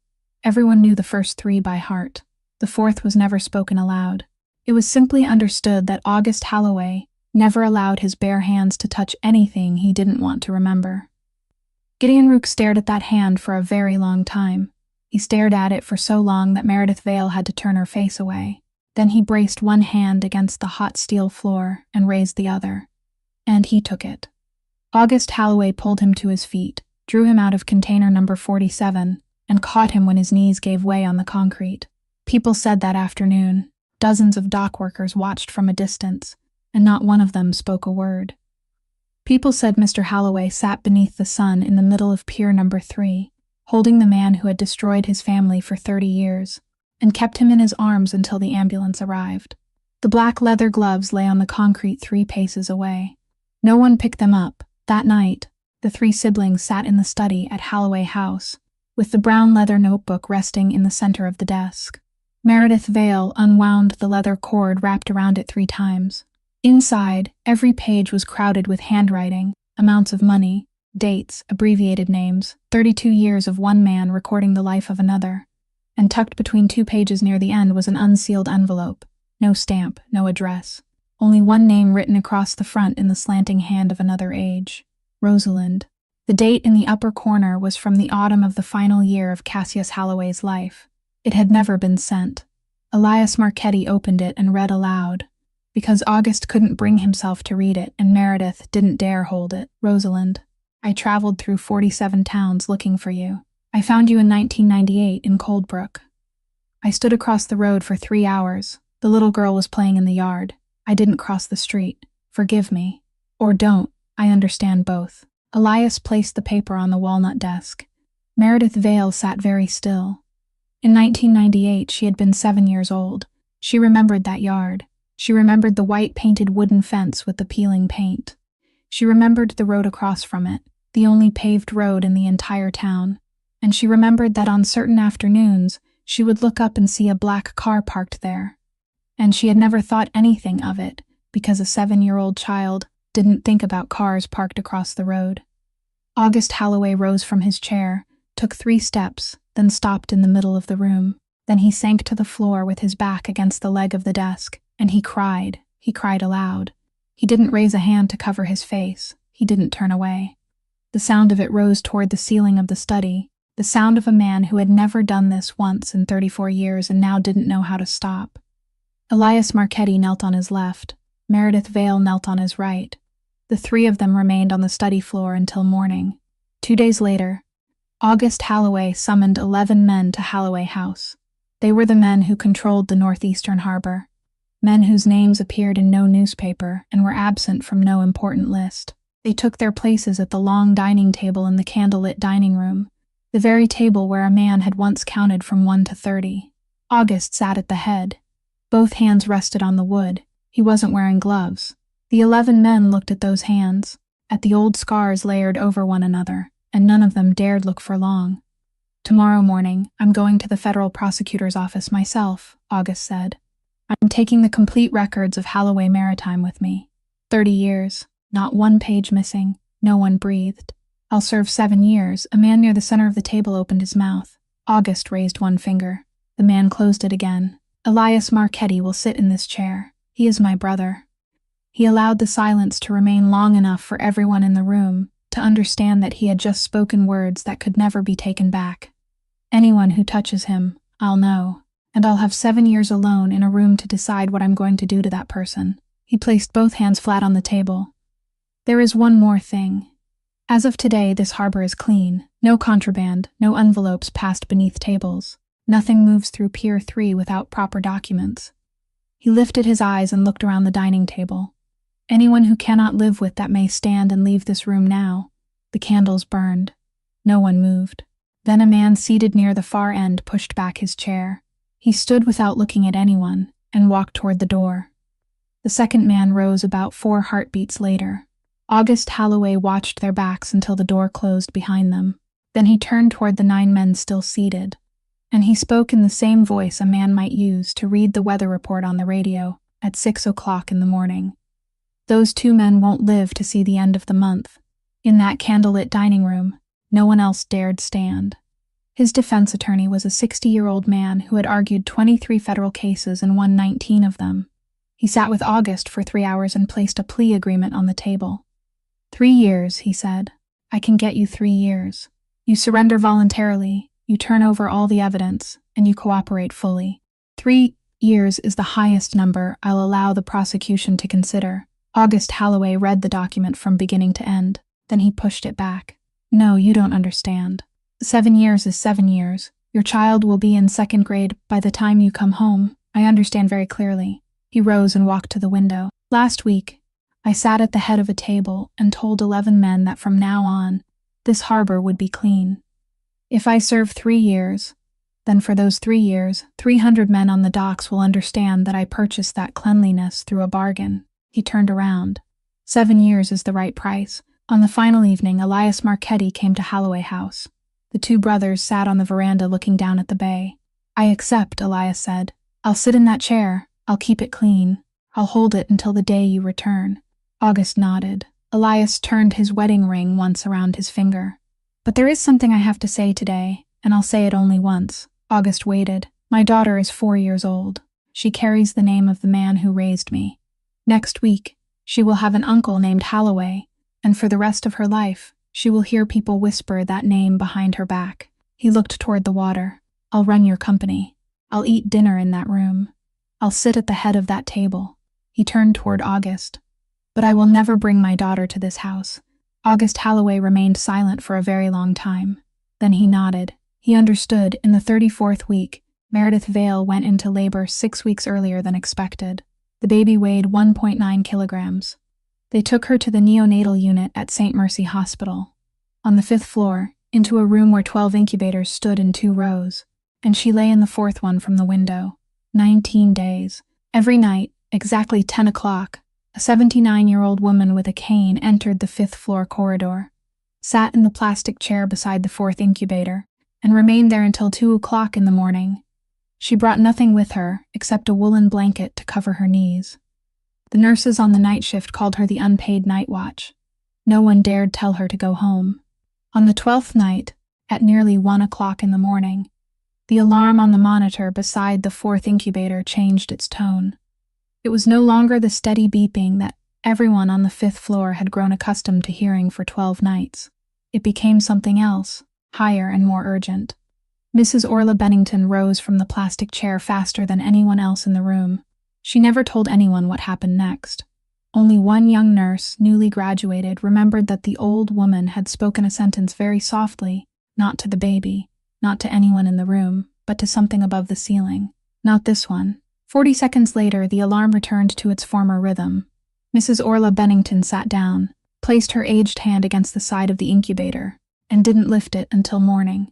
Everyone knew the first 3 by heart. The 4th was never spoken aloud. It was simply understood that August Holloway never allowed his bare hands to touch anything he didn't want to remember. Gideon Rook stared at that hand for a very long time. He stared at it for so long that Meredith Vale had to turn her face away. Then he braced one hand against the hot steel floor and raised the other. And he took it. August Holloway pulled him to his feet, drew him out of container number 47, and caught him when his knees gave way on the concrete. People said that afternoon. Dozens of dock workers watched from a distance, and not one of them spoke a word. People said Mr. Holloway sat beneath the sun in the middle of Pier number 3, holding the man who had destroyed his family for 30 years, and kept him in his arms until the ambulance arrived. The black leather gloves lay on the concrete 3 paces away. No one picked them up. That night, the 3 siblings sat in the study at Holloway House, with the brown leather notebook resting in the center of the desk. Meredith Vale unwound the leather cord wrapped around it 3 times. Inside, every page was crowded with handwriting, amounts of money, dates, abbreviated names, 32 years of one man recording the life of another, and tucked between 2 pages near the end was an unsealed envelope. No stamp, no address. Only one name written across the front in the slanting hand of another age. Rosalind. The date in the upper corner was from the autumn of the final year of Cassius Holloway's life. It had never been sent. Elias Marchetti opened it and read aloud. Because August couldn't bring himself to read it and Meredith didn't dare hold it. Rosalind. I traveled through 47 towns looking for you. I found you in 1998 in Coldbrook. I stood across the road for 3 hours. The little girl was playing in the yard. I didn't cross the street. Forgive me. Or don't. I understand both. Elias placed the paper on the walnut desk. Meredith Vale sat very still. In 1998, she had been 7 years old. She remembered that yard. She remembered the white painted wooden fence with the peeling paint. She remembered the road across from it, the only paved road in the entire town. And she remembered that on certain afternoons, she would look up and see a black car parked there. And she had never thought anything of it, because a 7-year-old child didn't think about cars parked across the road. August Holloway rose from his chair, took 3 steps, then stopped in the middle of the room. Then he sank to the floor with his back against the leg of the desk, and he cried. He cried aloud. He didn't raise a hand to cover his face. He didn't turn away. The sound of it rose toward the ceiling of the study, the sound of a man who had never done this once in 34 years and now didn't know how to stop. Elias Marchetti knelt on his left. Meredith Vale knelt on his right. The 3 of them remained on the study floor until morning. 2 days later, August Holloway summoned 11 men to Holloway House. They were the men who controlled the northeastern harbor, men whose names appeared in no newspaper and were absent from no important list. They took their places at the long dining table in the candlelit dining room, the very table where a man had once counted from 1 to 30. August sat at the head. Both hands rested on the wood. He wasn't wearing gloves. The 11 men looked at those hands, at the old scars layered over one another, and none of them dared look for long. "Tomorrow morning, I'm going to the federal prosecutor's office myself," August said. "I'm taking the complete records of Holloway Maritime with me. 30 years, not one page missing, no one breathed. I'll serve 7 years." A man near the center of the table opened his mouth. August raised one finger. The man closed it again. "Elias Marchetti will sit in this chair. He is my brother." He allowed the silence to remain long enough for everyone in the room to understand that he had just spoken words that could never be taken back. "Anyone who touches him, I'll know, and I'll have 7 years alone in a room to decide what I'm going to do to that person." He placed both hands flat on the table. "There is one more thing. As of today, this harbor is clean. No contraband, no envelopes passed beneath tables. Nothing moves through Pier 3 without proper documents." He lifted his eyes and looked around the dining table. "Anyone who cannot live with that may stand and leave this room now." The candles burned. No one moved. Then a man seated near the far end pushed back his chair. He stood without looking at anyone and walked toward the door. The second man rose about 4 heartbeats later. August Holloway watched their backs until the door closed behind them. Then he turned toward the 9 men still seated, and he spoke in the same voice a man might use to read the weather report on the radio at 6 o'clock in the morning. "Those 2 men won't live to see the end of the month." In that candlelit dining room, no one else dared stand. His defense attorney was a 60-year-old man who had argued 23 federal cases and won 19 of them. He sat with August for 3 hours and placed a plea agreement on the table. 3 years, he said. "I can get you 3 years. You surrender voluntarily, you turn over all the evidence, and you cooperate fully. 3 years is the highest number I'll allow the prosecution to consider." August Holloway read the document from beginning to end. Then he pushed it back. "No, you don't understand. 7 years is 7 years. Your child will be in 2nd grade by the time you come home. I understand very clearly." He rose and walked to the window. "Last week, I sat at the head of a table and told 11 men that from now on, this harbor would be clean. If I serve 3 years, then for those 3 years, 300 men on the docks will understand that I purchased that cleanliness through a bargain." He turned around. 7 years is the right price. On the final evening, Elias Marchetti came to Holloway House. The 2 brothers sat on the veranda looking down at the bay. "I accept," Elias said. "I'll sit in that chair. I'll keep it clean. I'll hold it until the day you return." August nodded. Elias turned his wedding ring once around his finger. "But there is something I have to say today, and I'll say it only once." August waited. "My daughter is 4 years old. She carries the name of the man who raised me. Next week, she will have an uncle named Holloway, and for the rest of her life, she will hear people whisper that name behind her back." He looked toward the water. "I'll run your company. I'll eat dinner in that room. I'll sit at the head of that table." He turned toward August. "But I will never bring my daughter to this house." August Holloway remained silent for a very long time. Then he nodded. He understood. In the 34th week, Meredith Vale went into labor 6 weeks earlier than expected. The baby weighed 1.9 kilograms. They took her to the neonatal unit at St. Mercy Hospital. On the 5th floor, into a room where 12 incubators stood in 2 rows, and she lay in the 4th one from the window. 19 days. Every night, Exactly 10 o'clock, a 79-year-old woman with a cane entered the fifth-floor corridor, sat in the plastic chair beside the fourth incubator, and remained there until 2 o'clock in the morning. She brought nothing with her except a woolen blanket to cover her knees. The nurses on the night shift called her the unpaid night watch. No one dared tell her to go home. On the 12th night, at nearly 1 o'clock in the morning, the alarm on the monitor beside the fourth incubator changed its tone. It was no longer the steady beeping that everyone on the fifth floor had grown accustomed to hearing for 12 nights. It became something else, higher and more urgent. Mrs. Orla Bennington rose from the plastic chair faster than anyone else in the room. She never told anyone what happened next. Only one young nurse, newly graduated, remembered that the old woman had spoken a sentence very softly, not to the baby, not to anyone in the room, but to something above the ceiling. Not this one. 40 seconds later, the alarm returned to its former rhythm. Mrs. Orla Bennington sat down, placed her aged hand against the side of the incubator, and didn't lift it until morning.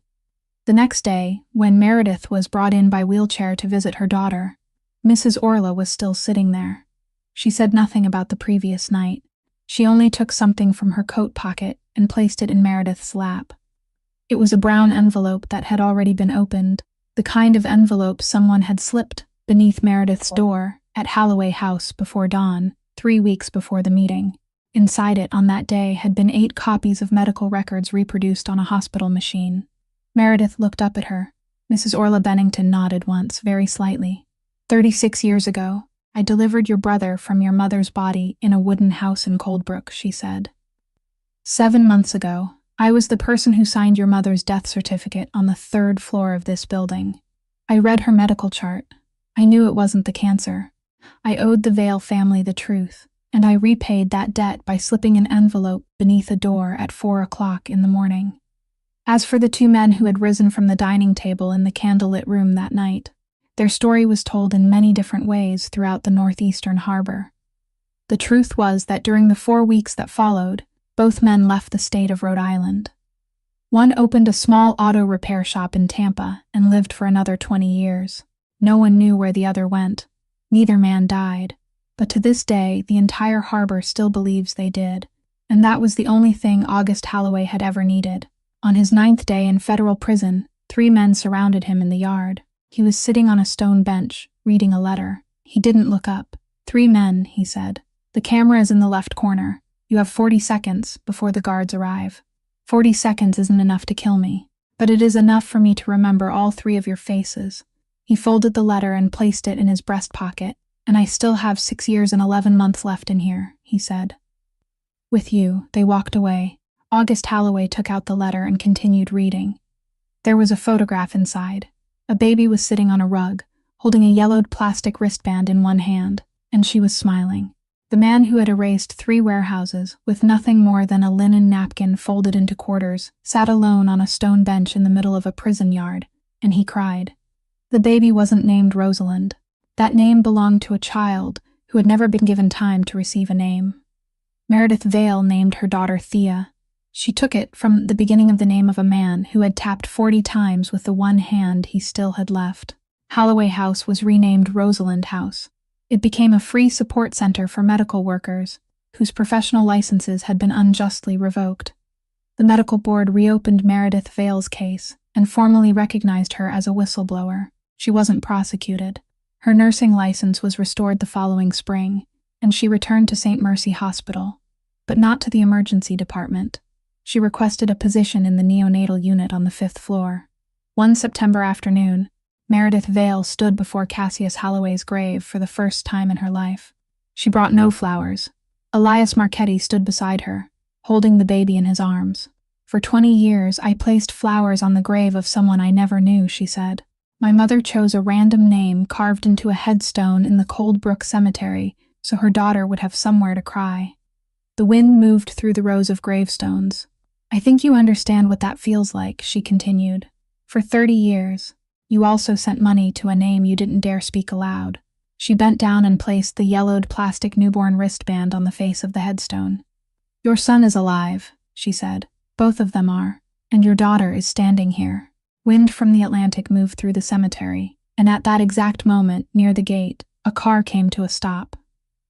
The next day, when Meredith was brought in by wheelchair to visit her daughter, Mrs. Orla was still sitting there. She said nothing about the previous night. She only took something from her coat pocket and placed it in Meredith's lap. It was a brown envelope that had already been opened, the kind of envelope someone had slipped beneath Meredith's door at Holloway House before dawn, 3 weeks before the meeting. Inside it on that day had been 8 copies of medical records reproduced on a hospital machine. Meredith looked up at her. Mrs. Orla Bennington nodded once, very slightly. 36 years ago, I delivered your brother from your mother's body in a wooden house in Coldbrook, she said. 7 months ago, I was the person who signed your mother's death certificate on the 3rd floor of this building. I read her medical chart. I knew it wasn't the cancer. I owed the Vale family the truth, and I repaid that debt by slipping an envelope beneath a door at 4 o'clock in the morning. As for the 2 men who had risen from the dining table in the candlelit room that night, their story was told in many different ways throughout the northeastern harbor. The truth was that during the 4 weeks that followed, both men left the state of Rhode Island. One opened a small auto repair shop in Tampa and lived for another 20 years. No one knew where the other went. Neither man died, but to this day the entire harbor still believes they did, and that was the only thing August Holloway had ever needed. On his 9th day in federal prison, 3 men surrounded him in the yard. He was sitting on a stone bench, reading a letter. He didn't look up. 3 men, he said. The camera is in the left corner. You have 40 seconds before the guards arrive. 40 seconds isn't enough to kill me, but it is enough for me to remember all 3 of your faces. He folded the letter and placed it in his breast pocket. And I still have 6 years and 11 months left in here, he said. With you, they walked away. August Holloway took out the letter and continued reading. There was a photograph inside. A baby was sitting on a rug, holding a yellowed plastic wristband in one hand, and she was smiling. The man who had erased 3 warehouses, with nothing more than a linen napkin folded into quarters, sat alone on a stone bench in the middle of a prison yard, and he cried. The baby wasn't named Rosalind. That name belonged to a child who had never been given time to receive a name. Meredith Vale named her daughter Thea. She took it from the beginning of the name of a man who had tapped 40 times with the one hand he still had left. Holloway House was renamed Rosalind House. It became a free support center for medical workers whose professional licenses had been unjustly revoked. The medical board reopened Meredith Vale's case and formally recognized her as a whistleblower. She wasn't prosecuted. Her nursing license was restored the following spring, and she returned to St. Mercy Hospital, but not to the emergency department. She requested a position in the neonatal unit on the 5th floor. One September afternoon, Meredith Vale stood before Cassius Holloway's grave for the first time in her life. She brought no flowers. Elias Marchetti stood beside her, holding the baby in his arms. For 20 years, I placed flowers on the grave of someone I never knew, she said. My mother chose a random name carved into a headstone in the Coldbrook Cemetery so her daughter would have somewhere to cry. The wind moved through the rows of gravestones. I think you understand what that feels like, she continued. For 30 years, you also sent money to a name you didn't dare speak aloud. She bent down and placed the yellowed plastic newborn wristband on the face of the headstone. Your son is alive, she said. Both of them are, and your daughter is standing here. Wind from the Atlantic moved through the cemetery, and at that exact moment, near the gate, A car came to a stop.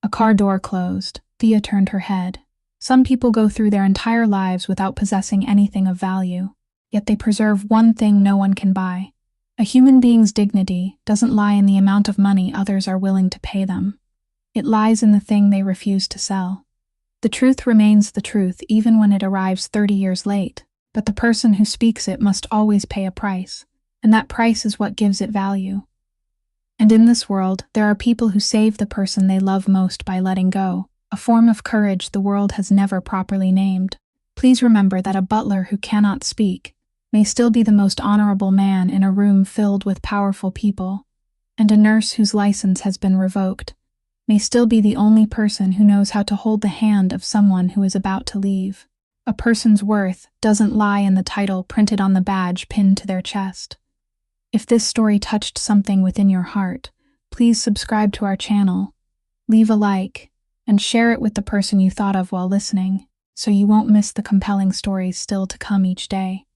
A car door closed. Thea turned her head. Some people go through their entire lives without possessing anything of value, yet they preserve one thing no one can buy. A human being's dignity doesn't lie in the amount of money others are willing to pay them. It lies in the thing they refuse to sell. The truth remains the truth even when it arrives 30 years late, but the person who speaks it must always pay a price, and that price is what gives it value. And in this world, there are people who save the person they love most by letting go, a form of courage the world has never properly named. Please remember that a butler who cannot speak may still be the most honorable man in a room filled with powerful people, and a nurse whose license has been revoked may still be the only person who knows how to hold the hand of someone who is about to leave. A person's worth doesn't lie in the title printed on the badge pinned to their chest. If this story touched something within your heart, please subscribe to our channel, leave a like, and share it with the person you thought of while listening, so you won't miss the compelling stories still to come each day.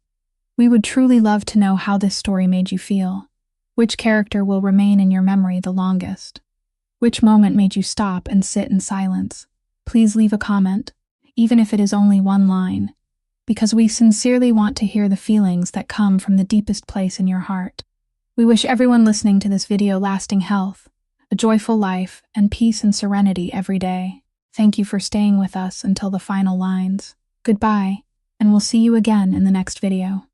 We would truly love to know how this story made you feel. Which character will remain in your memory the longest? Which moment made you stop and sit in silence? Please leave a comment, even if it is only one line, because we sincerely want to hear the feelings that come from the deepest place in your heart. We wish everyone listening to this video lasting health, a joyful life, and peace and serenity every day. Thank you for staying with us until the final lines. Goodbye, and we'll see you again in the next video.